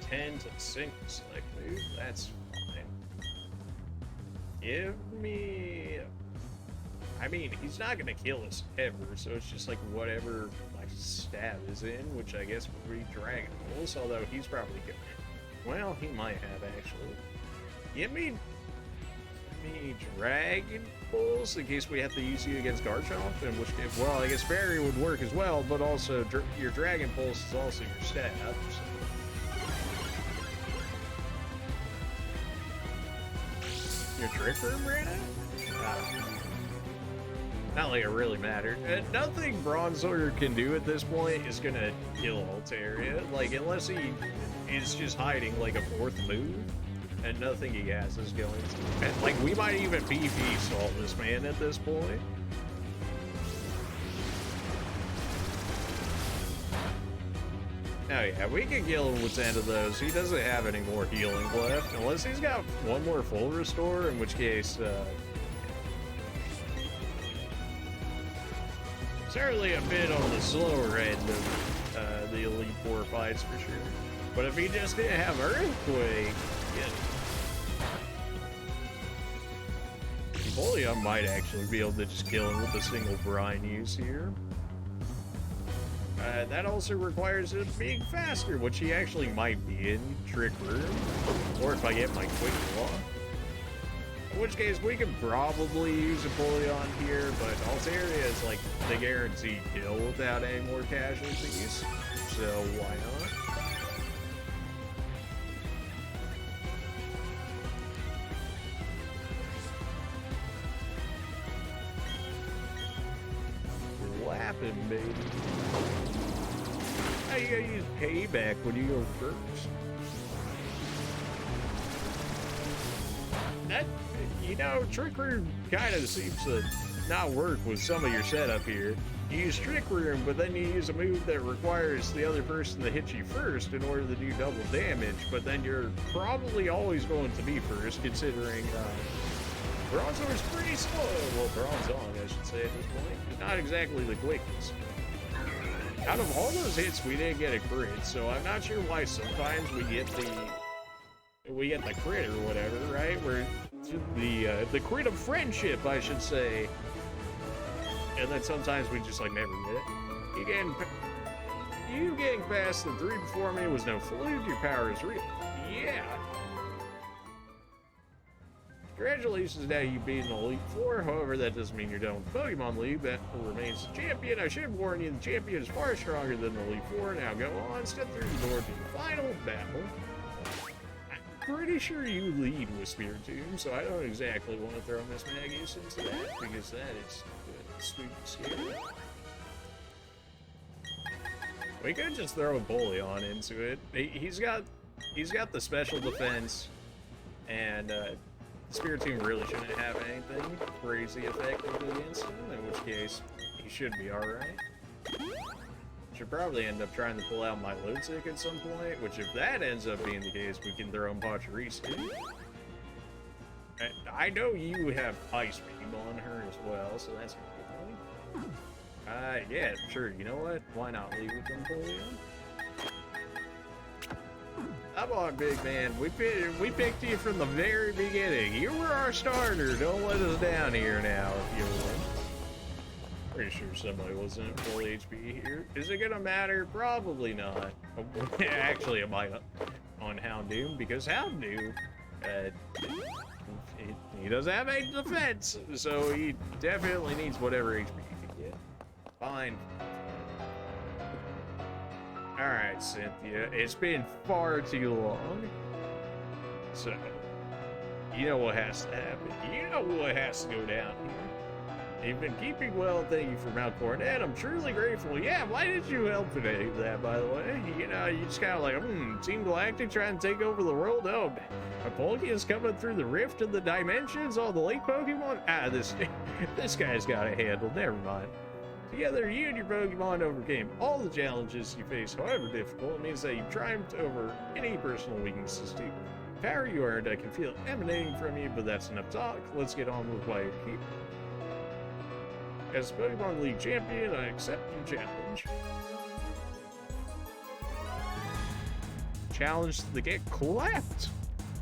Speaker 1: 10 to sync select move. That's fine. Give me... I mean, he's not gonna kill us ever, so it's just like whatever my stat is in, which I guess would be Dragon Pulse, although he's probably good. Well, he might have actually. Give me Dragon Pulse in case we have to use you against Garchomp, in which case, well, I guess Fairy would work as well, but also your Dragon Pulse is also your stat. So. Your Trick Room ran out? Not like it really mattered. Nothing Bronzor can do at this point is gonna kill Altaria. Like, unless he is just hiding like a fourth move, and nothing he has is going to. And, like, we might even PV stall this man at this point. Oh yeah, we can kill him with 10 of those. He doesn't have any more healing left, unless he's got one more full restore, in which case, certainly a bit on the slower end of the Elite Four fights for sure. But if he just didn't have Earthquake, Empoleon might actually be able to just kill him with a single brine use here. That also requires it being faster, which he actually might be in Trick Room, or if I get my Quick Claw. In which case, we can probably use Empoleon here, but Altaria is like the guaranteed kill without any more casualties, so why not? Lapping, baby. Now you gotta use Payback when you go first. That, you know, Trick Room kind of seems to not work with some of your setup here. You use Trick Room, but then you use a move that requires the other person to hit you first in order to do double damage, but then you're probably always going to be first, considering Bronzor is pretty slow. Well, Bronzong, I should say, at this point. It's not exactly the quickest. Out of all those hits, we didn't get a crit, so I'm not sure why sometimes we get the crit or whatever, right? Where the crit of friendship, I should say, and then sometimes we just like never get it. You getting past the 3 before me was no fluke. Your power is real. Yeah. Congratulations, now you beat an Elite Four. However, that doesn't mean you're done with the Pokemon League. That remains the champion. I should warn you, the champion is far stronger than the Elite Four. Now go on, step through the door to the final battle. I'm pretty sure you lead with Spiritomb, so I don't exactly want to throw Miss Magius into that, because that is sweet and scary. We could just throw a Empoleon into it. He's got the special defense, and Spiritomb really shouldn't have anything crazy effective against him, in which case he should be alright. Should probably end up trying to pull out my Ludwig at some point, which if that ends up being the case, we can throw in Pachirisu. I know you have Ice Beam on her as well, so that's a good thing. Yeah, sure, you know what? Why not leave with Empoleon? Come on, big man. We picked you from the very beginning. You were our starter. Don't let us down here now, if you will. Pretty sure somebody wasn't at full HP here. Is it gonna matter? Probably not. Actually, it might on Houndoom, because Houndoom, he doesn't have any defense, so he definitely needs whatever HP he can get. Fine. Alright, Cynthia, it's been far too long. So, you know what has to happen. You know what has to go down here. You've been keeping well, thank you for Mount Coronet. I'm truly grateful. Yeah, why did you help with any of that, by the way? You know, you just kind of like, Team Galactic trying to take over the world? Oh, Pokémon's coming through the rift of the dimensions, all the lake Pokemon? This guy's got it handled, never mind. Together, you and your Pokemon overcame all the challenges you face, however difficult. It means that you triumphed over any personal weaknesses too. The power you earned, I can feel it emanating from you, but that's enough talk. Let's get on with why you're here. As Pokemon League champion, I accept your challenge. Challenge to get clapped.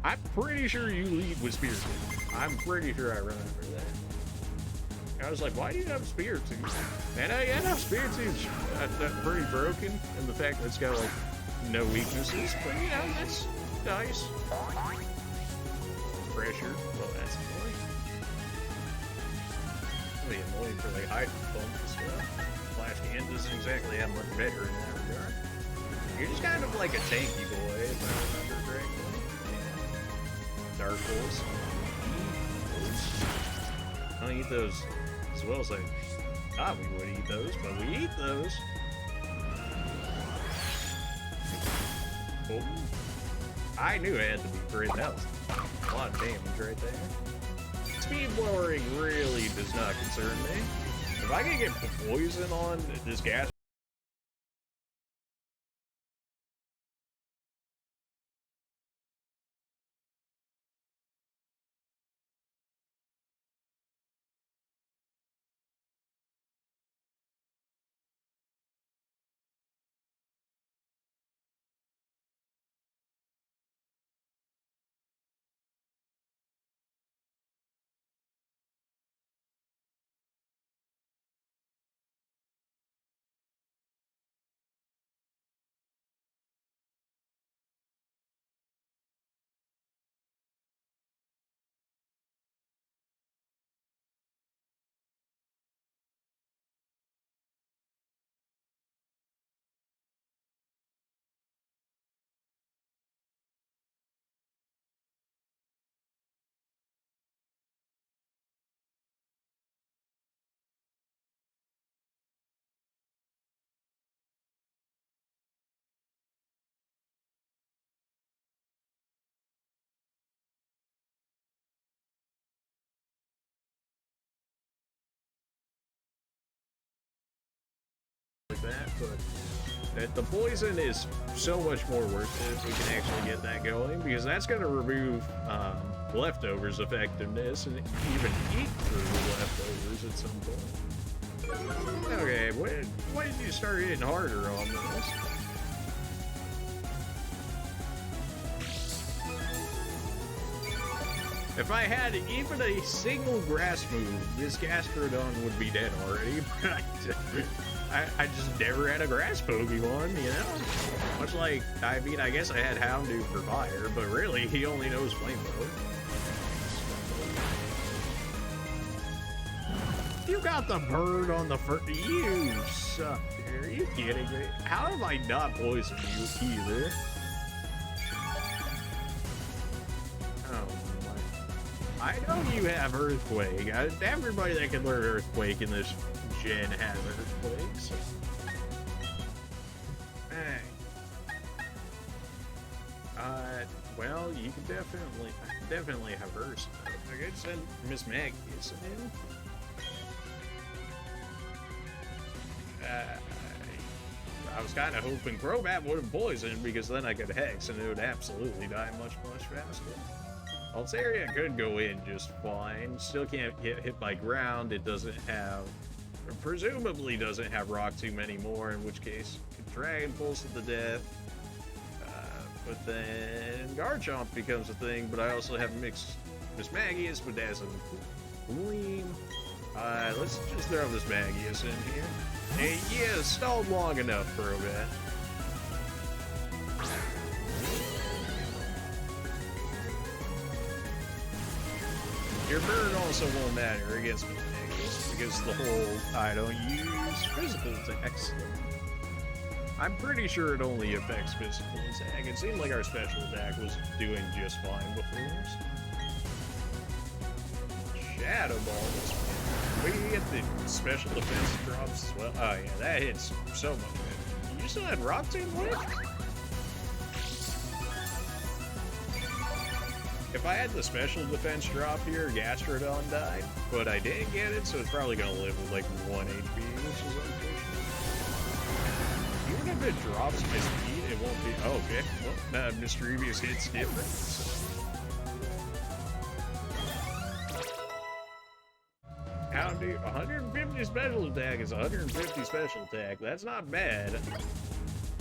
Speaker 1: I'm pretty sure you lead with Spirit Tube. I'm pretty sure I remember that. I was like, why do you have Spirit Tube? And I know Spirit Tube's pretty broken, and the fact that it's got like no weaknesses, but you know, that's nice. Pressure, well that's annoying. Really annoying for like hydro pump as well. Flash Hand doesn't exactly have much better in that regard. You're just kind of like a tanky boy, if I remember correctly. Yeah. Dark Pulse. I don't eat those as well as I thought we would eat those, but we eat those. Oh. I knew it had to be great. That was a lot of damage right there. Speed blowing really does not concern me. If I can get poison on this gas, like that, but the poison is so much more worth it if we can actually get that going, because that's going to remove leftovers effectiveness and even eat through leftovers at some point. Okay, when did you start hitting harder on this? If I had even a single grass move, this Gastrodon would be dead already, but I just never had a grass Pokemon, you know? Much like, I mean, I guess I had Houndoom for fire, but really, he only knows Flamethrower. You got the bird on the first. You suck, dude. Are you kidding me? How have I not poisoned you either? Oh my. I know you have Earthquake. Everybody that can learn Earthquake in this gen has Earthquakes. Hey. Well, you can definitely have hers. I could send Miss Maggie in. I was kind of hoping Crobat would have poisoned, because then I could Hex and it would absolutely die much faster. Altaria could go in just fine. Still can't get hit by ground. It doesn't have, presumably doesn't have Rock Tomb anymore, in which case it could Dragon Pulse to the death. But then Garchomp becomes a thing, but I also have Miss Magius, Bedazzle, Gleam. Let's just throw this Magius in here. Hey, yeah, stalled long enough for a bit. Your bird also won't matter against Magius, because the whole I don't use physical attacks. I'm pretty sure it only affects physical attack. It seemed like our special attack was doing just fine before. Shadow Balls. We get the special defense drops as well. Oh yeah, that hits so much better. You still had Rock Tomb left? If I had the special defense drop here, Gastrodon died, but I didn't get it, so it's probably gonna live with like 1 HP, which is unfortunate. Even if it drops my speed, it won't be. Oh, okay. Well, Mischievous hits different. So. Houndoom, 150 special attack is 150 special attack. That's not bad.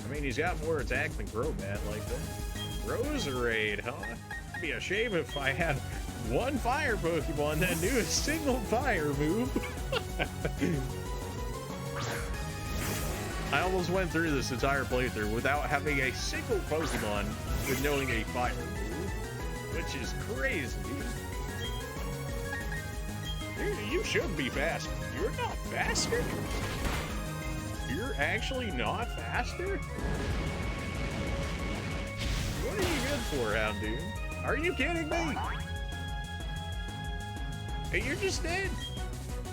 Speaker 1: I mean, he's got more attack than Crobat like that. Roserade, huh? It'd be a shame if I had one fire Pokemon that knew a single fire move. I almost went through this entire playthrough without having a single Pokemon with knowing a fire move, which is crazy. You should be faster. You're not faster? You're actually not faster? What are you good for, Houndoom? Are you kidding me? Hey, you're just dead.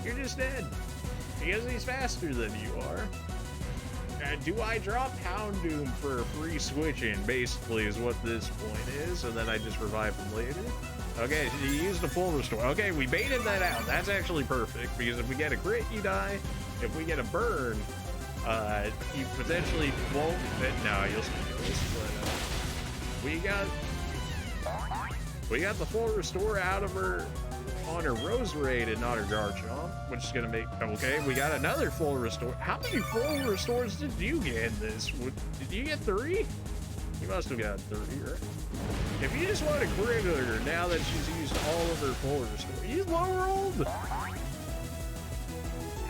Speaker 1: You're just dead. Because he's faster than you are. Do I drop Houndoom for a free switch-in, basically, is what this point is, and then I just revive him later? Okay, so you used a full restore. Okay, we baited that out. That's actually perfect, because if we get a crit, you die. If we get a burn, you potentially won't. No, you'll still kill us. But we got the full restore out of her on her Roserade and not her Garchomp, which is gonna make. Okay, we got another full restore. How many full restores did you get in this? Did you get 3? You must have got 3, right? If you just want to crit her now that she's used all of her full restore, you low rolled.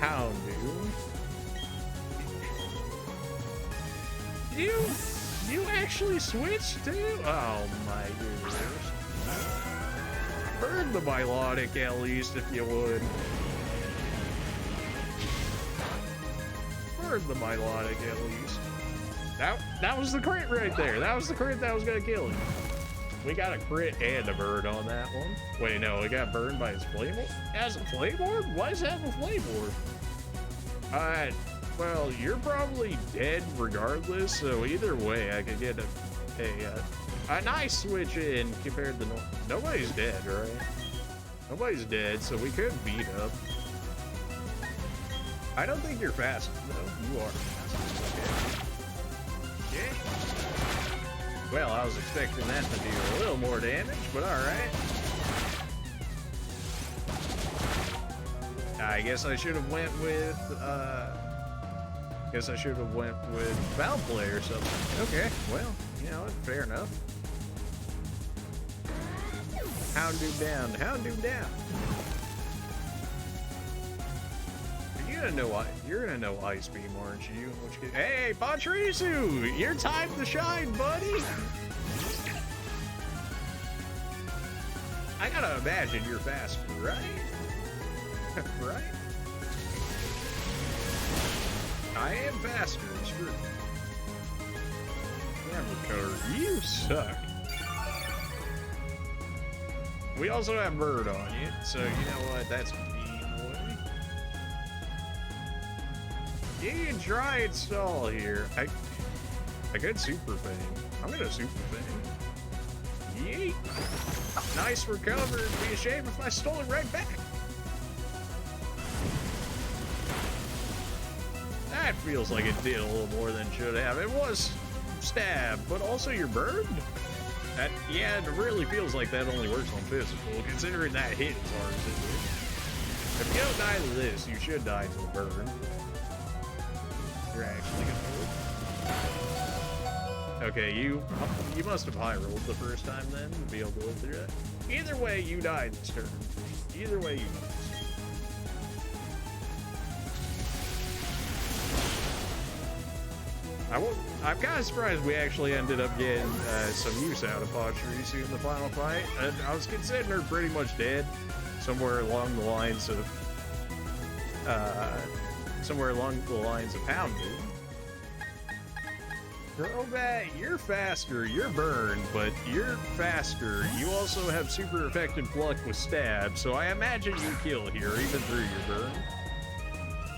Speaker 1: Houndoom. You actually switched too? Oh my goodness. Burn the Milotic at least if you would. Burn the Milotic at least. That was the crit right there. That was the crit that was gonna kill him. We got a crit and a bird on that one. Wait, no, it got burned by his Flame Orb? It has a Flame Orb? Why does it have a Flame Orb? Well, you're probably dead regardless, so either way, I could get a nice switch in compared to nobody's dead, right? Nobody's dead, so we could beat up. I don't think you're fast, though. You are fast. Okay. Yeah. Well, I was expecting that to do a little more damage, but alright. I guess I should have went with, Foul Play or something. Okay, well, you know, fair enough. Houndoom down, Houndoom down. You're gonna know Ice Beam, aren't you? Hey, Pachirisu! Your time to shine, buddy! I gotta imagine you're faster, right? Right? I am faster, it's true. Camera cover, you suck. We also have Bird on you, so you know what? That's mean way. You can try and stall here. I could Super Fang. I'm gonna Super Fang. Yeet. Nice recovery. It'd be a shame if I stole it right back. That feels like it did a little more than it should have. It was stab, but also your bird? Yeah, it really feels like that only works on physical, considering that hit as hard as it did. If you don't die to this, you should die to the burn. You're actually gonna live. Okay, you must have high rolled the first time then to be able to live through that. Either way, you die this turn. Either way, you die. I'm kind of surprised we actually ended up getting some use out of Pachirisu in the final fight. I was considering her pretty much dead somewhere along the lines of Houndoom. Crobat, you're faster, you're burned, but you're faster. You also have super effective pluck with stab, so I imagine you kill here even through your burn.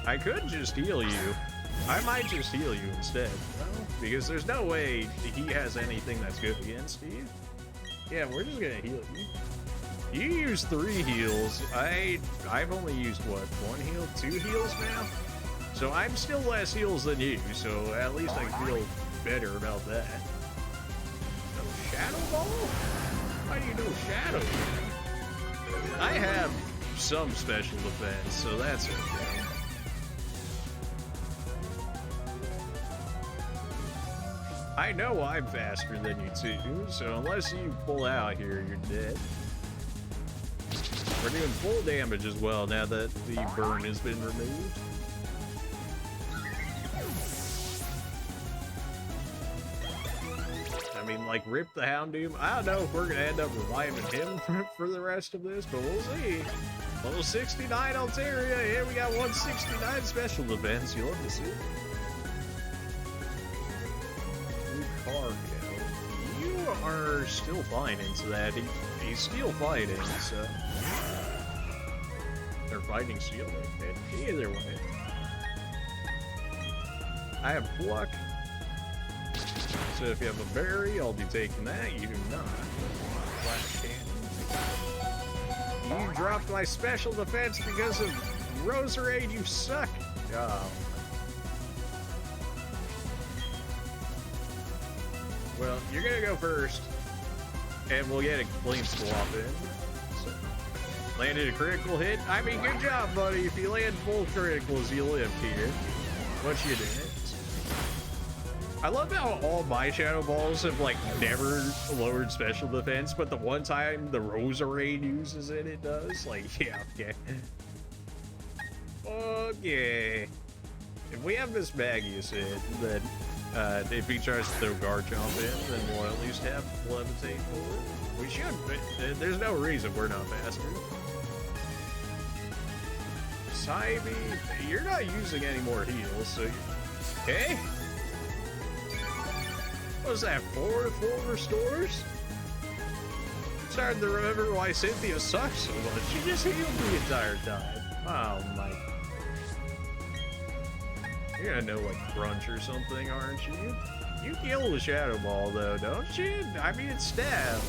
Speaker 1: I could just heal you. I might just heal you instead, because there's no way he has anything that's good against you. Yeah, we're just gonna heal you. You use 3 heals. I've only used what, 1 heal, 2 heals now? So I'm still less heals than you, so at least I feel better about that. No Shadow Ball? How do you know Shadow? I have some special defense, so that's okay. I know I'm faster than you two, so unless you pull out here, you're dead. We're doing full damage as well now that the burn has been removed. I mean, like, rip the Houndoom. I don't know if we're gonna end up reviving him for the rest of this, but we'll see. Level 69 Altaria. Yeah, we got 169 special defense. You love to see it. You are still fine into that. He's still fighting, so. They're fighting shield. Either way. I have pluck. So if you have a berry, I'll be taking that. You do not. Flash cannon. You dropped my special defense because of Roserade, you suck. Oh. Well, you're gonna go first, and we'll get a clean swap in. So, landed a critical hit. I mean, good job, buddy. If you land full criticals, you live here. What you did. I love how all my Shadow Balls have, like, never lowered special defense, but the one time the Roserade uses it, it does. Like, yeah, okay. Okay. If we have this Magius in, then if he tries to throw Garchomp in, then we'll at least have Levitate forward. We should, but there's no reason we're not faster. Psybe, you're not using any more heals, so okay. What was that, 4 full restores? Starting to remember why Cynthia sucks so much. She just healed the entire time. Oh my. You're gonna know, like, Crunch or something, aren't you? You kill the Shadow Ball, though, don't you? I mean, it's stab.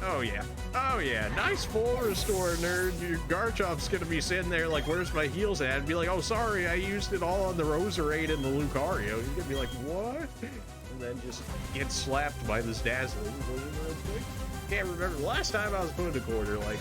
Speaker 1: Oh, yeah. Oh, yeah. Nice full restore, nerd. Your Garchomp's gonna be sitting there like, where's my heals at? And be like, oh, sorry, I used it all on the Roserade and the Lucario. You're gonna be like, what? And then just get slapped by this Dazzling. Can't remember. The last time I was put in a quarter, like,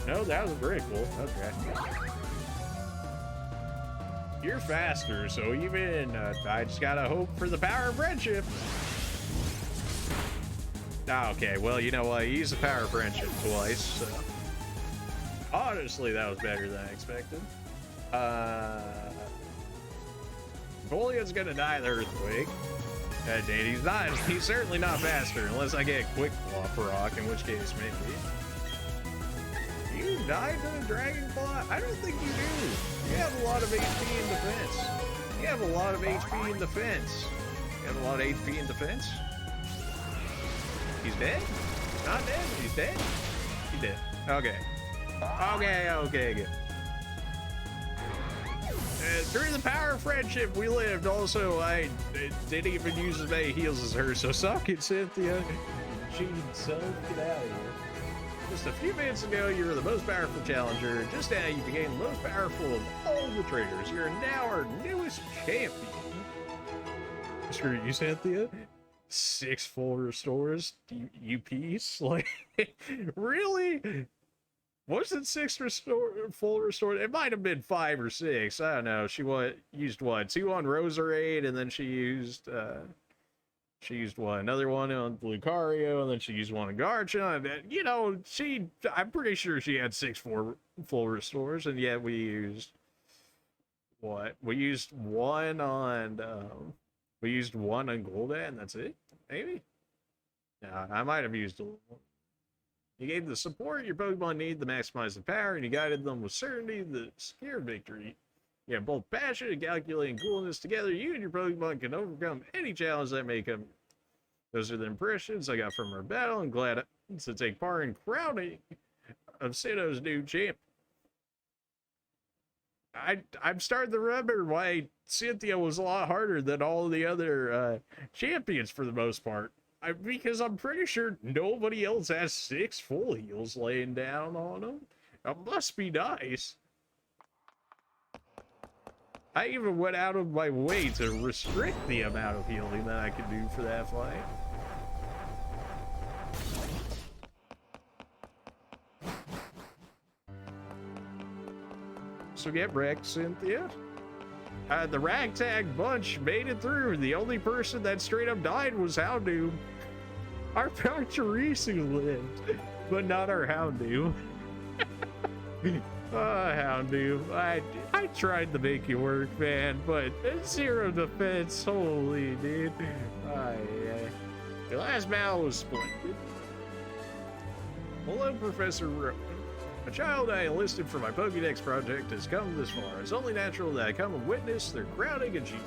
Speaker 1: no, that was very cool. Okay. You're faster, so even I just gotta hope for the power of friendship. Ah, okay, well, you know what? Use the power of friendship twice, so. Honestly, that was better than I expected. Napoleon's gonna die of the earthquake. And he's certainly not faster, unless I get a quick flop rock, in which case, maybe. You died to the Dragon Claw? I don't think you do. You have a lot of HP in defense. You have a lot of HP in defense. You have a lot of HP in defense? He's dead? Not dead? He's dead? He's dead. Okay. Okay, good. Through the power of friendship, we lived. Also, I didn't even use as many heals as her, so suck it, Cynthia. Cheating self, get out of here. Just a few minutes ago, you were the most powerful challenger. Just now, you became the most powerful of all the trainers. You're now our newest champion. Screw you, Cynthia. 6 full restores, UPs? Like, really? Was it 6 full restore? It might have been 5 or 6. I don't know. She used what? 2 on Roserade, and then she used what? Another one on Lucario, and then she used one on Garchomp. You know, I'm pretty sure she had 6 full restores, and yet we used what? We used one on Golden, and that's it? Maybe? Yeah, I might have used a little more. You gave the support your Pokemon need to maximize the power, and you guided them with certainty to secure victory. You have both passion and calculating coolness together. You and your Pokemon can overcome any challenge that may come. Those are the impressions I got from our battle. I'm glad to take part in crowning of Sinnoh's new champ. I'm starting to remember why Cynthia was a lot harder than all the other champions for the most part. Because I'm pretty sure nobody else has 6 full heals laying down on them. It must be nice. I even went out of my way to restrict the amount of healing that I could do for that fight. So get wrecked, Cynthia. The ragtag bunch made it through. The only person that straight up died was Houndoom. Our Pachirisu lived, but not our Houndoom. Houndoom. I tried to make you work, man, but 0 defense. Holy dude. Your last battle was splendid. Hello, Professor Rowan. A child I enlisted for my Pokédex project has come this far. It's only natural that I come and witness their crowning achievement.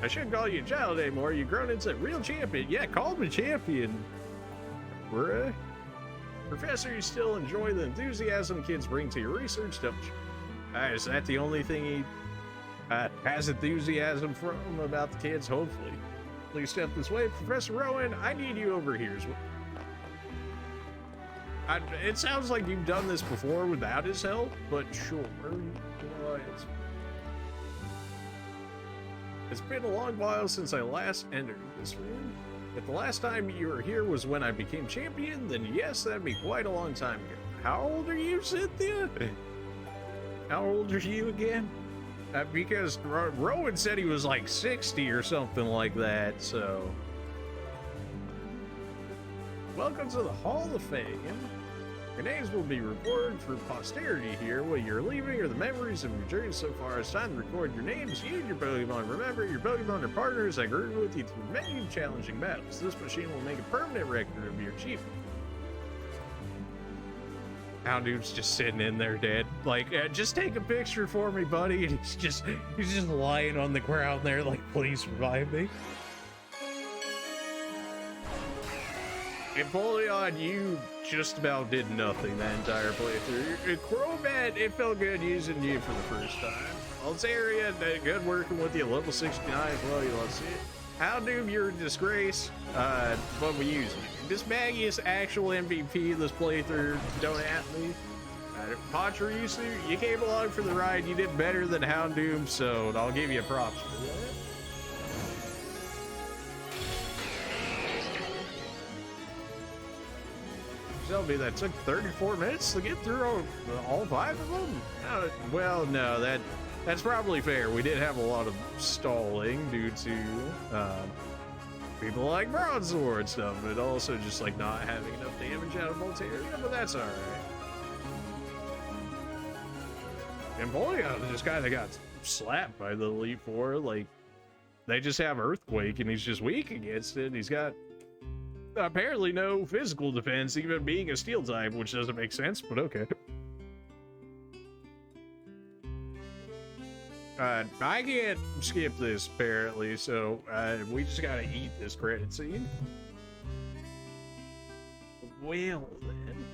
Speaker 1: I shouldn't call you a child anymore. You've grown into a real champion. Yeah, call me champion. Bruh. Professor, you still enjoy the enthusiasm kids bring to your research, don't you? Is that the only thing he has enthusiasm from about the kids? Hopefully. Please step this way. Professor Rowan, I need you over here as well. It sounds like you've done this before without his help, but sure. It's been a long while since I last entered this room. If the last time you were here was when I became champion, then yes, that'd be quite a long time ago. How old are you, Cynthia? How old are you again? Because Rowan said he was like 60 or something like that, so... Welcome to the Hall of Fame. Your names will be recorded for posterity here. What you're leaving are the memories of your journey so far. It's time to record your names. You and your Pokemon. Remember, your Pokemon are partners that grew with you through many challenging battles. This machine will make a permanent record of your achievement. Houndoom's just sitting in there dead. Like, just take a picture for me, buddy. And he's just lying on the ground there, like, please revive me. Empoleon, you just about did nothing that entire playthrough. Crobat, it felt good using you for the first time. Altaria, good working with you. Level 69 as well, you love to see it. Houndoom, you're a disgrace, but we use you. This Maggie is actual MVP of this playthrough. Don't at me. Pachirisu, you came along for the ride. You did better than Houndoom, so I'll give you props for that. Tell me that took 34 minutes to get through all 5 of them? Well, no, that's probably fair. We did have a lot of stalling due to people like Broadsword stuff, but also just like not having enough damage out of Altaria, but that's alright. Empoleon just kind of got slapped by the Elite Four. Like, they just have Earthquake and he's just weak against it. He's got apparently no physical defense, even being a steel type, which doesn't make sense, but okay. I can't skip this apparently, so we just gotta eat this credit scene. Well then.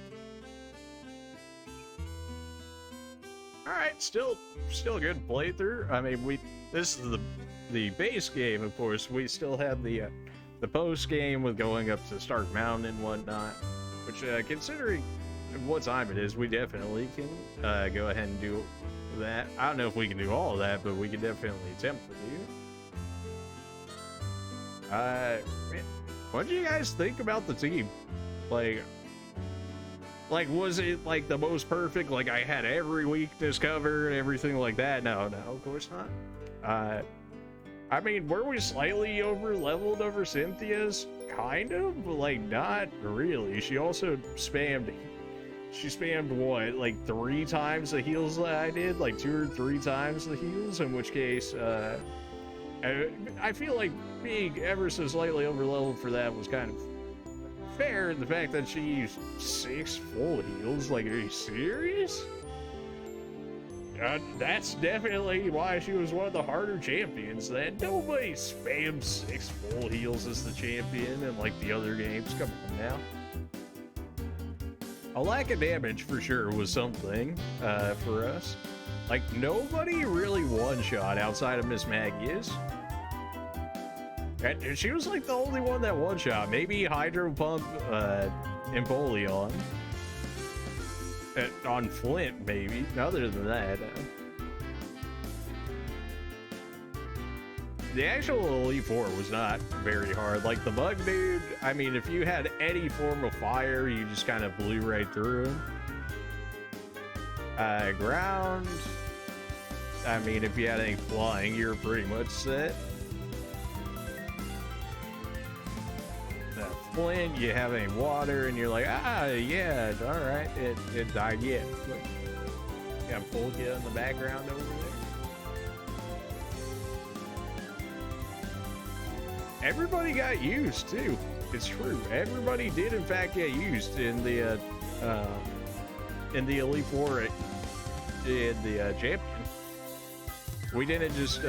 Speaker 1: All right, still a good playthrough. I mean, this is the base game, of course. We still have the post game with going up to Stark Mountain and whatnot, which considering what time it is, we definitely can go ahead and do that. I don't know if we can do all of that, but we can definitely attempt to do. Man, what do you guys think about the team? Like, was it, like, the most perfect? Like, I had every weakness covered, everything like that? No, of course not. I mean, were we slightly over-leveled over Cynthia's? Kind of, but, like, not really. She also spammed what, like, 3 times the heals that I did? Like, 2 or 3 times the heals, in which case, I feel like being ever so slightly over-leveled for that was kind of fair in the fact that she used 6 full heals. Like, are you serious? That's definitely why she was one of the harder champions. That nobody spams 6 full heals as the champion in like the other games. Come on now. A lack of damage for sure was something for us. Like, nobody really one-shot outside of Miss Maggie's. And she was like the only one that one-shot. Maybe Hydro Pump Empoleon. On Flint, maybe. Other than that. The actual Elite Four was not very hard. Like, the Bug Dude, I mean, if you had any form of fire, you just kind of blew right through him. Ground, I mean, if you had any flying, you're pretty much set. Flint, you have any water, and you're like, yeah, all right, it died yet. Got Polka in the background over there. Everybody got used too. It's true. Everybody did in fact get used in the Elite Four in the champion. We didn't just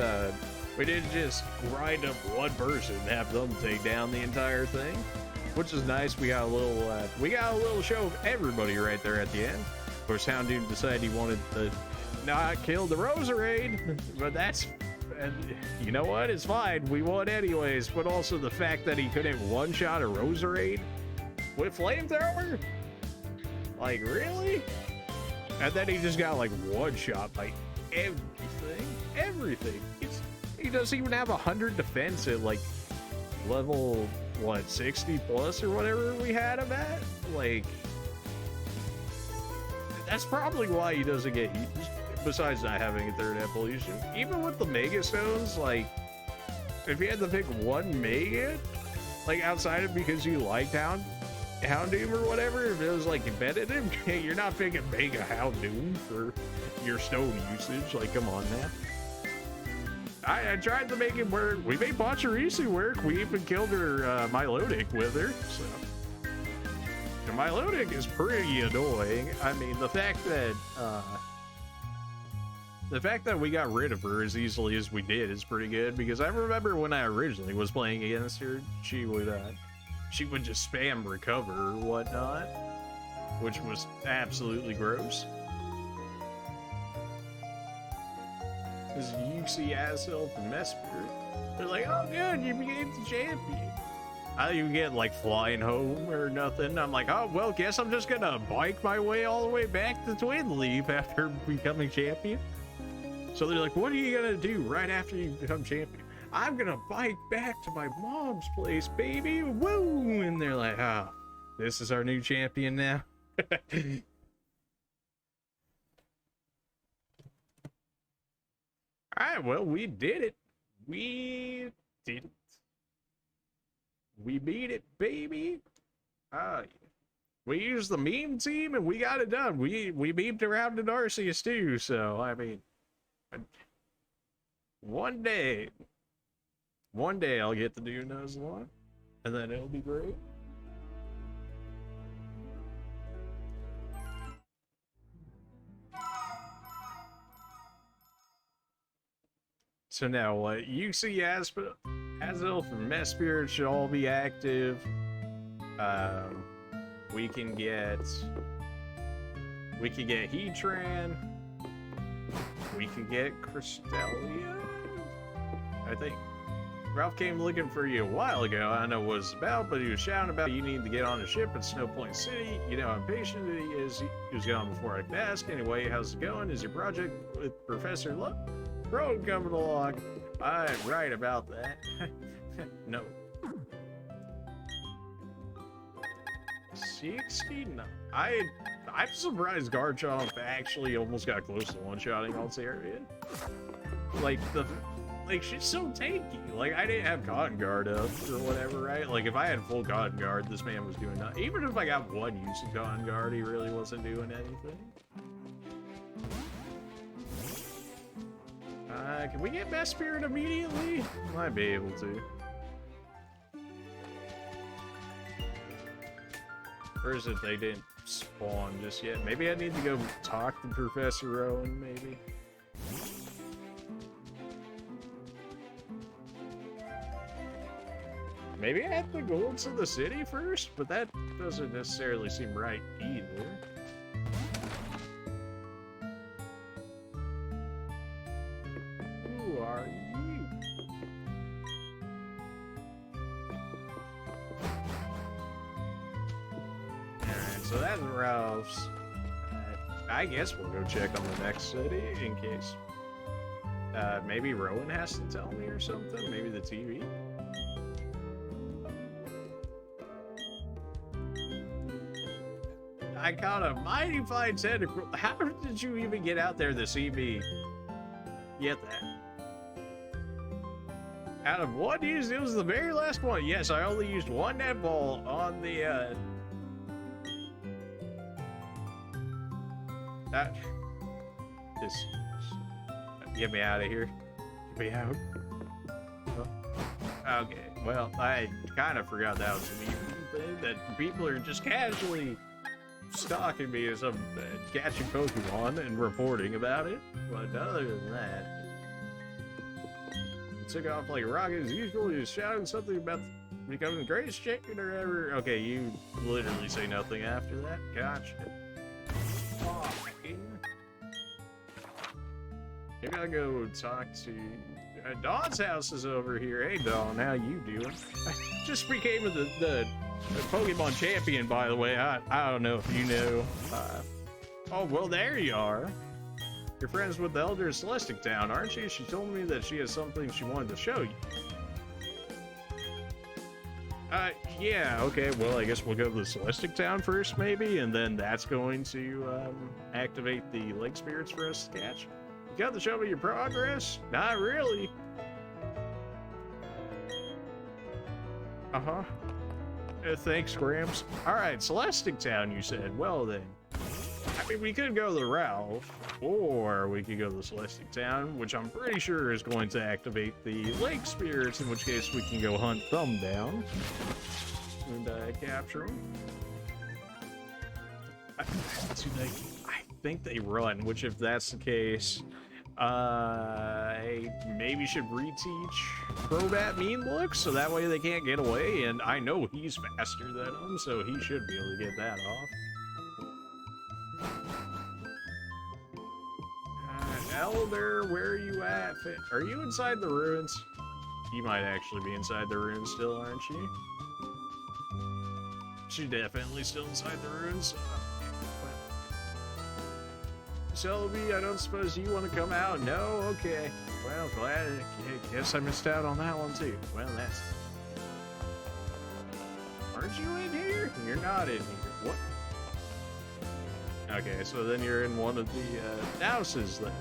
Speaker 1: grind up one person and have them take down the entire thing, which is nice. We got a little show of everybody right there at the end. Of course, Houndoom decided he wanted to not kill the Roserade, but you know what? It's fine. We won anyways. But also the fact that he couldn't one-shot a Roserade with Flamethrower? Like, really? And then he just got like one-shot by everything. He doesn't even have 100 defense at like level, what, 60 plus or whatever we had him at? Like, that's probably why he doesn't get heat, besides not having a third evolution. Even with the Mega Stones, like, if you had to pick one Mega, like, outside of because you liked Houndoom or whatever, if it was like competitive, you're not picking Mega Houndoom for your stone usage. Like, come on now. I tried to make it work. We made Pachirisu work. We even killed her Milotic with her. So, and Milotic is pretty annoying. I mean, the fact that we got rid of her as easily as we did is pretty good, because I remember when I originally was playing against her, she would just spam recover or whatnot, which was absolutely gross. This UC Asself and Mesper, they're like, oh good, you became the champion. I don't even get like flying home or nothing. I'm like, oh well, guess I'm just gonna bike my way all the way back to Twin Leap after becoming champion. So they're like, what are you gonna do right after you become champion? I'm gonna bike back to my mom's place, baby. Woo! And they're like, oh, this is our new champion now. Alright, well, we did it. We did it. We beat it, baby. We used the meme team and we got it done. We memed around in Arceus too, so I mean, one day I'll get to do Nuzlocke, and then it'll be great. So now what? UC Azelf and Mesprit should all be active. We can get Heatran. we could get Crystalia? I think Ralph came looking for you a while ago. I don't know what it's about, but he was shouting about you need to get on a ship at Snow Point City. You know how impatient he is. He was gone before I could ask. Anyway, how's it going? Is your project with Professor Rowan coming along? I'm right about that. No. 69. I'm surprised Garchomp actually almost got close to one-shotting Altaria. Like, she's so tanky. Like, I didn't have Cotton Guard up or whatever, right? Like, if I had full Cotton Guard, this man was doing nothing. Even if I got one use of Cotton Guard, he really wasn't doing anything. Can we get Best Spirit immediately? Might be able to. Or is it they didn't spawn just yet? Maybe I need to go talk to Professor Rowan, maybe? Maybe I have to go to the city first, but that doesn't necessarily seem right either. Who are you? Alright, so that's Ralph's. I guess we'll go check on the next city in case. Maybe Rowan has to tell me or something? Maybe the TV? I caught a mighty fine tentacle. How did you even get out there to see me get that? Out of one use, it was the very last one. Yes, I only used one net ball on the, get me out of here. Get me out. Oh. Okay, well, I kind of forgot that was an even thing, that people are just casually stalking me as I'm catching Pokemon and reporting about it. But other than that, it took off like a rocket as usual. He was shouting something about becoming the greatest champion or ever. Okay, you literally say nothing after that. Gotcha. Oh, maybe I'll go talk to Dawn's house is over here. Hey Dawn, how you doing? I just became the Pokemon champion, by the way. I don't know if you know. Oh, well, there you are. You're friends with the Elder of Celestic Town, aren't you? She told me that she has something she wanted to show you. Yeah, okay, well, I guess we'll go to the Celestic Town first, maybe, and then that's going to, activate the Lake Spirits for us to catch. You got to show me your progress? Not really. Uh-huh. Thanks, Gramps. Alright, Celestic Town, you said. Well, then. I mean, we could go to Ralph, or we could go to the Celestic Town, which I'm pretty sure is going to activate the Lake Spirits, in which case we can go hunt Thumb down and capture him. I think they run, which if that's the case, I maybe should reteach Crobat Mean Look, so that way they can't get away, and I know he's faster than them, so he should be able to get that off. Elder, where are you at? Are you inside the ruins? You might actually be inside the ruins still, aren't you? She's definitely still inside the ruins. Shelby, I don't suppose you want to come out? No? Okay. Well, glad. I guess I missed out on that one, too. Well, that's... Aren't you in here? You're not in here. What? Okay, so then you're in one of the houses, then.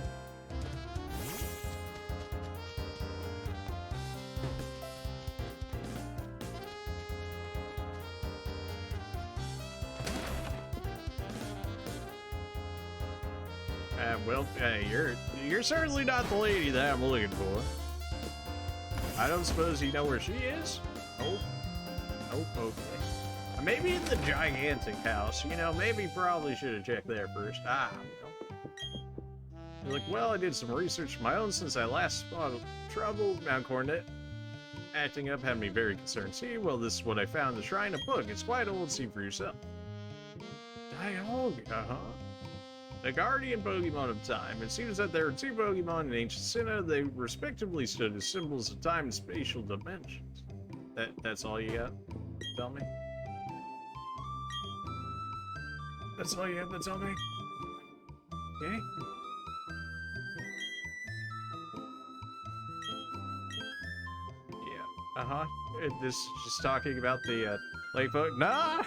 Speaker 1: Well, hey, you're certainly not the lady that I'm looking for. I don't suppose you know where she is? Nope. Nope, okay. Maybe in the gigantic house. You know, maybe probably should have checked there first. You're like, well, I did some research of my own since I last spotted trouble. Mount Coronet acting up had me very concerned. See, well, this is what I found in the Shrine of Book. It's quite old, see for yourself. Dialogue, the guardian Pokemon of time. It seems that there are two Pokemon in ancient Sinnoh. They respectively stood as symbols of time and spatial dimensions. That's all you got? Tell me. That's all you have to tell me? Okay. Yeah. Uh-huh. This is just talking about the lake Pokemon. Nah!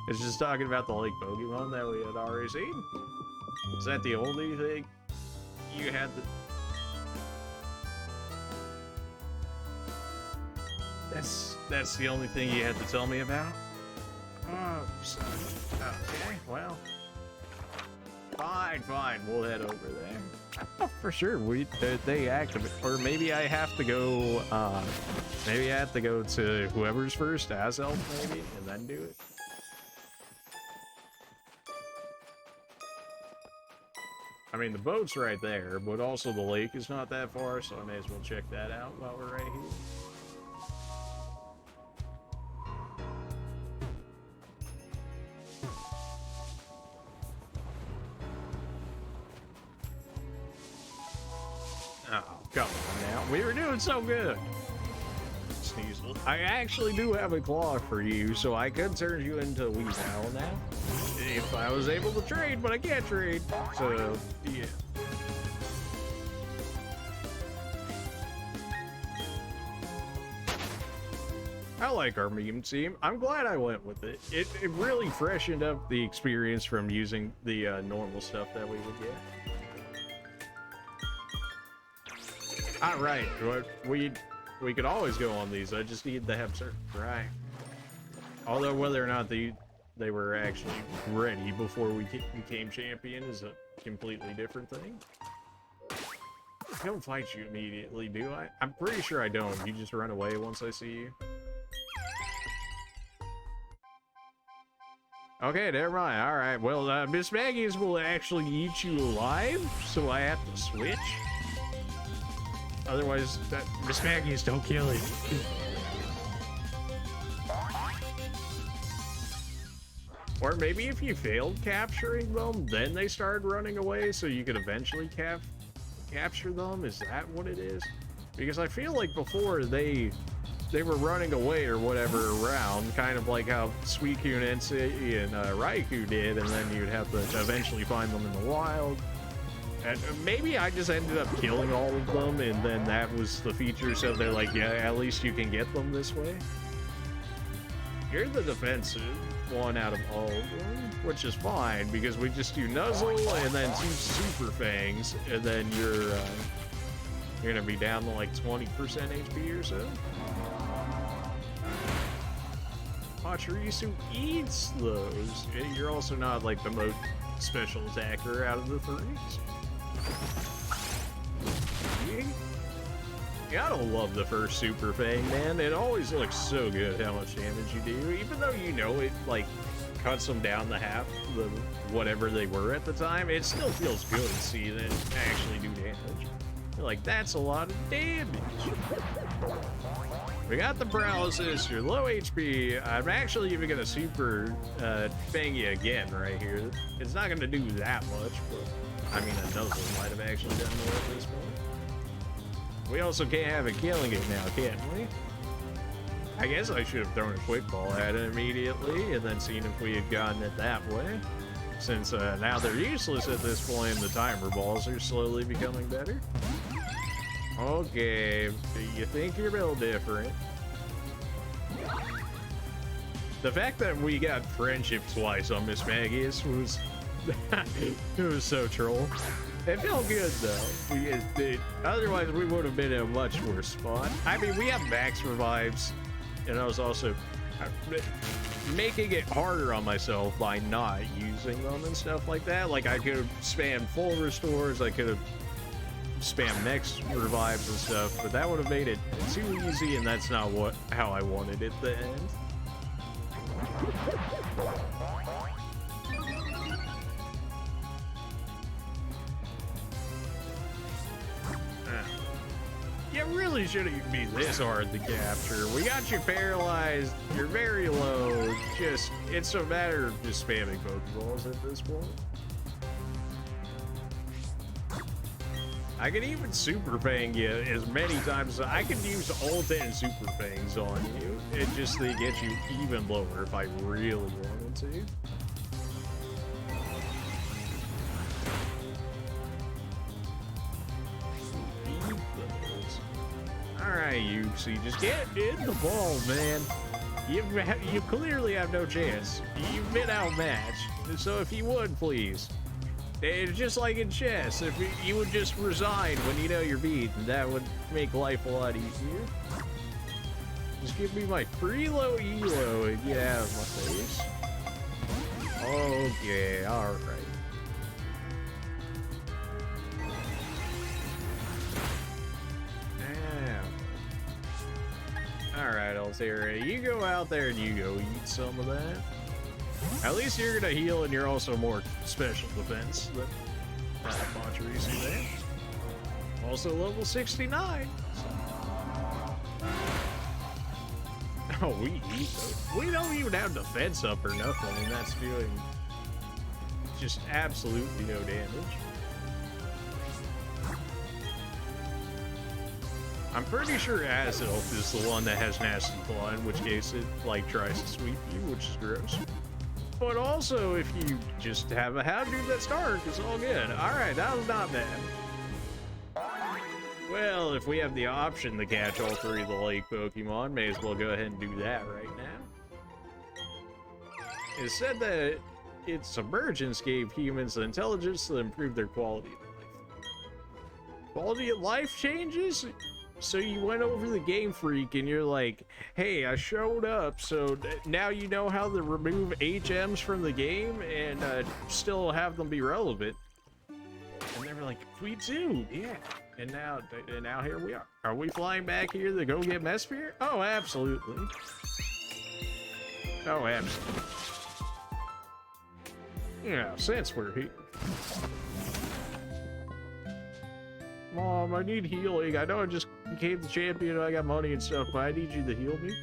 Speaker 1: It's just talking about the lake Pokemon that we had already seen. Is that the only thing you had to... That's the only thing you had to tell me about? Oh, okay, well. Fine, we'll head over there. Oh, for sure, they activate, or maybe I have to go, maybe I have to go to whoever's first, Azelf maybe, and then do it. I mean, the boat's right there, but also the lake is not that far, so I may as well check that out while we're right here. Oh, come on now. We were doing so good. Sneasel. I actually do have a claw for you, so I could turn you into a Weavile now. If I was able to trade, but I can't trade. So, yeah. I like our meme team. I'm glad I went with it. It really freshened up the experience from using the normal stuff that we would get. All right, we could always go on these. I just need to have certain right. Although whether or not they were actually ready before we became champion is a completely different thing. I don't fight you immediately, do I? I'm pretty sure I don't. You just run away once I see you. Okay, never mind. All right. Well, Miss Maggie's will actually eat you alive, so I have to switch. Otherwise, Miss Maggie's don't kill it. Or maybe if you failed capturing them, then they started running away, so you could eventually capture them. Is that what it is? Because I feel like before they were running away or whatever around, kind of like how Suicune and Raikou did, and then you'd have to eventually find them in the wild. And maybe I just ended up killing all of them, and then that was the feature, so they're like, yeah, at least you can get them this way. You're the defensive one out of all of them, which is fine, because we just do Nuzzle, and then 2 Super Fangs, and then you're gonna be down to like 20% HP or so. Pachirisu eats those. You're also not like the most special attacker out of the 3s. You gotta love the first Super Fang, man. It always looks so good how much damage you do, even though you know it like cuts them down to half the whatever they were at the time. It still feels good to see them actually do damage. You're like, that's a lot of damage. We got the paralysis, you're low HP. I'm actually even gonna Super Fang you again right here. It's not gonna do that much, but I mean, a Nuzzle might have actually done more at this point. We also can't have it killing it now, can we? I guess I should have thrown a quick ball at it immediately and then seen if we had gotten it that way. Since now they're useless at this point, the timer balls are slowly becoming better. Okay, you think you're built different. The fact that we got friendship twice on Miss Maggie's was it was so troll. It felt good though. Otherwise we would have been in a much worse spot. I mean, we have max revives, and I was also making it harder on myself by not using them and stuff like that. Like I could have spammed full restores, I could have spammed next revives and stuff, but that would have made it too easy, and that's not how I wanted it to end. You really shouldn't be this hard to capture. We got you paralyzed, you're very low, it's a matter of just spamming Pokeballs at this point. I can even super fang you as many times. I can use ult and super fangs on you. It just they get you even lower if I really wanted to. Alright, you see, just get in the ball, man. You clearly have no chance. You've been outmatched. So if you would, please. It's just like in chess. If you would just resign when you know you're beaten, that would make life a lot easier. Just give me my free low elo and get out of my face. Okay, alright. Alright, Altera, you go out there and you go eat some of that. At least you're gonna heal and you're also more special defense than Monterisi there. Also level 69. Oh, we don't even have defense up or nothing, and that's doing just absolutely no damage. I'm pretty sure Azelf is the one that has Nasty Claw, in which case it, like, tries to sweep you, which is gross. But also, if you just have a Houndoom that's dark, it's all good. Alright, that was not bad. Well, if we have the option to catch all three of the lake Pokemon, may as well go ahead and do that right now. It said that its submergence gave humans the intelligence to improve their quality of life. Quality of life changes? So you went over the Game Freak and you're like, hey, I showed up, so now you know how to remove HMs from the game and still have them be relevant. And they were like, we do, yeah. And now here we are. Are we flying back here to go get Mesphere? Oh, absolutely. Oh, absolutely. Yeah, since we're here. Mom, I need healing. I know I just became the champion and I got money and stuff, but I need you to heal me.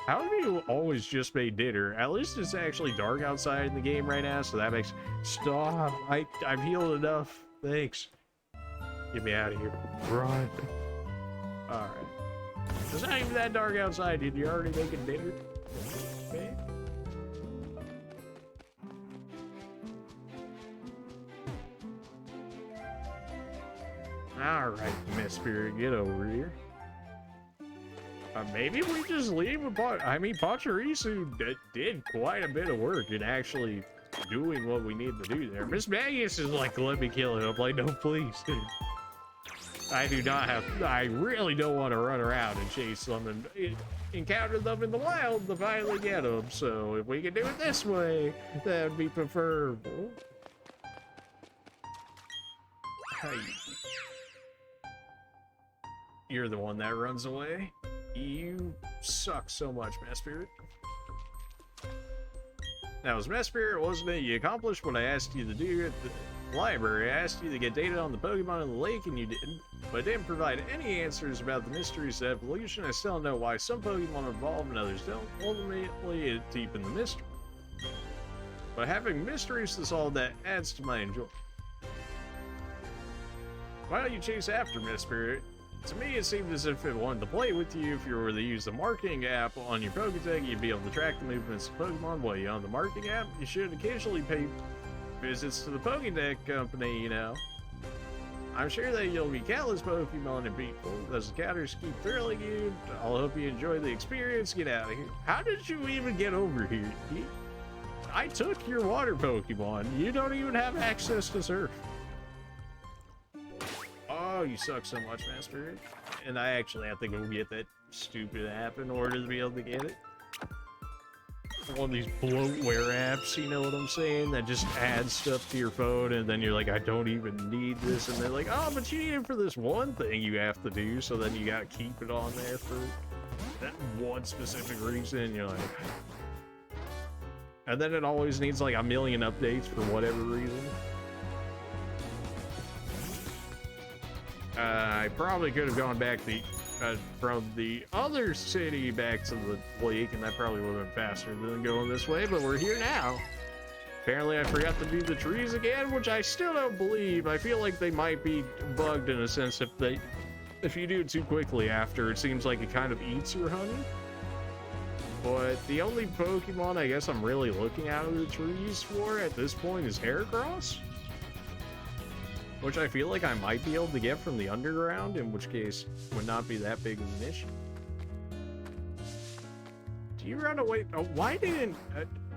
Speaker 1: How have you always just made dinner? At least it's actually dark outside in the game right now, so that makes... Stop. I've healed enough. Thanks. Get me out of here. Run. Alright. It's not even that dark outside, dude. You're already making dinner? Okay. Alright, Miss Spirit, get over here. Maybe we just leave with Pachirisu did quite a bit of work in actually doing what we need to do there. Miss Magus is like, let me kill him. I'm like, no, please. I do not have, I really don't want to run around and chase them and encounter them in the wild to finally get them. So if we can do it this way, that would be preferable. Hey. You're the one that runs away. You suck so much, Mesprit. Now, it was Mesprit, wasn't it? You accomplished what I asked you to do at the library. I asked you to get data on the Pokemon in the lake, and you didn't. But didn't provide any answers about the mysteries of evolution. I still don't know why some Pokemon evolve and others don't. Ultimately, it deepened the mystery. But having mysteries to solve, that adds to my enjoyment. Why don't you chase after Mesprit? To me, it seemed as if it wanted to play with you. If you were to use the marketing app on your Pokédex, you'd be able to track the movements of Pokemon while you're on the marketing app. You should occasionally pay visits to the Pokédex company, you know. I'm sure that you'll meet countless Pokemon and people. Those encounters keep thrilling you. I'll hope you enjoy the experience. Get out of here. How did you even get over here? I took your water Pokemon. You don't even have access to surf. Oh, you suck so much, Master. And I actually have to go get that stupid app in order to be able to get it. One of these bloatware apps, you know what I'm saying? That just adds stuff to your phone, and then you're like, I don't even need this. And they're like, oh, but you need it for this one thing you have to do, so then you gotta keep it on there for that one specific reason. And you're like... And then it always needs like a million updates for whatever reason. I probably could have gone back from the other city back to the lake, and that probably would have been faster than going this way, but we're here now. Apparently I forgot to do the trees again, which I still don't believe. I feel like they might be bugged in a sense if you do it too quickly after, it seems like it kind of eats your honey. But the only Pokemon I guess I'm really looking out of the trees for at this point is Heracross, which I feel like I might be able to get from the underground, in which case would not be that big of an issue. Do you run away? Oh, why didn't...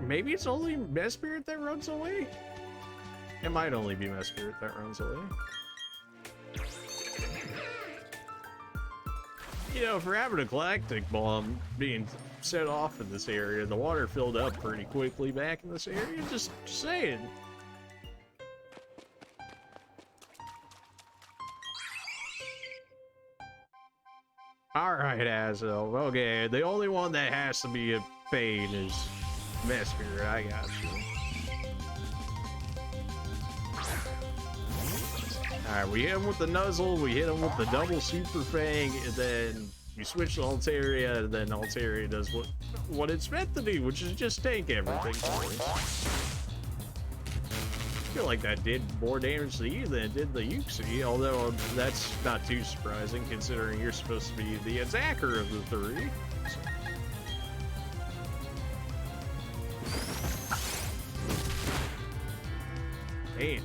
Speaker 1: maybe it's only Mesprit that runs away? It might only be Mesprit that runs away. You know, for having a galactic bomb being set off in this area, the water filled up pretty quickly back in this area. Just saying. Alright, Azo. Okay, the only one that has to be a fade is Mesprit. I got you. Alright, we hit him with the Nuzzle, we hit him with the double Super Fang, and then we switch to Altaria, and then Altaria does what it's meant to do, which is just take everything for us. I feel like that did more damage to you than it did the Uxie, although that's not too surprising considering you're supposed to be the attacker of the three. So. Damage.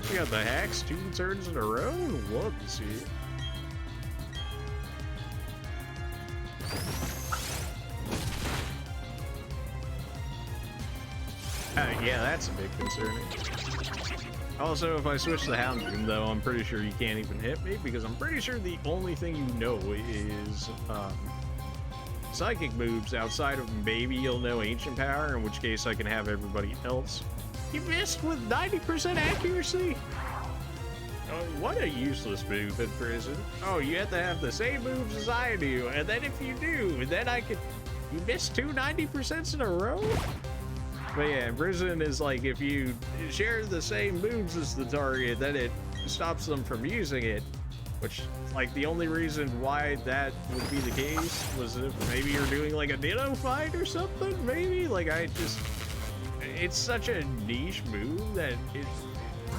Speaker 1: We got the hacks 2 turns in a row? Love to see it. Yeah, that's a bit concerning. Also, if I switch the Houndoom, though, I'm pretty sure you can't even hit me, because I'm pretty sure the only thing you know is psychic moves outside of maybe you'll know Ancient Power, in which case I can have everybody else. You missed with 90% accuracy? Oh, what a useless move in prison. Oh, you have to have the same moves as I do, and then if you do, then I could... You missed 2 90% in a row? But yeah, in prison is like if you share the same moves as the target, then it stops them from using it. Which, like, the only reason why that would be the case was if maybe you're doing like a Ditto fight or something, maybe? Like, it's such a niche move that it...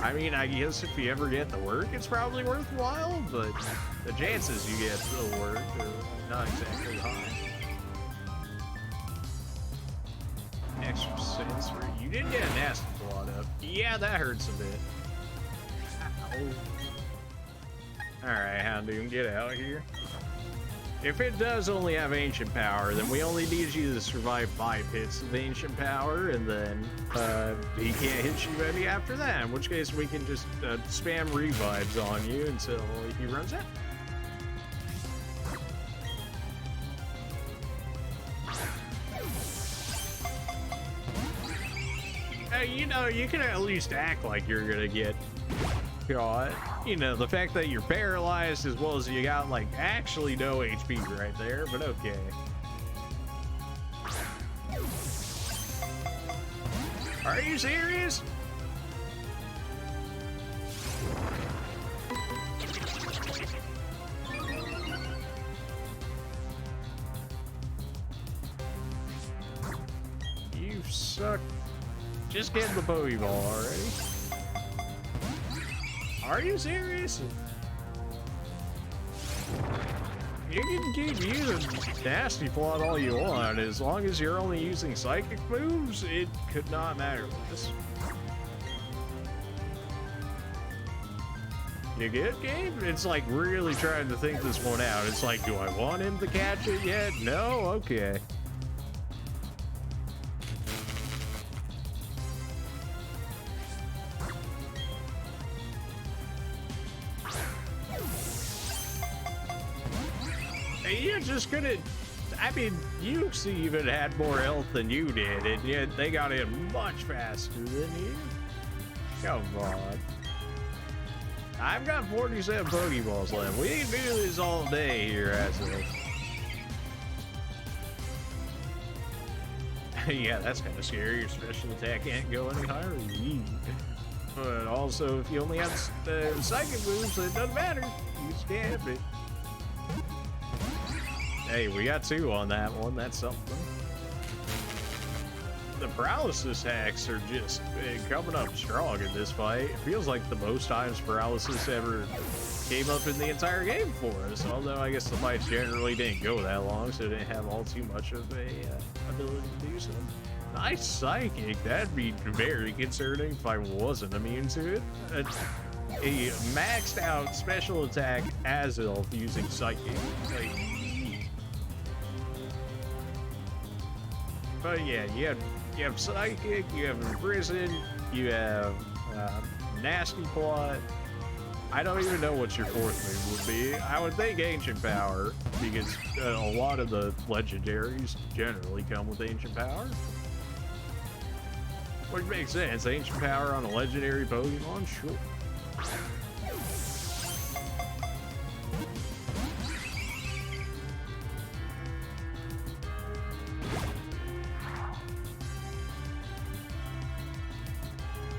Speaker 1: I mean, I guess if you ever get the work, it's probably worthwhile, but the chances you get the work are not exactly high. Extra sensory. You did get a nasty blot up. Yeah, that hurts a bit. Ow. Alright, Houndoom, get out here. If it does only have Ancient Power, then we only need you to survive 5 hits of Ancient Power, and then he can't hit you any after that, in which case we can just spam revives on you until he runs out. You know, you can at least act like you're gonna get caught. You know, the fact that you're paralyzed as well as you got, like, actually no HP right there, but okay. Are you serious? You suck. Just get the Pokeball already. Are you serious? You can keep using Nasty Plot all you want, as long as you're only using Psychic moves, it could not matter less. You get game? It's like really trying to think this one out. It's like, do I want him to catch it yet? No? Okay. You're just gonna... I mean, Uxie even had more health than you did, and yet they got in much faster than you. Come on. I've got 47 Pokeballs left. We can do this all day here, Assocaites. Yeah, that's kind of scary. Your special attack can't go any higher. But also, if you only have psychic moves, it doesn't matter. You scam it. Hey, we got 2 on that one. That's something. the paralysis hacks are just coming up strong in this fight. It feels like the most times paralysis ever came up in the entire game for us. Although I guess the fights generally didn't go that long, so it didn't have all too much of a ability to do so. Nice psychic. That'd be very concerning if I wasn't immune to it. A maxed out special attack as elf using psychic. But yeah, you have psychic, you have imprison, you have nasty plot. I don't even know what your fourth move would be. I would think ancient power, because a lot of the legendaries generally come with ancient power. Which makes sense. Ancient power on a legendary Pokemon, sure.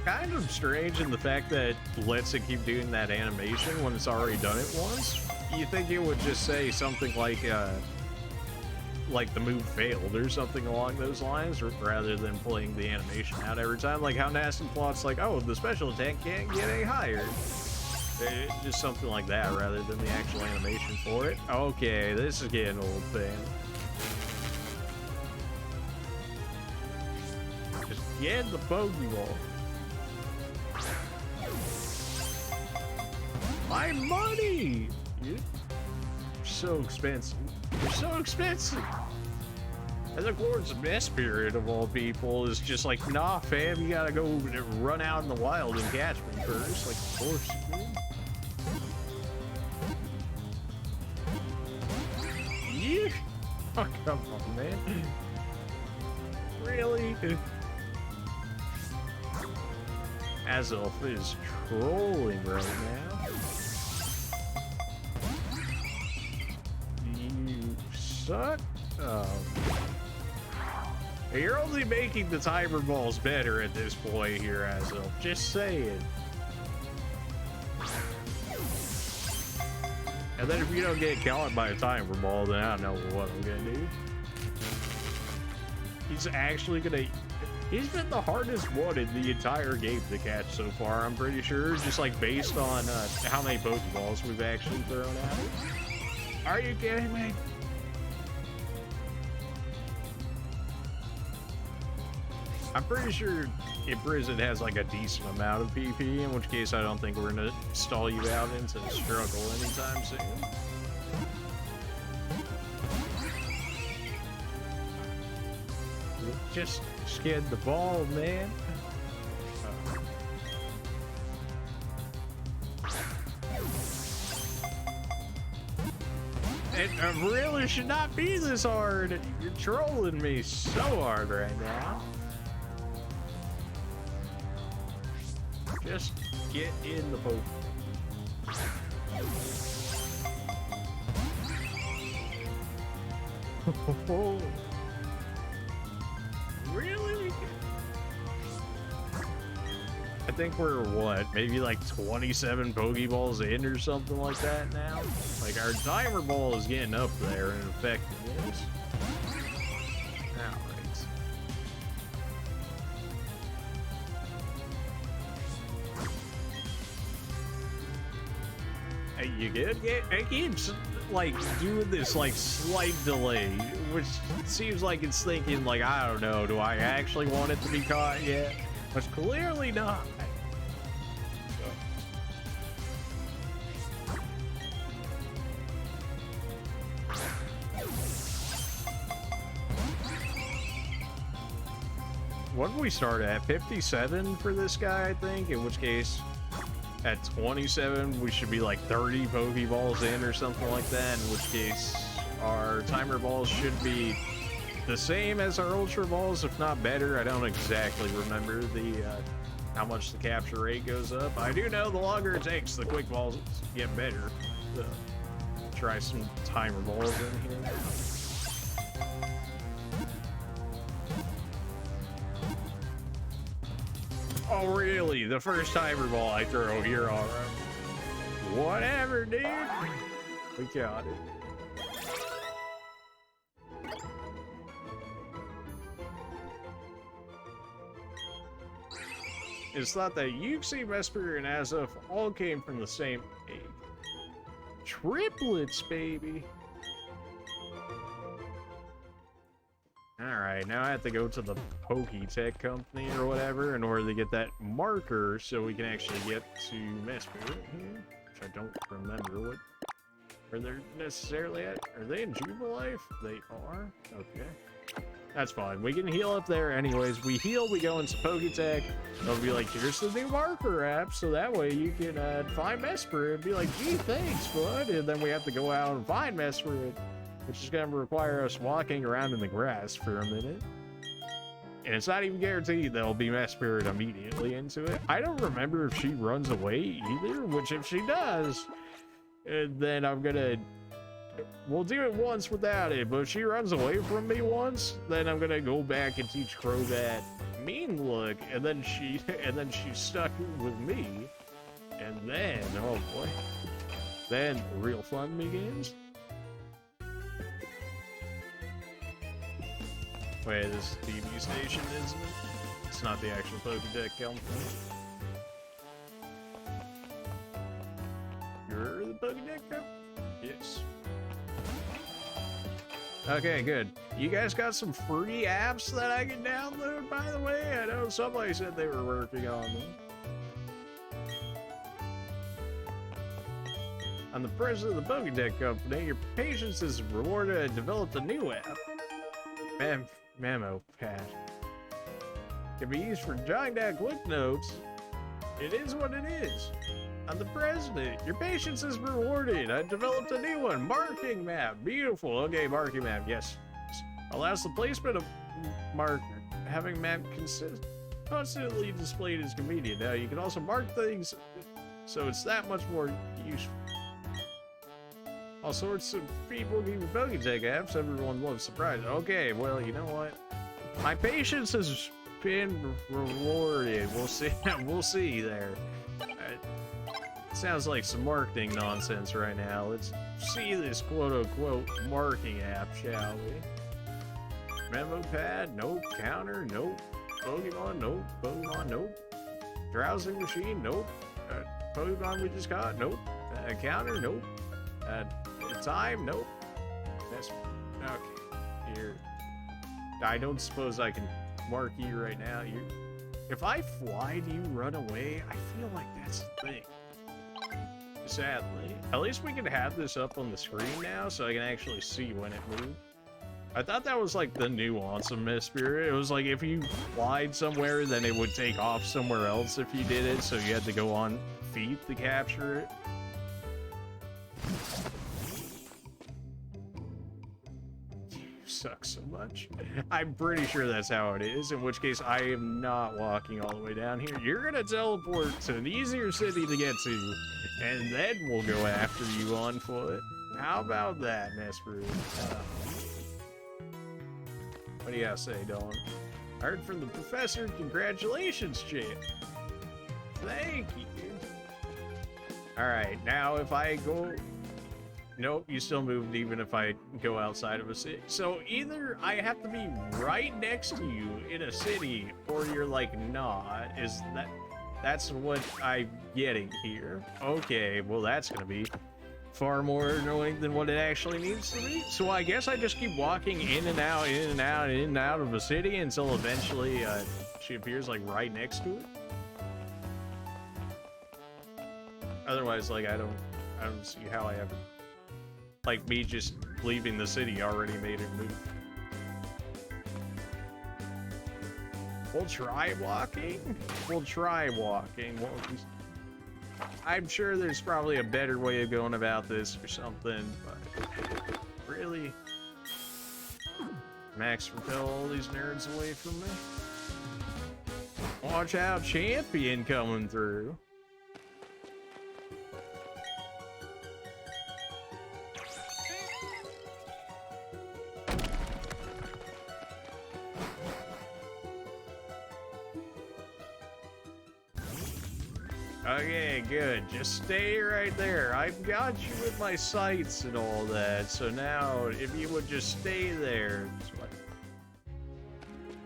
Speaker 1: Kind of strange in the fact that it lets it keep doing that animation when it's already done it once. You think it would just say something like the move failed or something along those lines, rather than playing the animation out every time. Like how Nasty Plot's like, oh, the special attack can't get any higher. Just something like that rather than the actual animation for it. Okay, this is getting old, thing. Just get the Pokeball. My money! You're so expensive. You're so expensive. And of course, the best spirit of all people is just like, nah, fam, you gotta go run out in the wild and catch me first. Like, of course you do. Yeah. Oh, come on, man. Really? Azelf is trolling right now. You suck. You're only making the timer balls better at this point here, Azelf. Just saying. And then if you don't get caught by a timer ball, then I don't know what I'm gonna do. He's actually gonna... He's been the hardest one in the entire game to catch so far, I'm pretty sure. Just like based on how many Pokeballs we've actually thrown at him. Are you kidding me? I'm pretty sure Imprison has like a decent amount of PP, in which case I don't think we're gonna stall you out into the struggle anytime soon. Just get the ball, man. It really should not be this hard. You're trolling me so hard right now. Just get in the boat. Really? I think we're what, maybe like 27 Pokeballs in or something like that now? Like our timer ball is getting up there in effectiveness. Alright. Hey, you good? Yeah, it keeps like doing this like slight delay, which seems like it's thinking like, I don't know, do I actually want it to be caught yet? But clearly not. What did we start at? 57 for this guy, I think, in which case at 27 we should be like 30 Pokeballs in or something like that, in which case our timer balls should be the same as our Ultra Balls, if not better. I don't exactly remember the how much the capture rate goes up. I do know the longer it takes, the Quick Balls get better. So, try some timer balls in here now. Oh, really? The first timer ball I throw here, all right. Whatever, dude. We got it. It's thought that Yuxi, Vesper, and Azov all came from the same egg. Triplets, baby! Alright, now I have to go to the Pokétech company or whatever in order to get that marker so we can actually get to Vesper here. Which I don't remember what... Where they're necessarily at. Are they in Jubilife? They are? Okay. That's fine. We can heal up there anyways. We heal, we go into Pokétech. They'll be like, here's the new marker app, so that way you can find Vesper. And be like, gee, thanks, bud. And then we have to go out and find Vesper, which is going to require us walking around in the grass for a minute. And it's not even guaranteed there'll be Vesper immediately into it. I don't remember if she runs away either, which if she does, then I'm going to... We'll do it once without it, but if she runs away from me once, then I'm gonna go back and teach Crow that mean look, and then she's stuck with me, and then, oh boy, then the real fun begins. Wait, this is the TV station, isn't it? It's not the actual Pokédex company. You're the Pokédex company? Yes. Okay, good. You guys got some free apps that I can download, by the way? I know somebody said they were working on them. I'm the president of the Pokédex company. Your patience is rewarded. I developed a new app. Memo pad. Can be used for jotting down quick notes. It is what it is. I'm the president. Your patience is rewarded. I developed a new one. Marking map. Beautiful. Okay, marking map. Yes. Allows the placement of marker. Having map constantly displayed is convenient. Now you can also mark things, so it's that much more useful. All sorts of people give you Pokétech apps. Everyone loves surprise. Okay, well, you know what? My patience has been rewarded. We'll see. We'll see there. Sounds like some marketing nonsense right now. Let's see this quote-unquote marking app, shall we? Memo pad? Nope. Counter? Nope. Pokemon? Nope. Pokemon? Nope. Drowsing machine? Nope. Pokemon we just caught? Nope. Counter? Nope. Time? Nope. That's... Okay. Here. I don't suppose I can mark you right now. If I fly, do you run away? I feel like that's the thing. Sadly. At least we can have this up on the screen now, so I can actually see when it moved. I thought that was like the nuance of Miss Spirit. It was like if you flied somewhere, then it would take off somewhere else if you did it, so you had to go on feet to capture it. You suck so much. I'm pretty sure that's how it is, in which case I am not walking all the way down here. You're gonna teleport to an easier city to get to, and then we'll go after you on foot. How about that, Nesper? What do you gotta say, Dawn? I heard from the professor. Congratulations, champ. Thank you. Alright, now if I go... Nope, you still moved even if I go outside of a city. So either I have to be right next to you in a city, or you're like not. That's what I'm getting here. Okay, well that's gonna be far more annoying than what it actually needs to be. So I guess I just keep walking in and out, in and out, in and out of a city until eventually she appears like right next to it. Otherwise, like I don't see how I ever, like me just leaving the city already made it move. We'll try walking. We'll try walking. I'm sure there's probably a better way of going about this or something, but really? Max repel all these nerds away from me. Watch out, champion coming through. Okay, good. Just stay right there. I've got you with my sights and all that. So now, if you would just stay there.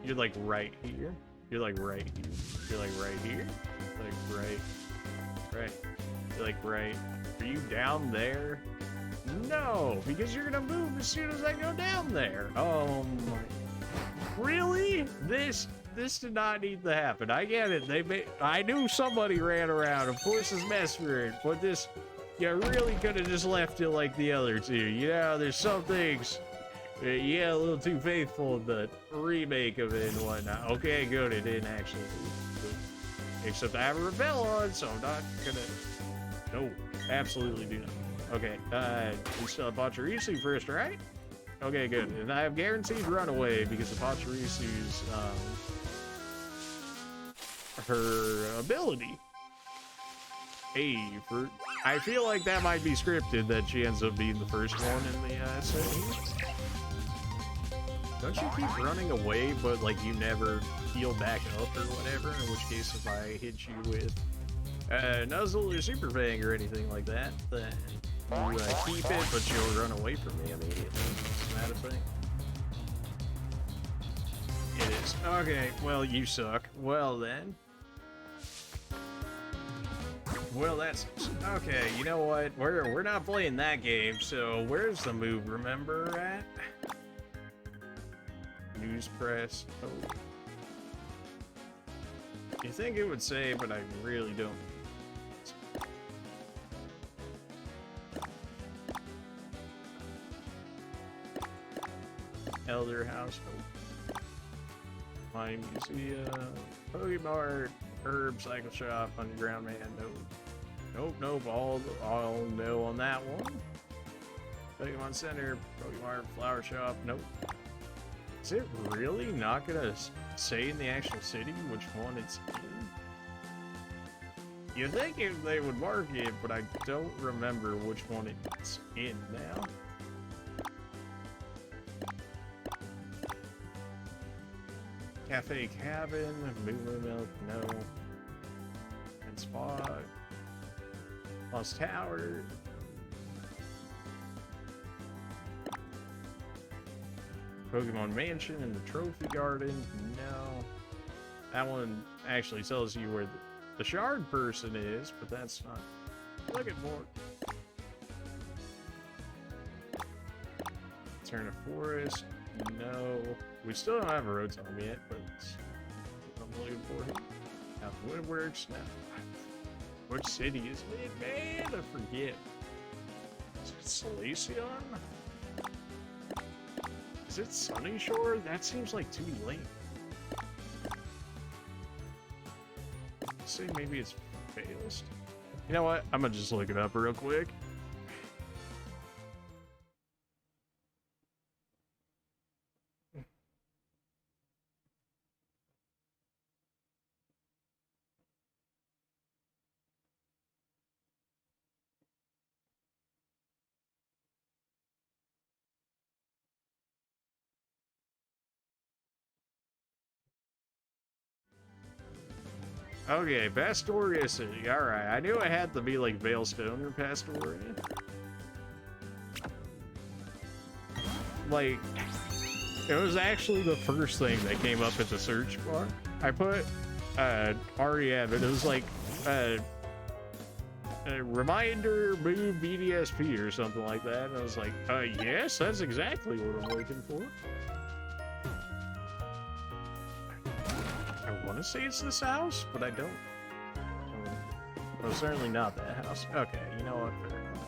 Speaker 1: You're like right here. You're like right here. You're like right here. Like right. You're like right. Are you down there? No, because you're gonna move as soon as I go down there. Oh my. Really? This did not need to happen. I get it. I knew somebody ran around. Of course it's Mesford, but this, you really could have just left it like the other two. You know, there's some things. Yeah, a little too faithful in the remake of it and whatnot. Okay, good. It didn't actually move. Except I have a repel on, so I'm not gonna. No, absolutely do not. Okay, we still have Pachirisu first, right? Okay, good. And I have guaranteed runaway because of Pachirisu's, her ability. Hey, I feel like that might be scripted that she ends up being the first one in the set. Don't you keep running away, but like you never heal back up or whatever? In which case, if I hit you with Nuzzle or Super Fang or anything like that, then you keep it, but you'll run away from me immediately. Isn't that a thing? It is. Okay, well, you suck. Well then. Well, that's okay. You know what? We're not playing that game. So where's the move? Remember at news press. Oh, you think it would say, but I really don't. Elder House. Oh. My museum. Pokemon. Herb, Cycle Shop, Underground Man, nope, all no on that one. Pokemon Center, Pokemon Flower Shop, nope. Is it really not gonna say in the actual city which one it's in? You'd think they would mark it, but I don't remember which one it's in now. Cafe Cabin, Moo Milk, no. And Spot. Lost Tower. Pokemon Mansion and the Trophy Garden, no. That one actually tells you where the Shard person is, but that's not looking for. Turn of Forest, no. We still don't have a Rotom yet, but I'm looking for him. Now, Woodworks, now. Which city is it, man? I forget. Is it Solaceon? Is it Sunny Shore? That seems like too late. Say maybe it's Failst. You know what? I'm gonna just look it up real quick. Okay, Pastoria City. Alright, I knew it had to be like Veilstone or Pastoria. Like, it was actually the first thing that came up at the search bar. I put REM, and it was like a reminder move BDSP or something like that. And I was like, yes, that's exactly what I'm looking for. I want to say it's this house, but I don't. Well, certainly not that house. Okay, you know what? Fair enough.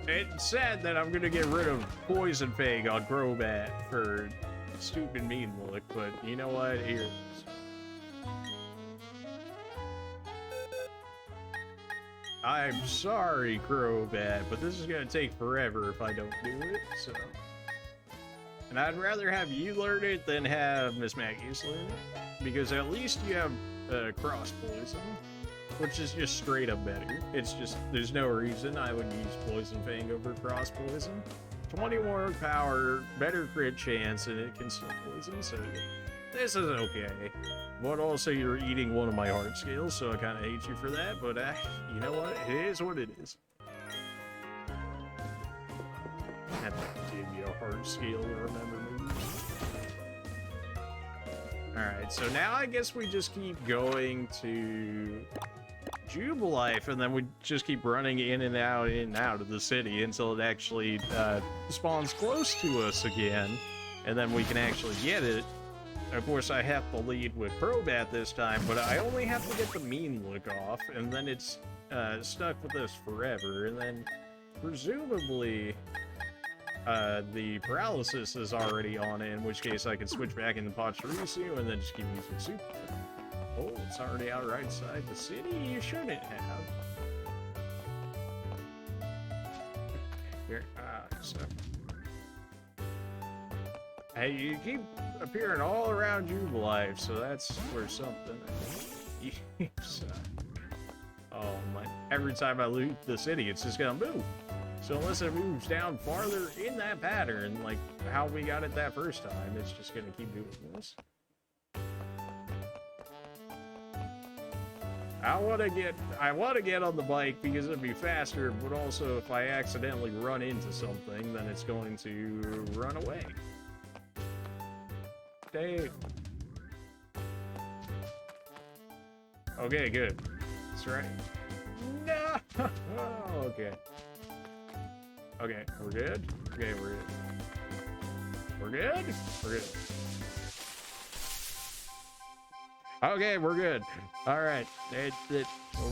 Speaker 1: It's sad that I'm gonna get rid of Poison Fang on Crobat for stupid mean look, but you know what? Here it is. I'm sorry, Crobat, but this is gonna take forever if I don't do it, so. And I'd rather have you learn it than have Miss Maggie's learn it, because at least you have Cross Poison, which is just straight up better. It's just, there's no reason I would use Poison Fang over Cross Poison. 20 more power, better crit chance, and it can still poison, so this is okay. But also you're eating one of my heart scales, so I kind of hate you for that, but you know what? It is what it is. I have to give you a heart scale to remember moves. Alright, so now I guess we just keep going to Jubilife, and then we just keep running in and out of the city until it actually spawns close to us again, and then we can actually get it. Of course, I have to lead with Crobat this time, but I only have to get the mean look off, and then it's stuck with us forever, and then presumably the paralysis is already on it, in which case I can switch back into Pachirisu and then just keep using Super. Oh, it's already out right side the city? You shouldn't have. Here, so. Hey, you keep appearing all around Jubilife, so that's for something. Oh my, every time I loot the city, it's just gonna move. So unless it moves down farther in that pattern, like how we got it that first time, it's just gonna keep doing this. I want to get on the bike because it'd be faster, but also if I accidentally run into something, then it's going to run away. Dave. Okay, good. That's right. No. Oh, okay. Okay, we're good. Okay, we're good. We're good. We're good. Okay, we're good. All right,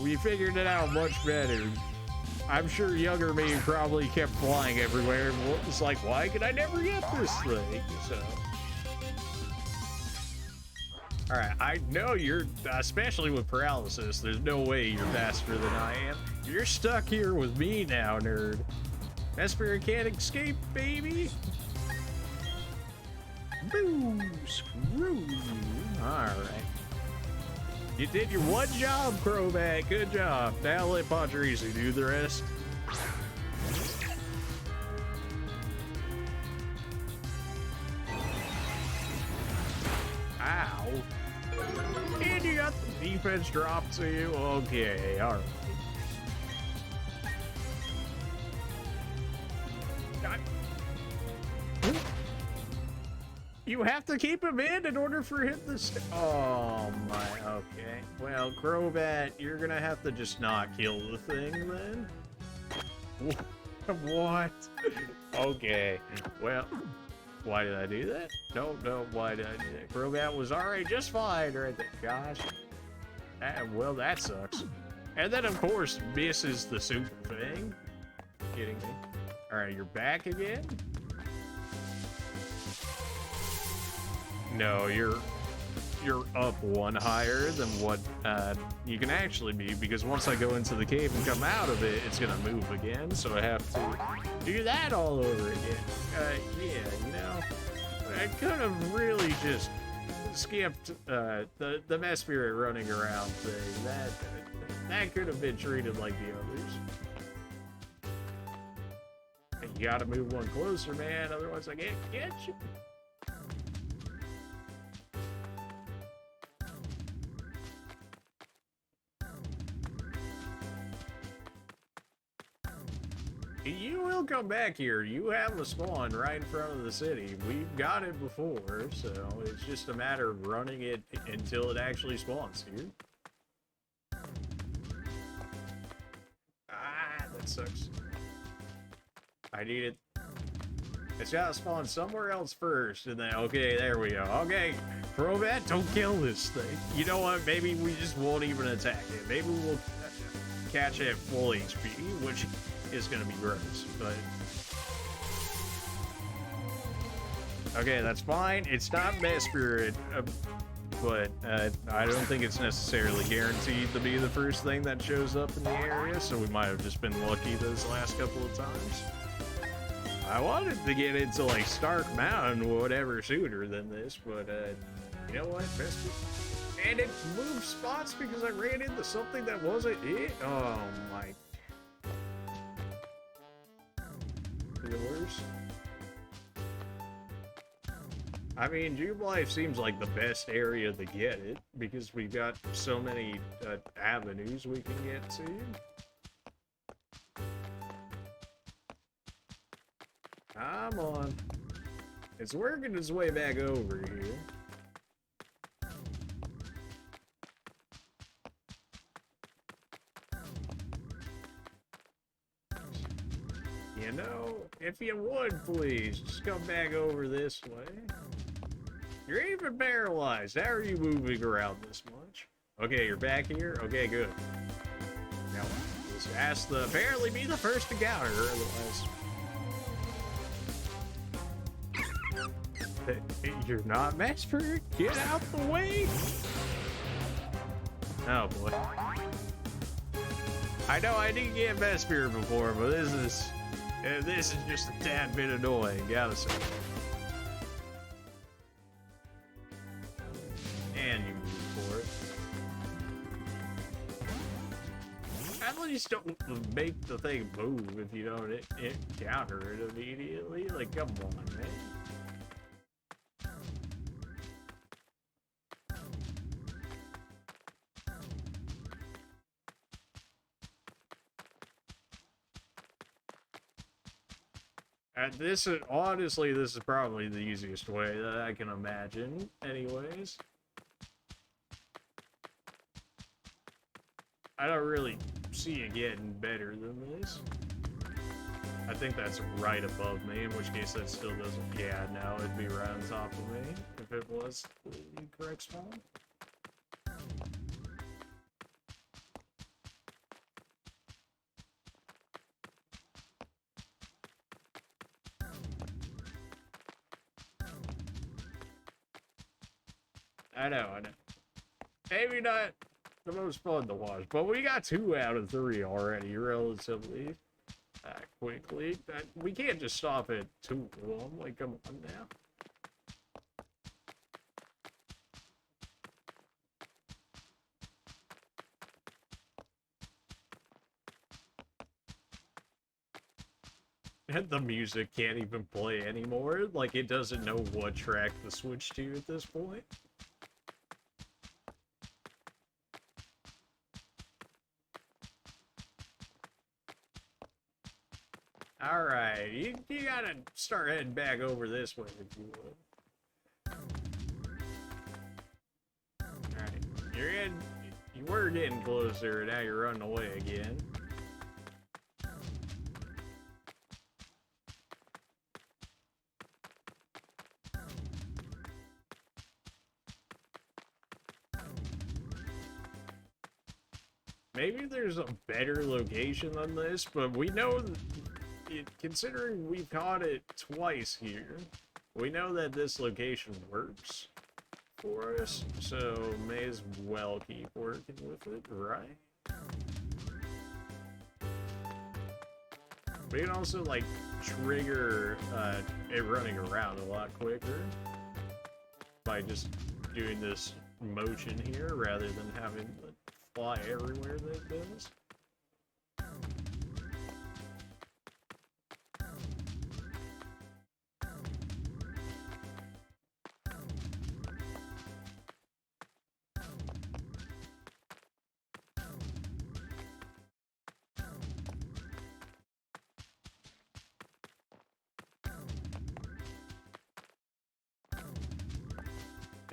Speaker 1: we figured it out much better. I'm sure younger me probably kept flying everywhere. It's like, why could I never get this thing? So, all right, I know you're, especially with paralysis. There's no way you're faster than I am. You're stuck here with me now, nerd. Vesper can't escape, baby. Boo! Screw you. All right. You did your one job, Crobat. Good job. Now let Pachirisu do the rest. Ow. And you got the defense drop to you? Okay, all right. You have to keep him in order for him to oh my, okay. Well, Crobat, you're gonna have to just not kill the thing then. What? Okay, well, why did I do that? No, why did I do that? Crobat was alright just fine right there. Gosh. Well, that sucks. And then, of course, misses the super thing. Kidding me? Alright, you're back again? No, you're up one higher than what you can actually be, because once I go into the cave and come out of it, it's gonna move again, so I have to do that all over again. Yeah, you know, I could have really just skipped the mess spirit running around thing. That could have been treated like the others. You gotta move one closer, man, otherwise I can't get you. You will come back here. You have a spawn right in front of the city. We've got it before, so it's just a matter of running it until it actually spawns here. Ah, that sucks. I need it. It's gotta spawn somewhere else first, and then, okay, there we go. Okay, Crobat, don't kill this thing. You know what? Maybe we just won't even attack it. Maybe we'll catch it at full HP, which is gonna be gross, but okay, that's fine. It's not Mess Spirit, but I don't think it's necessarily guaranteed to be the first thing that shows up in the area, so we might have just been lucky those last couple of times. I wanted to get into like Stark Mountain or whatever sooner than this, but you know what? And it moved spots because I ran into something that wasn't it. Oh my. I mean, Jubilife seems like the best area to get it because we've got so many avenues we can get to. Come on. It's working its way back over here. You know, if you would, please, just come back over this way. You're even paralyzed. How are you moving around this much? Okay, you're back here? Okay, good. Now, this has to apparently be the first encounter, otherwise... You're not Vesper? Get out the way! Oh boy. I know I didn't get Vesper before, but this is just a tad bit annoying, gotta say. And you move for it. At least don't make the thing move if you don't encounter it immediately. Like, come on, man. Honestly, this is probably the easiest way that I can imagine, anyways. I don't really see it getting better than this. I think that's right above me, in which case that still doesn't... Yeah, no, it'd be right on top of me, if it was the correct spawn. I know. Maybe not the most fun to watch, but we got 2 out of 3 already, relatively quickly. We can't just stop at 2 of them. Like, come on now. And the music can't even play anymore. Like, it doesn't know what track to switch to at this point. Alright, you gotta start heading back over this way if you would. Alright, you were getting closer, and now you're running away again. Maybe there's a better location than this, but we know that considering we've caught it twice here, we know that this location works for us, so may as well keep working with it, right? We can also, like, trigger it running around a lot quicker by just doing this motion here rather than having to fly everywhere that it does.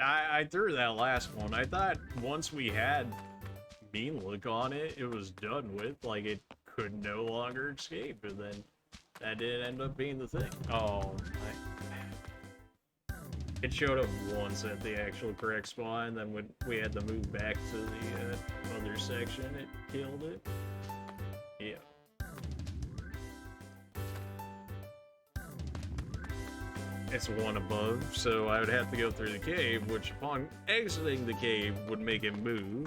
Speaker 1: I threw that last one. I thought once we had Mean Look on it, it was done with. Like, it could no longer escape, and then that did end up being the thing. Oh, it showed up once at the actual correct spawn, then when we had to move back to the other section, it killed it. Yeah. It's one above, so I would have to go through the cave, which upon exiting the cave would make it move.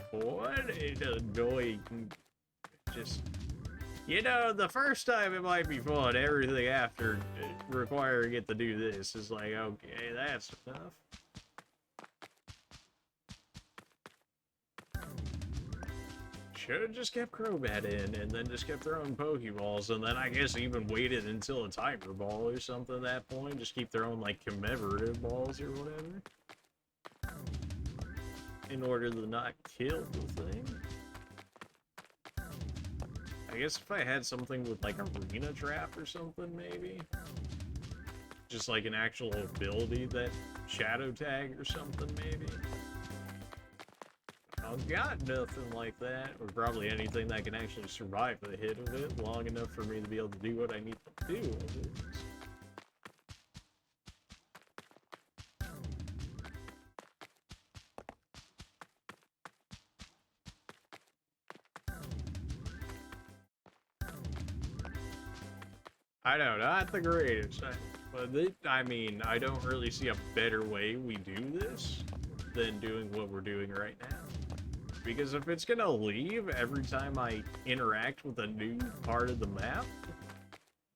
Speaker 1: What an annoying... Just... You know, the first time it might be fun, everything after requiring it to do this is like, okay, that's enough. Should have just kept Crobat in, and then just kept throwing Pokeballs, and then I guess even waited until a Tiger Ball or something at that point. Just keep throwing, like, commemorative balls or whatever. In order to not kill the thing. I guess if I had something with, like, Arena Trap or something, maybe? Just, like, an actual ability that Shadow Tag or something, maybe? I've got nothing like that, or probably anything that can actually survive the hit of it long enough for me to be able to do what I need to do with it. I know, not the greatest, but I mean, I don't really see a better way we do this than doing what we're doing right now. Because if it's gonna leave every time I interact with a new part of the map,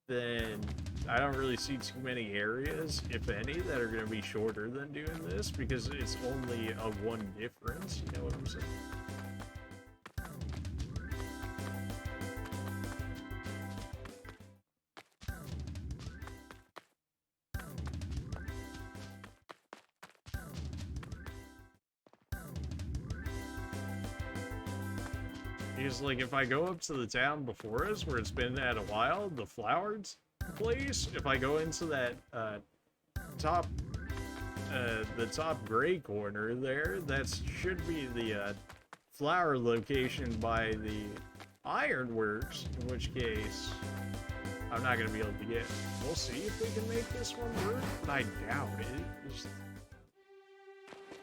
Speaker 1: then I don't really see too many areas, if any, that are gonna be shorter than doing this, because it's only a one difference, you know what I'm saying? Because, like, if I go up to the town before us, where it's been at a while, the flowers place, if I go into that, top gray corner there, that should be the, flower location by the ironworks, in which case, I'm not gonna be able to get. We'll see if we can make this one work, but I doubt it. Just,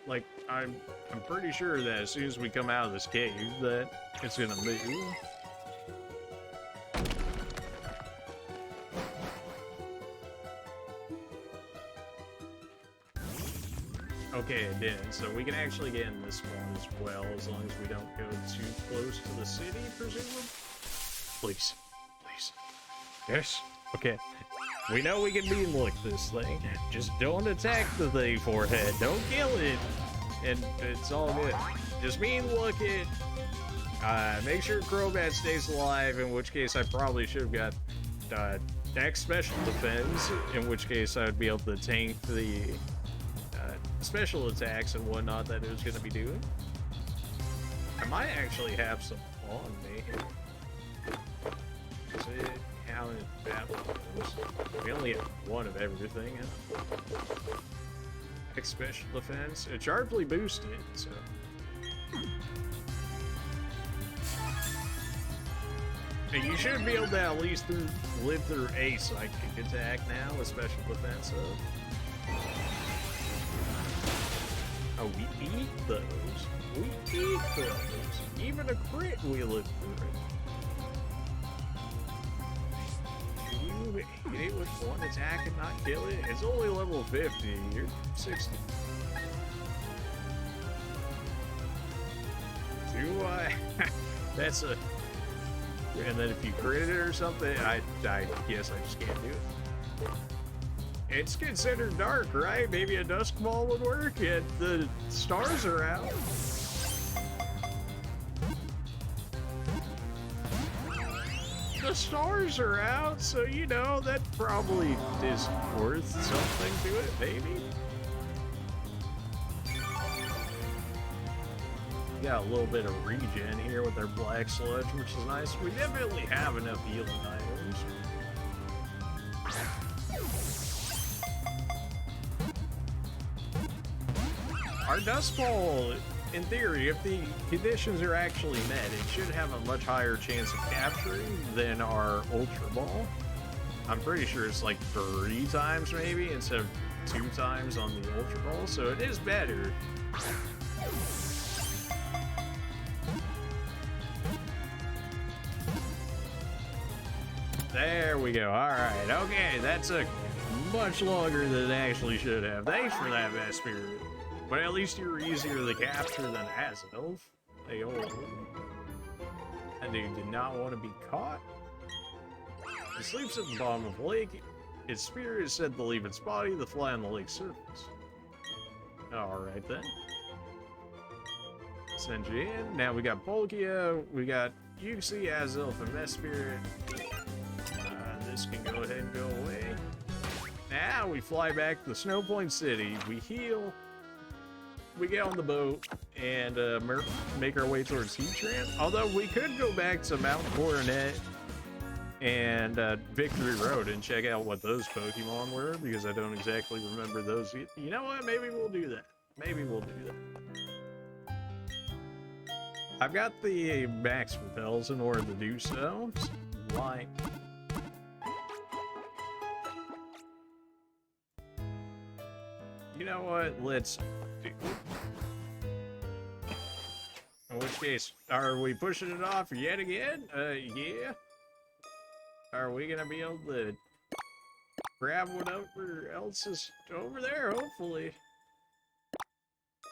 Speaker 1: like, I'm pretty sure that as soon as we come out of this cave, that it's gonna move. Okay, it didn't. So we can actually get in this one as well, as long as we don't go too close to the city, presumably. Please. Please. Yes. Okay. We know we can beam-look this thing. Just don't attack the thing forehead. Don't kill it. And it's all good. Just mean-look it. Make sure Crobat stays alive, in which case I probably should have got Dex Special Defense, in which case I would be able to tank the special attacks and whatnot that it was going to be doing. I might actually have some on me. Is it how that goes? We only have one of everything. Dex Special Defense. It's sharply boosted, so. And you should be able to at least live through a psychic attack now with special defense. Oh, we eat those. We eat those. Even a crit, we live through it. You hit it with one attack and not kill it? It's only level 50. You're 60. Do I? That's a... And then if you crit it or something, I guess I just can't do it. It's considered dark, right? Maybe a dusk ball would work, and the stars are out. The stars are out, so you know, that probably is worth something to it, maybe? Got a little bit of regen here with our black sludge, which is nice. We definitely have enough healing items. Our Dust Ball, in theory, if the conditions are actually met, it should have a much higher chance of capturing than our Ultra Ball. I'm pretty sure it's like 3 times maybe instead of 2 times on the Ultra Ball, so it is better. There we go. All right. Okay, that took much longer than it actually should have. Thanks for that, Vesper. But at least you're easier to capture than Azelf. Hey, oh. That dude did not want to be caught. It sleeps at the bottom of the lake. Its spirit is said to leave its body to fly on the lake's surface. Alright then. Send you in. Now we got Polkia, we got Uxie, Azelf, and Vespirit. This can go ahead and go away. Now we fly back to the Snow Point City. We heal. We get on the boat and make our way towards Heatran. Although we could go back to Mount Coronet and Victory Road and check out what those Pokemon were, because I don't exactly remember those. You know what? Maybe we'll do that. Maybe we'll do that. I've got the max repels in order to do so. Why? You know what? Let's do. In which case, are we pushing it off yet again? Yeah. Are we gonna be able to grab whatever else is over there? Hopefully.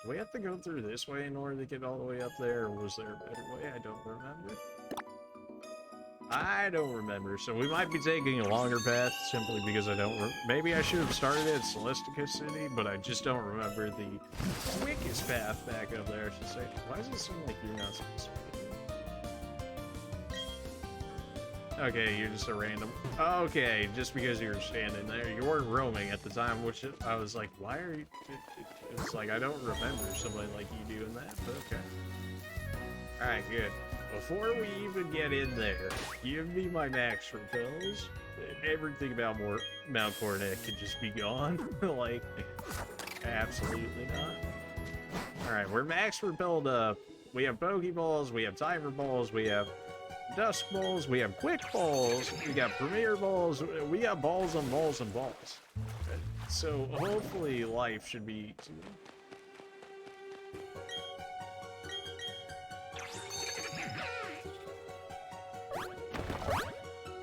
Speaker 1: Do we have to go through this way in order to get all the way up there, or was there a better way? I don't remember. I don't remember, so we might be taking a longer path simply because I don't maybe I should have started at Celestica City, but I just don't remember the quickest path back up there, I should say. Why does it seem like you're not supposed to be? Okay, you're just a random. Okay, just because you were standing there. You weren't roaming at the time, which I was like, why are you... It's like, I don't remember somebody like you doing that, but okay. Alright, good. Before we even get in there, give me my max repels. Everything about Mount Coronet could just be gone. Like, absolutely not. Alright, we're max repelled up. We have Pokeballs, we have Timer Balls, we have Dusk Balls, we have Quick Balls, we got Premier Balls, we got balls on balls and balls. So hopefully life should be...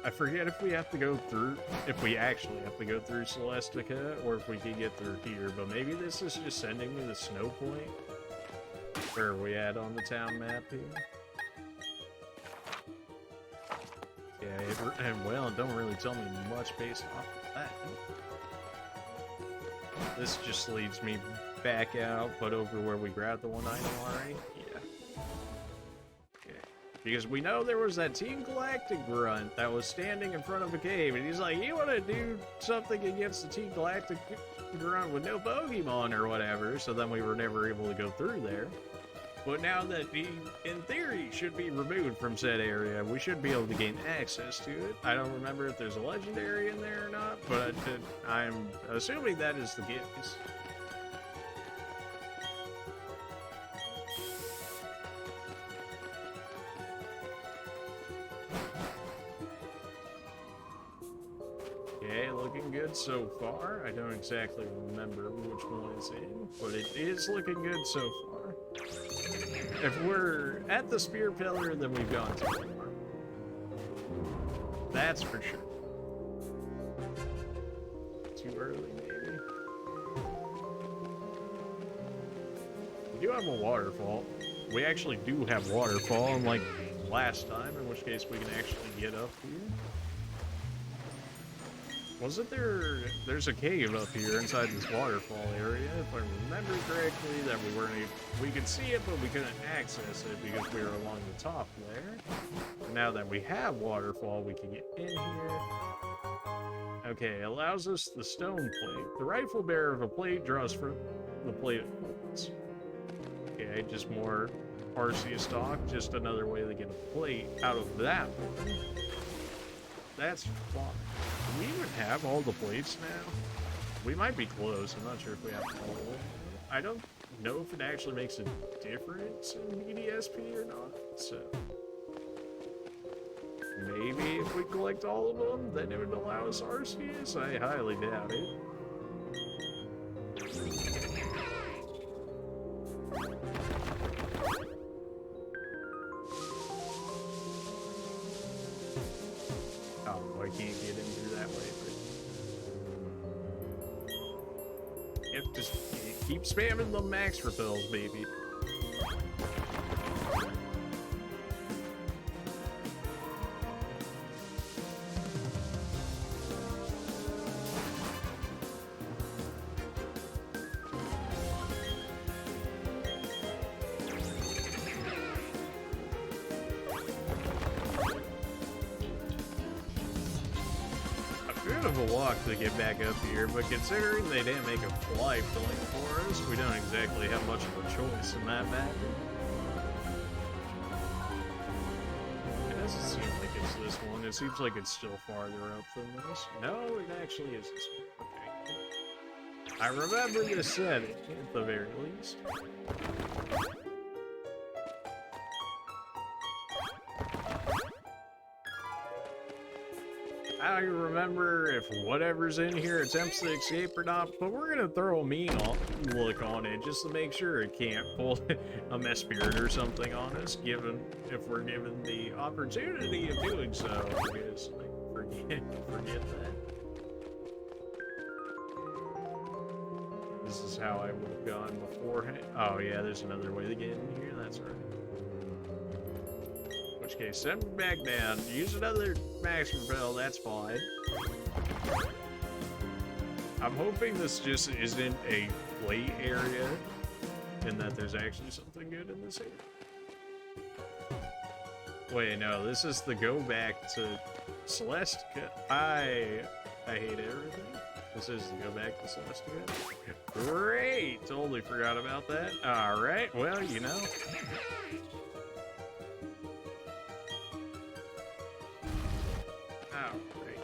Speaker 1: I forget if we have to go through, if we actually have to go through Celestica, or if we can get through here, but maybe this is just sending me the snow point. Where are we at on the town map here? Yeah, and well, it don't really tell me much based off of that. This just leads me back out, but over where we grabbed the one item already? Yeah. Okay. Because we know there was that Team Galactic grunt that was standing in front of a cave, and he's like, you want to do something against the Team Galactic grunt with no Pokemon or whatever, so then we were never able to go through there. But now that he, in theory, should be removed from said area, we should be able to gain access to it. I don't remember if there's a legendary in there or not, but I'm assuming that is the case. Okay, looking good so far. I don't exactly remember which one it's in, but it is looking good so far. If we're at the Spear Pillar, then we've gone too far. That's for sure. Too early, maybe. We do have a waterfall. We actually do have waterfall, unlike last time, in which case we can actually get up here. Wasn't there... There's a cave up here inside this waterfall area, if I remember correctly, that we weren't able... We could see it, but we couldn't access it because we were along the top there. Now that we have waterfall, we can get in here. Okay, allows us the stone plate. The rightful bearer of a plate draws from the plate of points. Okay, just more Arceus stock, just another way to get a plate out of that one. That's fun. Do we even have all the plates now? We might be close. I'm not sure if we have all of them. I don't know if it actually makes a difference in BDSP or not, so... Maybe if we collect all of them, then it would allow us Arceus? I highly doubt it. Can't get in through that way, but... Yep, just keep spamming the max repels, baby. To get back up here, but considering they didn't make a flight filling for us, we don't exactly have much of a choice in that matter. It doesn't seem like it's this one. It seems like it's still farther up than this. No, it actually is this one. Okay. I remember this setting, at the very least. I don't remember if whatever's in here attempts to escape or not, but we're gonna throw a mean look on it just to make sure it can't pull a mess spirit or something on us, if we're given the opportunity of doing so. Because, like, forget that. This is how I would have gone beforehand. Oh yeah, there's another way to get in here. That's right. In which case, send me back down. Use another max repel. That's fine. I'm hoping this just isn't a play area, and that there's actually something good in this area. Wait, no, this is the go back to Celestica. I hate everything. This is the go back to Celestica. Great! Totally forgot about that. Alright, well, you know. Oh, great.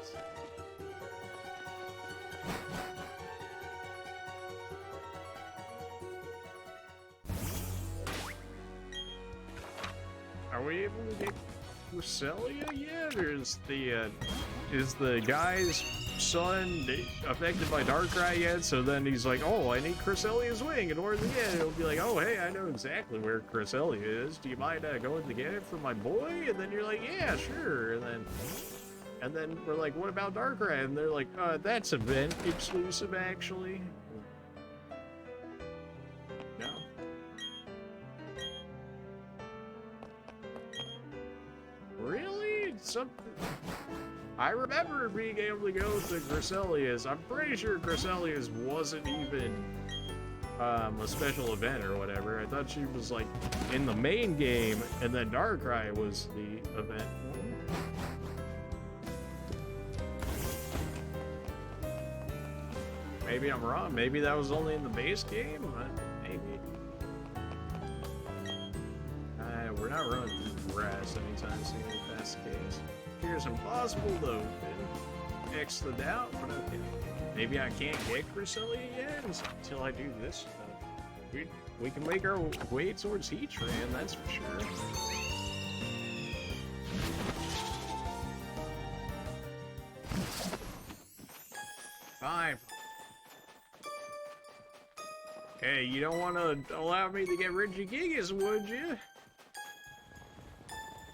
Speaker 1: Are we able to get Cresselia yet, or is the guy's son affected by Darkrai yet? So then he's like, oh, I need Cresselia's wing, and towards the end it'll be like, oh, hey, I know exactly where Cresselia is. Do you mind going to get it for my boy? And then you're like, yeah, sure. And then we're like, what about Darkrai? And they're like, that's event exclusive, actually. No. Really? Something. I remember being able to go to Cresselia's. I'm pretty sure Cresselia's wasn't even a special event or whatever. I thought she was like in the main game, and then Darkrai was the event. Maybe I'm wrong. Maybe that was only in the base game. Maybe. We're not running through grass anytime soon, if that's the case. Here's impossible though. X the doubt, but okay. Maybe I can't get Cresselia yet until I do this stuff. We can make our way towards Heatran, that's for sure. 5. Hey, you don't want to allow me to get Regigigas, would you?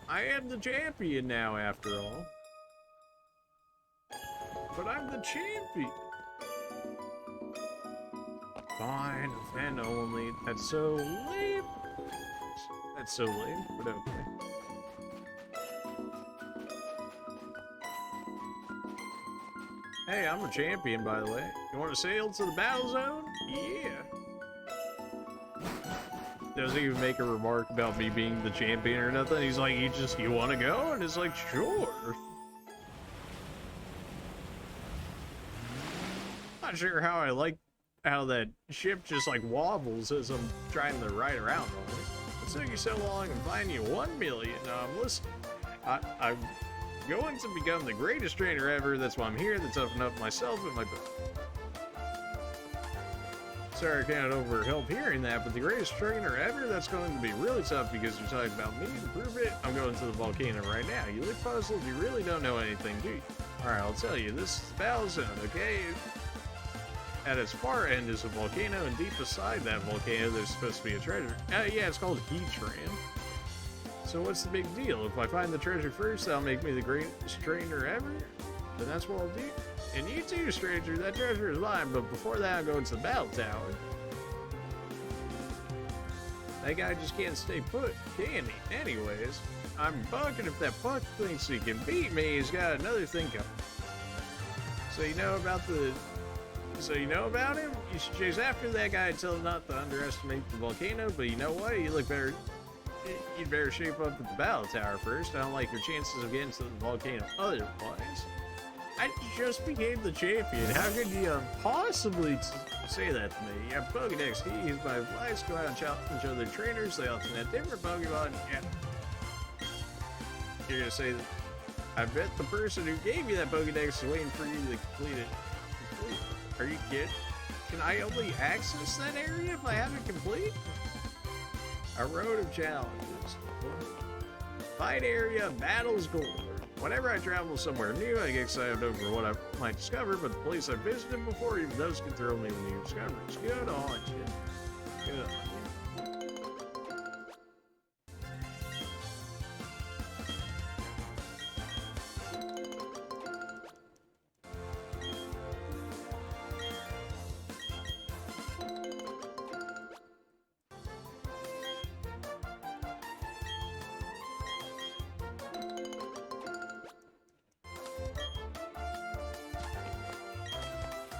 Speaker 1: I am the champion now, after all. But I'm the champion. Fine, fan only. That's so lame. That's so lame, but okay. Hey, I'm a champion, by the way. You want to sail to the battle zone? Yeah. Doesn't even make a remark about me being the champion or nothing. He's like, you want to go? And it's like, sure. Not sure how I like how that ship just like wobbles as I'm trying to ride around on it. It took you so long and find you 1 million. Listen, I'm going to become the greatest trainer ever. That's why I'm here. To toughen up myself and my. Sorry, I can't help hearing that, but the greatest trainer ever, that's going to be really tough because you're talking about me. To prove it, I'm going to the volcano right now. You look puzzled, you really don't know anything, do you? Alright, I'll tell you, this is the battle zone, okay? At its far end is a volcano, and deep beside that volcano, there's supposed to be a treasure. Yeah, it's called Heatran. So what's the big deal? If I find the treasure first, that'll make me the greatest trainer ever? Then that's what I'll do. And you too, stranger, that treasure is mine, but before that, I'm going to the battle tower. That guy just can't stay put, can he? Anyways, I'm bucking if that fuck thinks he can beat me, he's got another thing coming. So you know about him? You should chase after that guy and tell him not to underestimate the volcano, but you know what? You'd better shape up at the battle tower first. I don't like your chances of getting to the volcano otherwise. I just became the champion. How could you possibly say that to me? You have Pokédex. He used my advice. Go out and challenge other trainers. They often have different Pokemon. Yeah. You're gonna say that? I bet the person who gave you that Pokédex is waiting for you to complete it. Are you kidding? Can I only access that area if I have it complete? A road of challenges. Fight area, battles gold. Whenever I travel somewhere new, I get excited over what I might discover, but the place I've visited before, even those can throw me with new discoveries. Good on you. Good on you.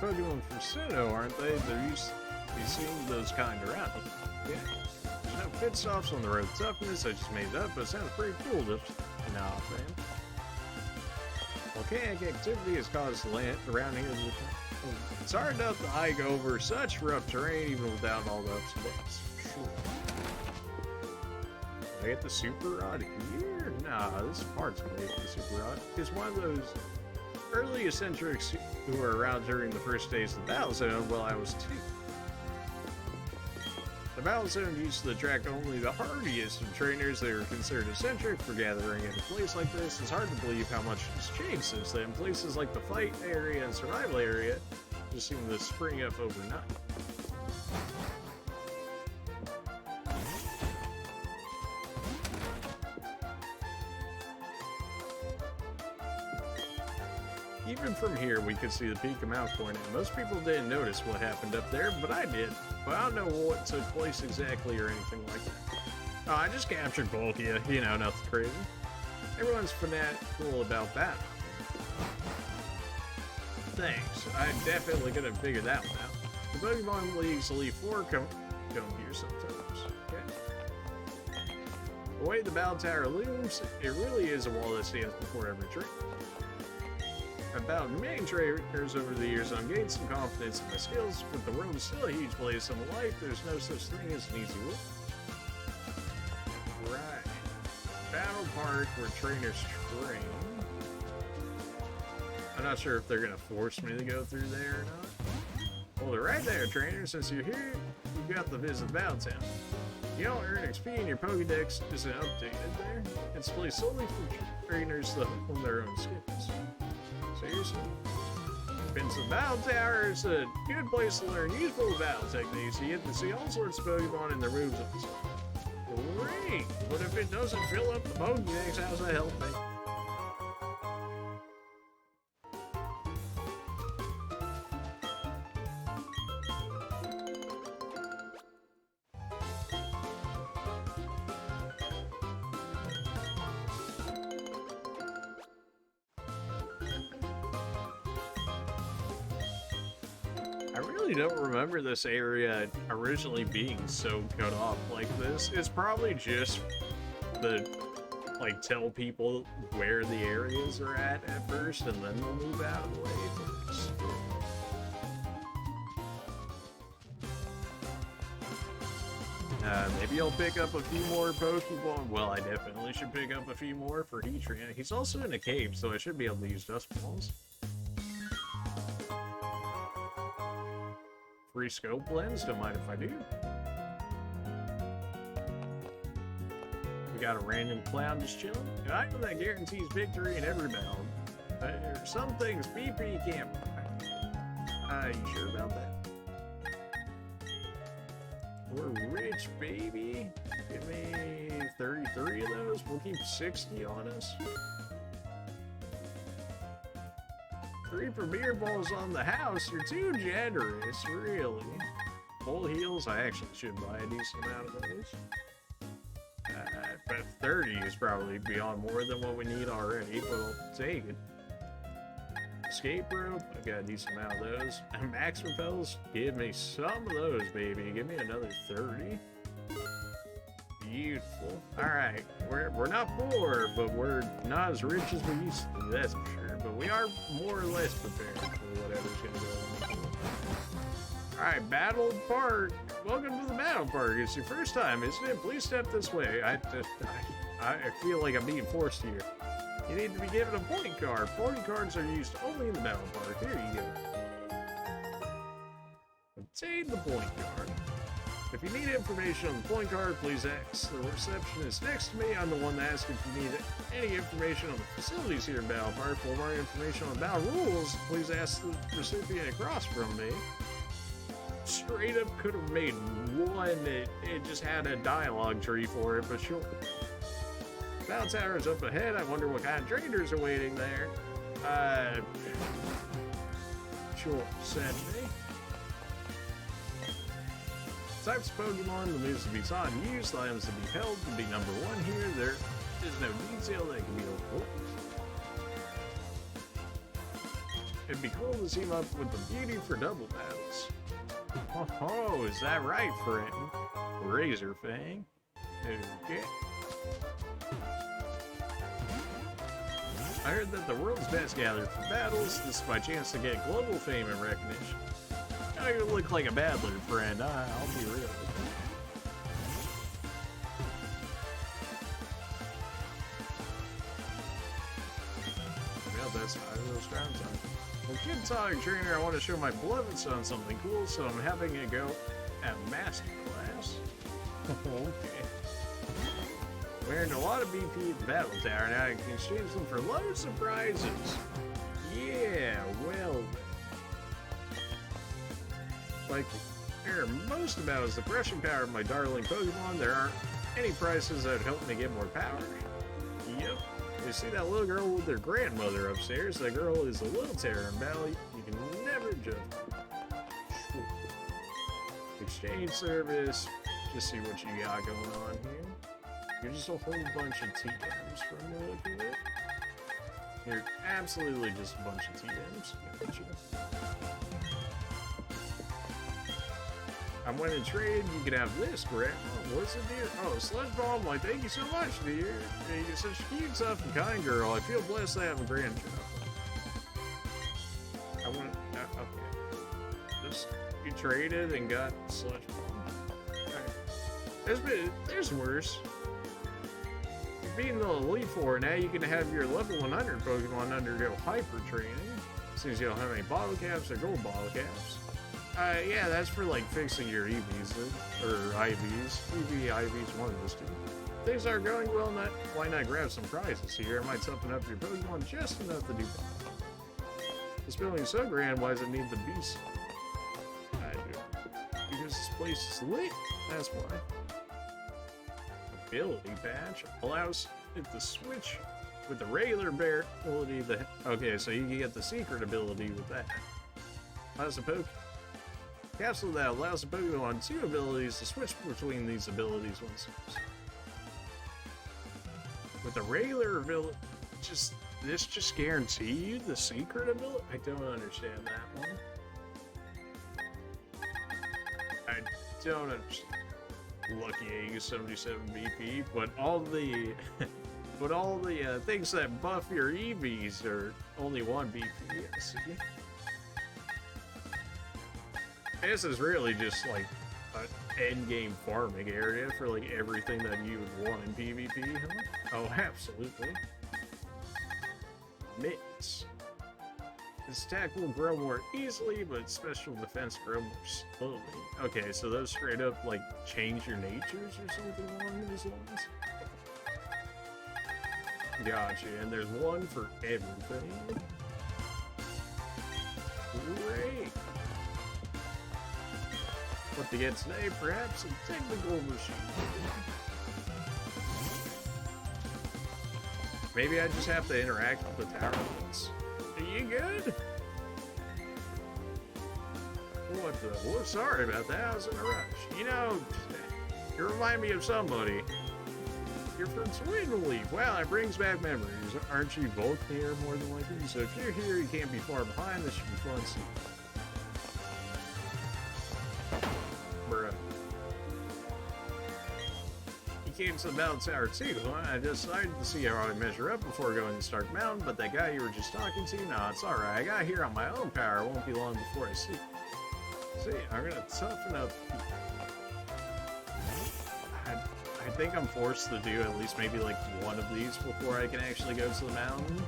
Speaker 1: Pokemon from Sinnoh, aren't they? They're used to be seeing those kind around. Yeah. There's no pit stops on the road toughness, I just made it up, but it sounds pretty cool. Just nah, man. Volcanic activity has caused land around here. It's hard enough to hike over such rough terrain, even without all the ups and downs. Sure. Did I get the super rod here? Nah, this part's gonna get the super rod. It's one of those early eccentrics who were around during the first days of the Battle Zone while I was 2. The Battle Zone used to attract only the hardiest of trainers. They were considered eccentric for gathering in a place like this. It's hard to believe how much has changed since then. Places like the fight area and survival area just seem to spring up overnight. Even from here, we could see the peak of Mount Cornet. Most people didn't notice what happened up there, but I did. But I don't know what took place exactly or anything like that. Oh, I just captured Volkia. You know, nothing crazy. Everyone's fanatical about that. Thanks. I'm definitely gonna figure that one out. The Pokemon League's Elite Four come here sometimes. Okay. The way the Battle Tower looms, it really is a wall that stands before every train. I've battled many trainers over the years, I've gained some confidence in my skills, but the world is still a huge place in life. There's no such thing as an easy win. Right. Battle Park where trainers train. I'm not sure if they're gonna force me to go through there or not. Well, they're right there, trainer. Since you're here, you've got to visit Battle Town. You don't earn XP and your Pokédex isn't updated there. It's placed solely for trainers that own their own skills. Seriously? Been to the Battle Tower. It's a good place to learn useful battle techniques. You get to see all sorts of Pokemon and their moves. Great! What if it doesn't fill up the Pokédex? How's that help me? I don't remember this area originally being so cut off like this. It's probably just the, like, tell people where the areas are at first and then they'll move out of the way. Maybe I'll pick up a few more Pokemon. Well, I definitely should pick up a few more for Heatran. He's also in a cave, so I should be able to use Dust Balls. Free scope lens, don't mind if I do. We got a random clown just chilling. And I know that guarantees victory in every battle. Some things BP can't buy. You sure about that? We're rich, baby. Give me 33 of those. We'll keep 60 on us. 3 for beer balls on the house. You're too generous, really. Full heals, I actually should buy a decent amount of those. But 30 is probably beyond more than what we need already, but I'll take it. Escape rope, I've got a decent amount of those. Max repels, give me some of those, baby. Give me another 30. Beautiful. Alright, we're not poor, but we're not as rich as we used to be, that's for sure. But we are more or less prepared for whatever's gonna go on. Alright, Battle Park. Welcome to the Battle Park. It's your first time, isn't it? Please step this way. I feel like I'm being forced here. You need to be given a point card. Point cards are used only in the Battle Park. Here you go. Obtain the point card. If you need information on the point card, please ask the receptionist next to me. I'm the one to ask if you need any information on the facilities here in Battle Park. For more information on battle rules, please ask the recipient across from me. Straight up could have made one. It just had a dialogue tree for it, but sure. Battle Tower is up ahead. I wonder what kind of trainers are waiting there. Sure, send me. Types of Pokemon, the moves to be taught and used, the items to be held to be number one here. There is no detail that can be overlooked. It'd be cool to team up with the beauty for double battles. Oh, is that right, friend? Razor Fang. Okay. I heard that the world's best gather for battles. This is my chance to get global fame and recognition. Now you look like a battler, friend. I'll be real. Well, that's how those rounds are. Well, kid talking trainer, I want to show my beloved son something cool, so I'm having a go at master class. Okay. We earned a lot of BP at the Battle Tower, now I can exchange them for loads of prizes. Yeah, well, like I care most about is the crushing power of my darling Pokemon. There aren't any prizes that would help me get more power. Yep. You see that little girl with her grandmother upstairs? That girl is a little terror in battle. You can never judge. Exchange service. Just see what you got going on here. You're just a whole bunch of TMs from the look of it. You're absolutely just a bunch of TMs. Gotcha. I'm winning trade. You can have this, correct? Oh, what's it, dear? Oh, Sludge Bomb. Like, thank you so much, dear. You're such a cute, tough, and kind girl. I feel blessed to have a grandchild. I want. Okay. Just you traded and got Sludge Bomb. Alright. There's worse. You're beating the Elite Four. Now you can have your level 100 Pokemon undergo hyper training. Since you don't have any bottle caps or gold bottle caps. Yeah, that's for like fixing your EVs or IVs. EV, IVs, one of those two. Things are going well, why not grab some prizes here? It might toughen up your Pokemon just enough to do that. This building is so grand, why does it need the beast? I do. Because this place is lit, that's why. Ability patch allows it to switch with the regular bear ability. Okay, so you can get the secret ability with that. Allows the capsule that allows the Pokemon 2 abilities to switch between these abilities once. With the regular ability, this just guarantee you the secret ability? I don't understand that one. I don't understand. Lucky 77 BP, but all the things that buff your EVs are only 1 BP. Yeah, see? This is really just like an endgame farming area for like everything that you would want in PvP, huh? Oh, absolutely. Mix. This attack will grow more easily, but special defense grow more slowly. Okay, so those straight up like change your natures or something along those lines? Gotcha, and there's one for everything. Great. What to get today? Perhaps a technical machine. Maybe I just have to interact with the tower once. Are you good? What the? Well, sorry about that. I was in a rush. You know, you remind me of somebody. You're from Swindleaf. Wow, that brings back memories. Aren't you both here more than likely? So if you're here, you can't be far behind. This should be fun to see. Bruh. You came to the Battle Tower too, huh? I decided to see how I measure up before going to Stark Mountain, but that guy you were just talking to, nah, it's alright. I got here on my own power. It won't be long before I see. See, I'm gonna toughen up. I think I'm forced to do at least maybe like one of these before I can actually go to the mountain.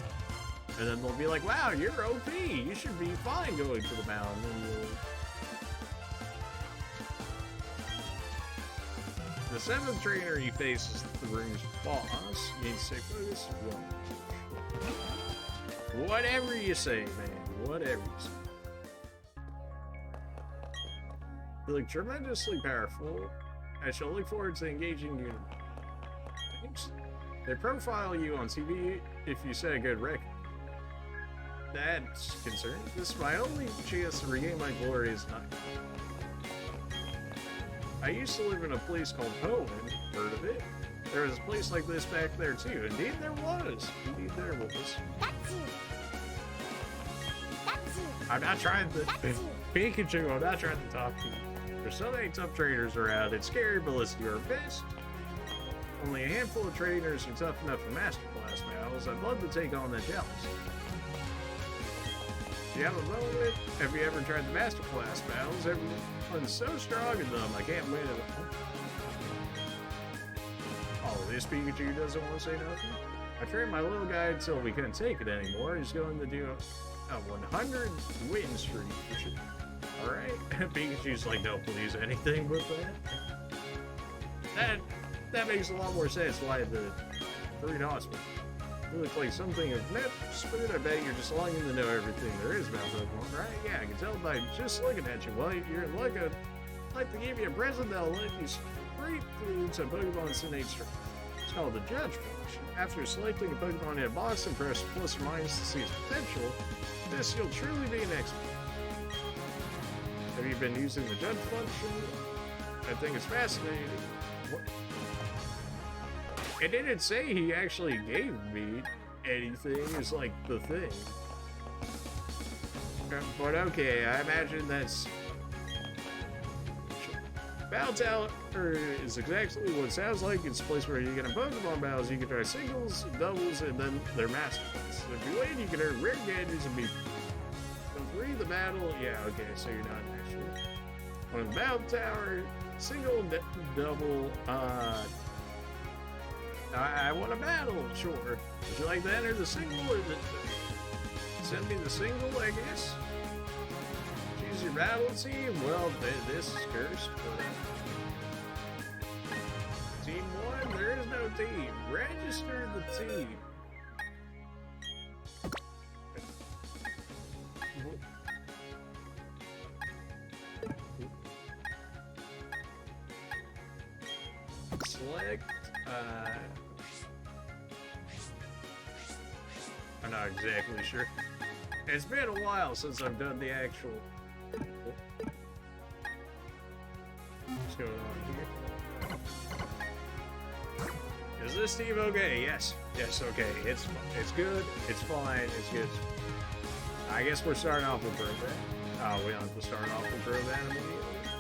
Speaker 1: And then they'll be like, wow, you're OP. You should be fine going to the mountain. And The 7th trainer he faces the room's boss. Gains 6 focus. Whatever you say, man. Whatever you say. You look tremendously powerful. I shall look forward to engaging you. Thanks. They profile you on TV if you set a good record. That's concerning. This is my only chance to regain my glory as knight. I used to live in a place called Poland. Heard of it? There was a place like this back there too. Indeed there was. Indeed there was. I'm not trying to... Pikachu, I'm not trying to talk to you. There's so many tough trainers around. It's scary, but let's do our best. Only a handful of trainers are tough enough for masterclass battles. I'd love to take on the jealous. Do you have a moment? Have you ever tried the masterclass battles? Everyone's so strong in them, I can't win it. Oh, this Pikachu doesn't want to say nothing? I trained my little guy until we couldn't take it anymore. He's going to do a 100 win streak. Alright. Pikachu's like, no, please, anything but that. That makes a lot more sense why the 3 hospital. You look like something of net spoon. I bet you're just longing to know everything there is about Pokemon, right? Yeah, I can tell by just looking at you. Well, you're like like to give you a present that'll let you straight through to Pokemon's innate strength. It's called the Judge function. After selecting a Pokemon in a box and press plus or minus to see its potential, this you'll truly be an expert. Have you been using the Judge function? I think it's fascinating. What? It didn't say he actually gave me anything. It's like the thing. But okay, I imagine that's... Battle Tower is exactly what it sounds like. It's a place where you get a Pokemon battles. You can try singles, doubles, and then their masterclass. So if you win, you can earn rare gadgets and be free the battle. Yeah, okay, so you're not actually on the Battle Tower. Single, double, I want a battle, sure. Would you like to enter the single or send me the single, I guess? Choose your battle team? Well, this is cursed, but... Team 1? There is no team. Register the team. Select, I'm not exactly sure. It's been a while since I've done the actual... What's going on here? Is this team okay? Yes. Yes, okay. It's good. It's fine. It's good. I guess we're starting off with Pro-Ban. Oh, we don't have to start off with Pro-Ban immediately.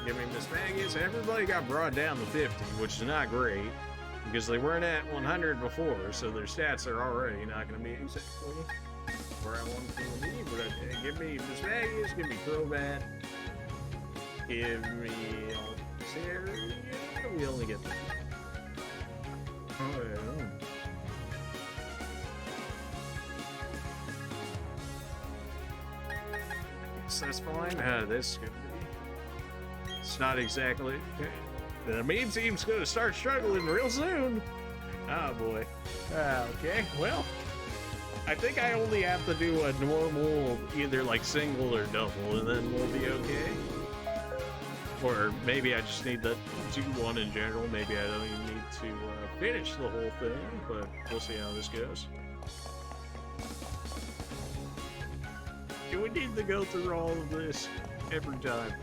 Speaker 1: Give me Miss Maggie's. Everybody got brought down to 50, which is not great. Because they weren't at 100 before, so their stats are already not going to be exactly where I want them to be. But okay, give me Miss Maggie's, give me Crobat, give me Terry. We only get that. Oh, yeah. Yes, that's fine. This could be. It's not exactly. The main team's gonna start struggling real soon. Oh boy. Okay, well, I think I only have to do a normal, either like single or double, and then we'll be okay. Or maybe I just need to do one in general. Maybe I don't even need to finish the whole thing, but we'll see how this goes. Do we need to go through all of this every time?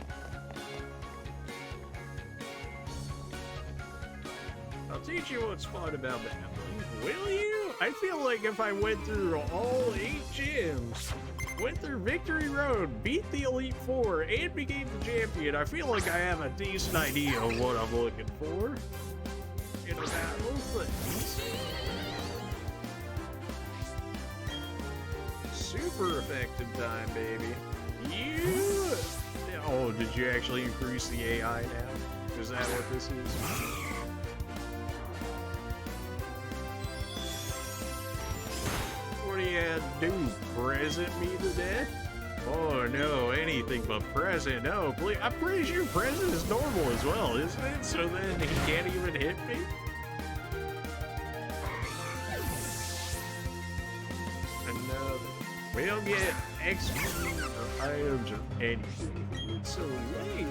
Speaker 1: I'll teach you what's fun about battling. Will you? I feel like if I went through all 8 gyms, went through Victory Road, beat the Elite Four, and became the champion, I feel like I have a decent idea of what I'm looking for in a battle. Super effective time, baby. You! Oh, did you actually increase the AI now? Is that what this is? What do you do? Present me to death? Oh no, anything but present. No, please. I'm pretty sure present is normal as well, isn't it? So then he can't even hit me? Another. We don't get XP or items or anything. It's so late.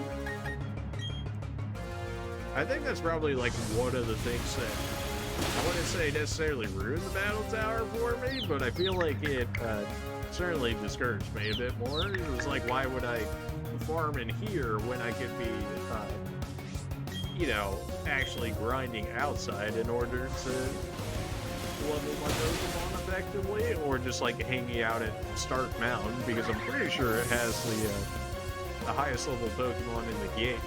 Speaker 1: I think that's probably like one of the things that I wouldn't say necessarily ruined the battle tower for me, but I feel like it certainly discouraged me a bit more. It was like, why would I farm in here when I could be, you know, actually grinding outside in order to level my Pokemon effectively, or just like hanging out at Stark Mountain, because I'm pretty sure it has the highest level Pokemon in the game,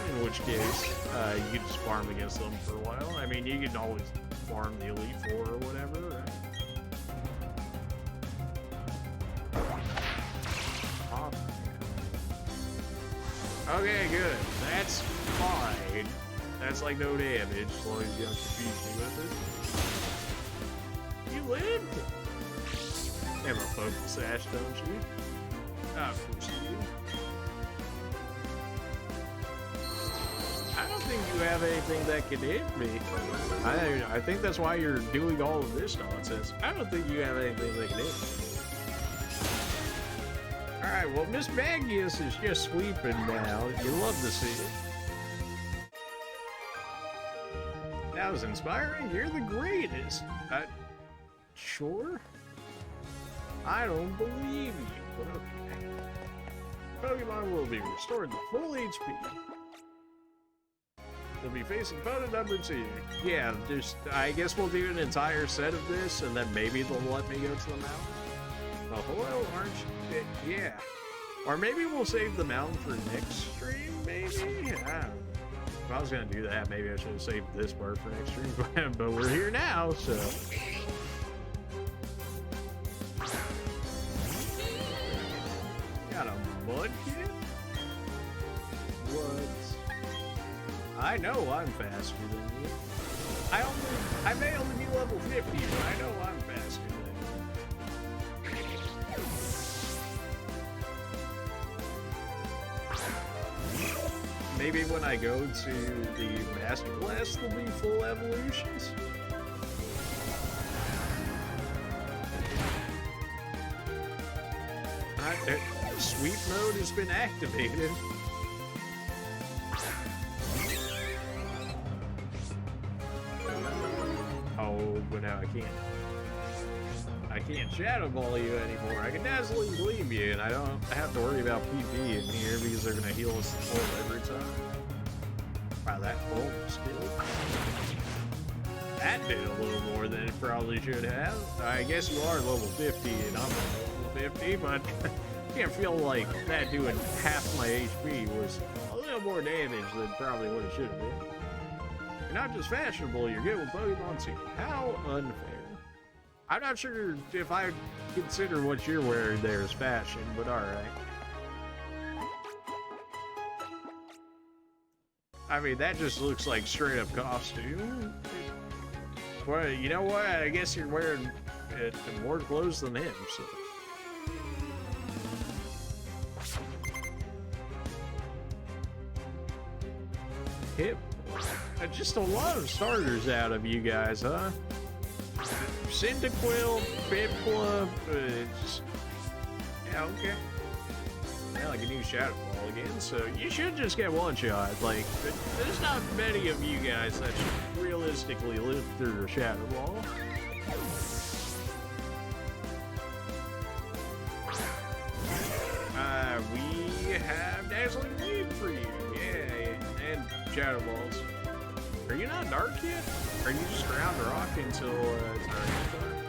Speaker 1: in which case you can just farm against them for a while. I mean, you can always farm the Elite Four or whatever, right? Okay, good. That's fine. That's like no damage, as long as you don't confuse me with it. You lived! You have a focus sash, don't you? Of course you do. I don't think you have anything that can hit me. I think that's why you're doing all of this nonsense. I don't think you have anything that can hit me. Alright, well, Miss Magnus is just sweeping now. You love to see it. That was inspiring. You're the greatest. Sure? I don't believe you, but okay. Pokemon will be restored to full HP. They'll be facing opponent number 2. Yeah, just, I guess we'll do an entire set of this, and then maybe they'll let me go to the mountain. Oh, hello, aren't you? Yeah. Or maybe we'll save the mountain for next stream, maybe? I don't know. If I was going to do that, maybe I should have saved this part for next stream, but we're here now, so... Got a Mudkip? What? I know I'm faster than you. I may only be level 50, but I know I'm faster than you. Maybe when I go to the Master Class, there'll be full evolutions. Sweep mode has been activated. Oh, but now I can't Shadow Ball you anymore. I can Dazzling Gleam you, and I don't have to worry about PV in here because they're gonna heal us full every time. Wow, that full skill. That did a little more than it probably should have. I guess you are level 50 and I'm level 50, but I can't feel like that doing half my HP was a little more damage than probably what it should have been. You're not just fashionable, you're good with Pokemon too. How unfair. I'm not sure if I consider what you're wearing there as fashion, but alright. I mean, that just looks like straight up costume. Well, you know what? I guess you're wearing more clothes than him, so. Hip. Just a lot of starters out of you guys, huh? Cyndaquil, Piplup, just... Yeah, okay. Yeah, like a new Shadow Ball again, so you should just get one shot. Like, there's not many of you guys that should realistically live through a Shadow Ball. We have Dazzling Gleam for you. Yeah, and Shadow Balls. Are you not dark yet? Or are you just ground rock until it's dark?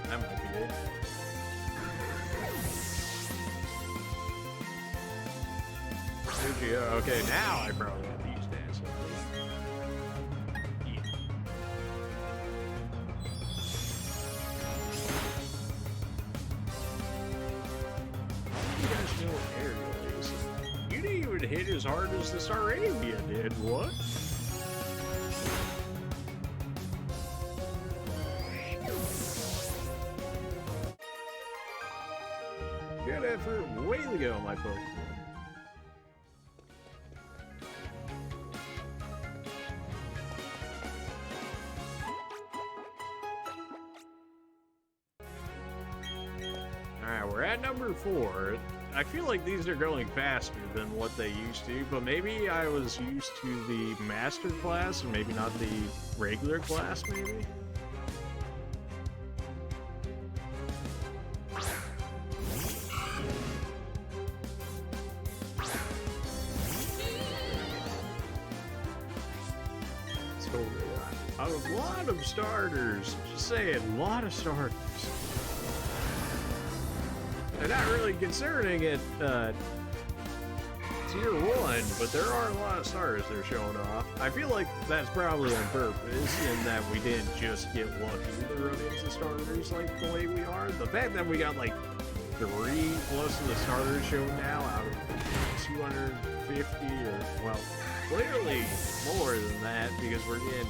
Speaker 1: That might be it. Okay, now I probably have to use Dazzling. Yeah. You guys know what aerial is. You didn't even hit as hard as the Staravia did, what? Good effort. Way to go, my Pokemon. Alright, we're at number 4. I feel like these are going faster than what they used to, but maybe I was used to the Master class and maybe not the regular class, maybe? A lot of starters. Just saying, a lot of starters. They're not really concerning at tier 1, but there are a lot of starters they're showing off. I feel like that's probably on purpose, in that we didn't just get lucky to run into starters like the way we are. The fact that we got like 3 plus of the starters shown now out of 250, or, well, clearly more than that, because we're getting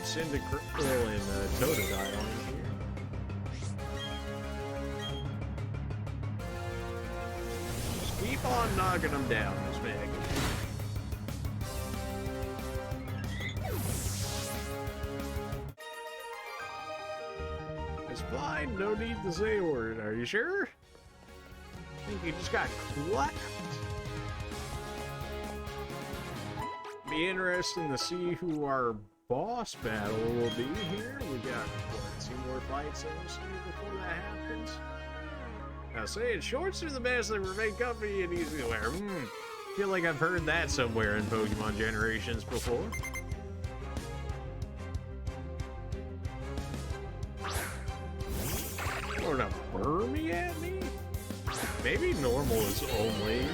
Speaker 1: Cynthia and Theta on here. Just keep on knocking them down, Miss Meg. It's fine, no need to say a word. Are you sure? I think you just got clapped. Be interesting to see who our boss battle will be here. We got, what, 2 more fights before that happens? Now, saying shorts are the best that remain comfy and easy to wear. Feel like I've heard that somewhere in Pokemon Generations before. Or to burn me at me? Maybe normal is only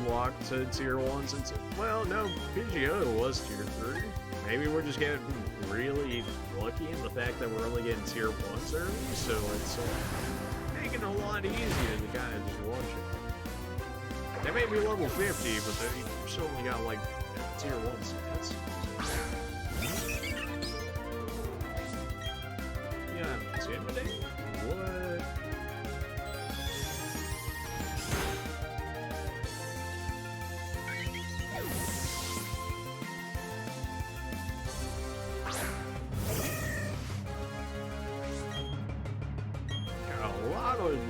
Speaker 1: locked to tier 1s and well, no, Pidgeotto was tier 3. Maybe we're just getting really lucky in the fact that we're only getting tier 1s early, so it's making it a lot easier to kind of just launch it. They may be level 50, but they've still only got like tier 1 stats. Yeah, intimidate? What?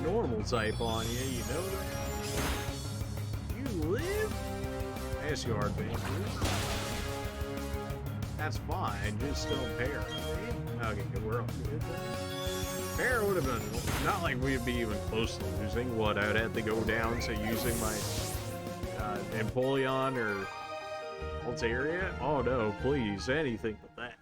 Speaker 1: Normal type on you, you know that? You live? Yes, you are, baby. That's fine, just don't pair, right? Okay, good, we're all good then. Pair would have been, not like we'd be even close to losing. What, I'd have to go down to using my Empoleon or Altaria? Oh no, please, anything but that.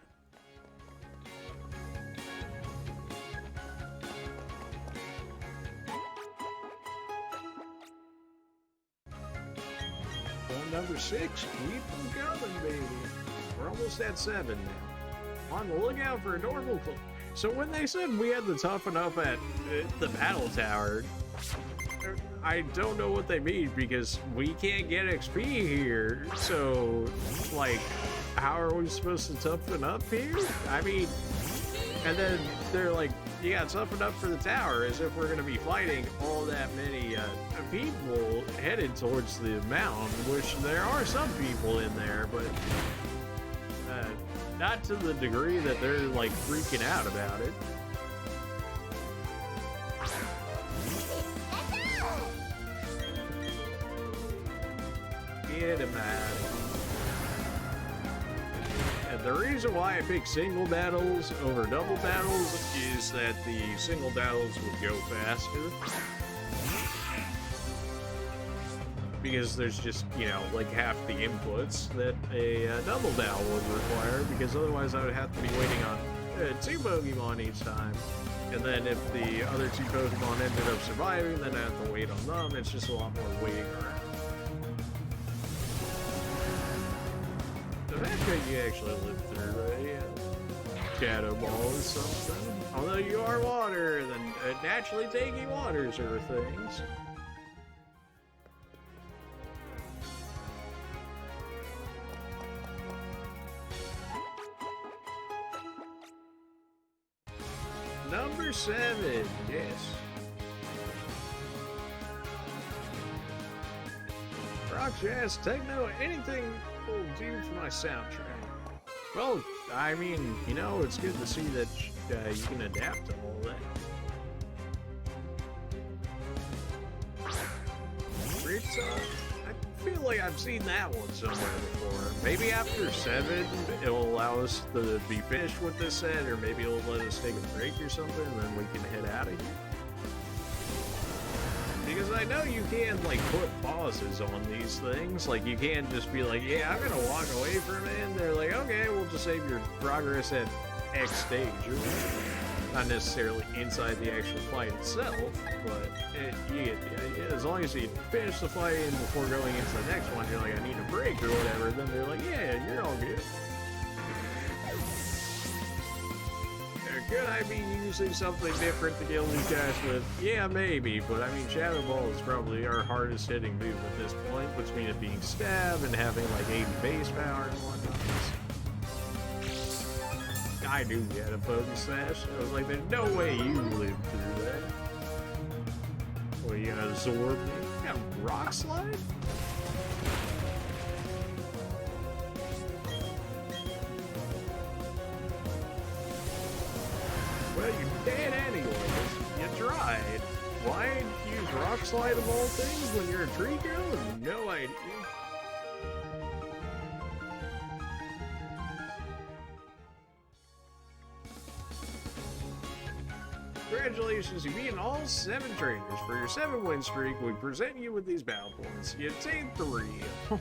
Speaker 1: Number 6, keep them coming, baby. We're almost at 7 now. On the lookout for a normal club. So when they said we had to toughen up at the battle tower, I don't know what they mean, because we can't get XP here. So, like, how are we supposed to toughen up here? I mean, and then they're like, you got toughen up for the tower, as if we're going to be fighting all that many people headed towards the mountain, which there are some people in there, but not to the degree that they're like freaking out about it. Get him out. And the reason why I pick single battles over double battles is that the single battles would go faster. Because there's just, you know, like half the inputs that a double battle would require, because otherwise I would have to be waiting on 2 Pokemon each time. And then if the other 2 Pokemon ended up surviving, then I have to wait on them. It's just a lot more waiting around. The fact that you actually lived through a Shadow Ball or something. Although you are water, then naturally taking water sort of things. Number 7, yes. rock, jazz, techno, anything will do for my soundtrack. Well, I mean, you know, it's good to see that you can adapt to all that. It's, I feel like I've seen that one somewhere before. Maybe after 7, it'll allow us to be finished with this set, or maybe it'll let us take a break or something, and then we can head out of here. Because I know you can, like, put pauses on these things. Like, you can't just be like, yeah, I'm gonna walk away from it, and they're like, okay, we'll just save your progress at X stage, or not necessarily inside the actual fight itself, but you get the idea. As long as you finish the fight and before going into the next one, you're like, I need a break or whatever, then they're like, yeah, you're all good. Could I be using something different to kill these guys with? Yeah, maybe, but I mean, Shadow Ball is probably our hardest hitting move at this point, between it being stab and having like 80 base power and whatnot. I knew you had a focus smash. I was like, there's no way you lived through that. What, are you gonna absorb me? You got rock slide? Well, you're dead anyways. You tried. Why use rock slide of all things when you're a tree girl? No idea. Congratulations, you beat all 7 trainers. For your 7-win streak, we present you with these battle points. You obtain 3.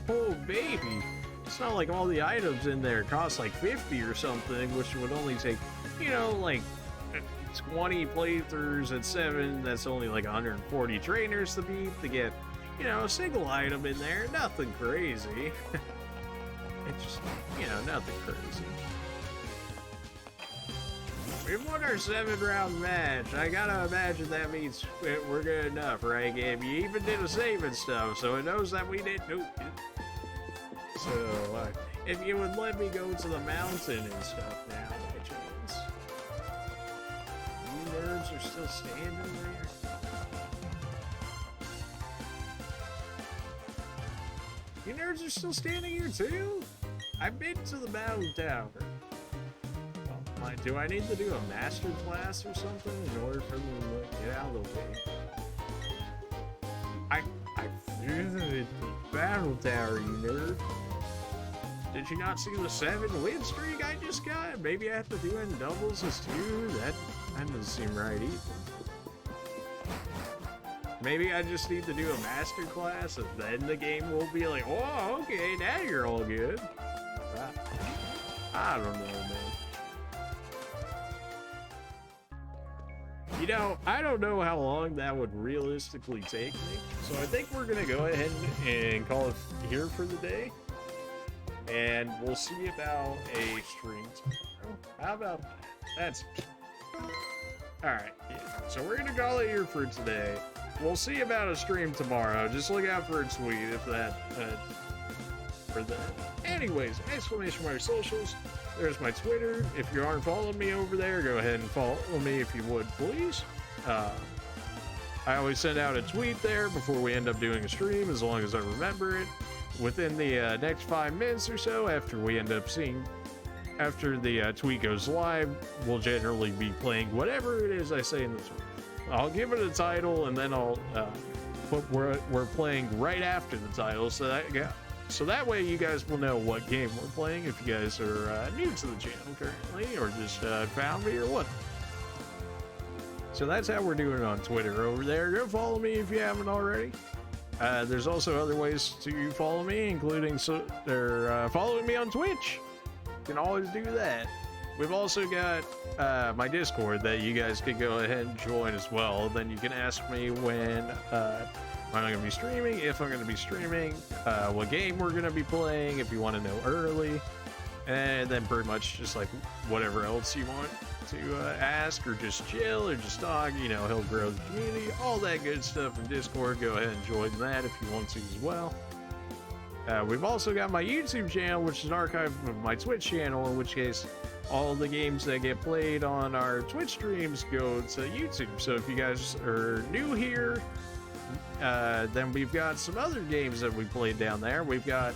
Speaker 1: Oh, baby. It's not like all the items in there cost like 50 or something, which would only take, you know, like 20 playthroughs at 7. That's only like 140 trainers to beat to get, you know, a single item in there. Nothing crazy. It's just, you know, nothing crazy. We've won our 7-round match. I gotta imagine that means we're good enough, right, game? You even did a save and stuff, so it knows that we didn't do it. So, if you would let me go to the mountain and stuff now, by chance. You nerds are still standing there? You nerds are still standing here too? I've been to the battle tower. Do I need to do a master class or something in order for me to get out of the way? I visited the battle tower, you nerd. Did you not see the 7-win streak I just got? Maybe I have to do it in doubles as 2? That doesn't seem right either. Maybe I just need to do a master class and then the game will be like, oh, okay, now you're all good. I don't know, man. You know, I don't know how long that would realistically take me, so I think we're gonna go ahead and call it here for the day, and we'll see about a stream tomorrow. How about that? That's alright, yeah. So we're gonna call it here for today. We'll see about a stream tomorrow. Just look out for a tweet if that for that. Anyways, exclamation mark socials. There's my Twitter. If you aren't following me over there, go ahead and follow me if you would, please. I always send out a tweet there before we end up doing a stream, as long as I remember it. Within the next 5 minutes or so, after we end up seeing, after the tweet goes live, we'll generally be playing whatever it is I say in the tweet. I'll give it a title, and then I'll put we're playing right after the title, so that way you guys will know what game we're playing if you guys are new to the channel currently, or just found me or what. So that's how we're doing it on Twitter over there. Go follow me if you haven't already. There's also other ways to follow me, including following me on Twitch. You can always do that. We've also got my Discord that you guys can go ahead and join as well. Then you can ask me when I'm going to be streaming, if I'm going to be streaming, what game we're going to be playing, if you want to know early, and then pretty much just like whatever else you want to ask, or just chill, or just talk, you know, help grow the community, all that good stuff in Discord. Go ahead and join that if you want to as well. We've also got my YouTube channel, which is an archive of my Twitch channel, in which case all the games that get played on our Twitch streams go to YouTube. So if you guys are new here, then we've got some other games that we played down there. We've got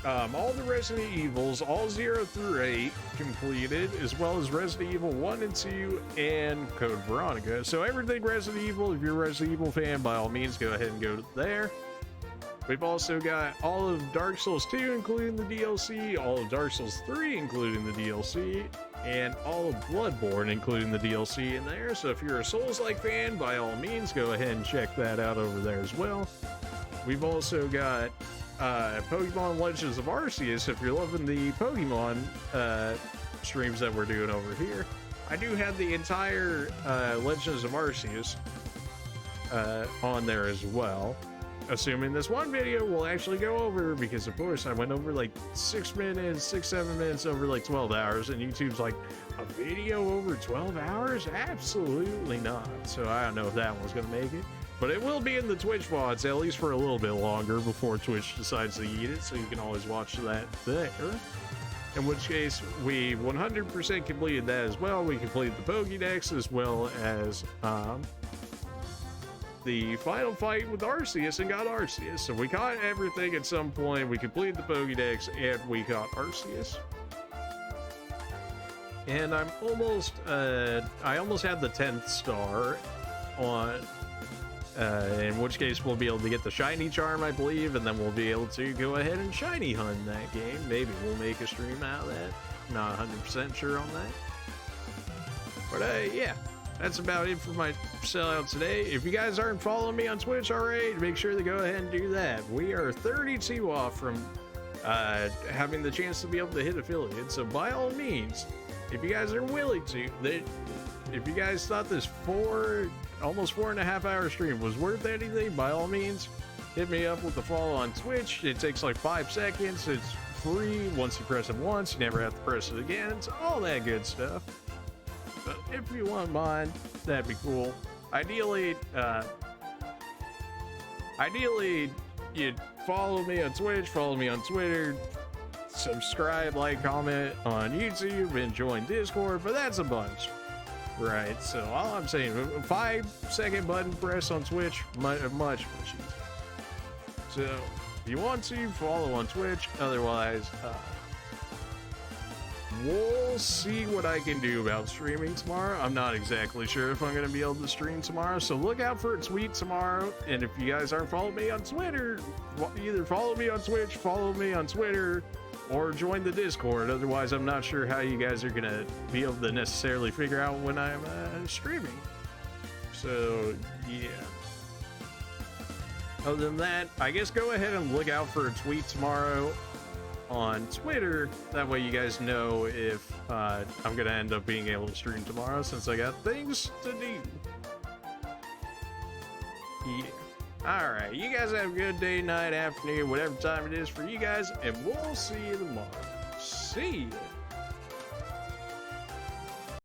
Speaker 1: all the Resident Evils, all 0 through 8 completed, as well as Resident Evil 1 and 2 and Code Veronica. So everything Resident Evil, if you're a Resident Evil fan, by all means, go ahead and go there. We've also got all of Dark Souls 2, including the DLC, all of Dark Souls 3, including the DLC, and all of Bloodborne, including the DLC in there. So if you're a Souls-like fan, by all means, go ahead and check that out over there as well. We've also got Pokemon Legends of Arceus. If you're loving the Pokemon streams that we're doing over here, I do have the entire Legends of Arceus on there as well. Assuming this one video will actually go over, because of course I went over like 6 minutes, 7 minutes over like 12 hours, and YouTube's like, a video over 12 hours? Absolutely not. So I don't know if that one's gonna make it, but it will be in the Twitch VODs, at least for a little bit longer before Twitch decides to eat it, so you can always watch that there. In which case, we 100% completed that as well. We completed the Pokédex, as well as the final fight with Arceus, and got Arceus. So we caught everything at some point. We completed the Pokédex, and we caught Arceus. And I'm almost, I almost had the 10th star on, in which case we'll be able to get the shiny charm, I believe, and then we'll be able to go ahead and shiny hunt that game. Maybe we'll make a stream out of that. Not 100% sure on that. But yeah, that's about it for my sellout today. If you guys aren't following me on Twitch already, make sure to go ahead and do that. We are 32 off from having the chance to be able to hit affiliate. So by all means, if you guys are willing to, if you guys thought this almost 4.5 hour stream was worth anything, by all means, hit me up with the follow on Twitch. It takes like 5 seconds. It's free. Once you press it once, you never have to press it again. It's all that good stuff. But if you want mine, that'd be cool. Ideally, you'd follow me on Twitch, follow me on Twitter, subscribe, like, comment on YouTube, and join Discord, but that's a bunch. Right, so all I'm saying, a 5-second button press on Twitch, much easier. So, if you want to, follow on Twitch. Otherwise, we'll see what I can do about streaming tomorrow. I'm not exactly sure if I'm going to be able to stream tomorrow, so look out for a tweet tomorrow. And if you guys aren't following me on Twitter, either follow me on Twitch, follow me on Twitter, or join the Discord. Otherwise, I'm not sure how you guys are going to be able to necessarily figure out when I'm streaming. So, yeah. Other than that, I guess go ahead and look out for a tweet tomorrow on Twitter. That way you guys know if I'm gonna end up being able to stream tomorrow, since I got things to do. Yeah. Alright, you guys have a good day, night, afternoon, whatever time it is for you guys, and we'll see you tomorrow. See ya.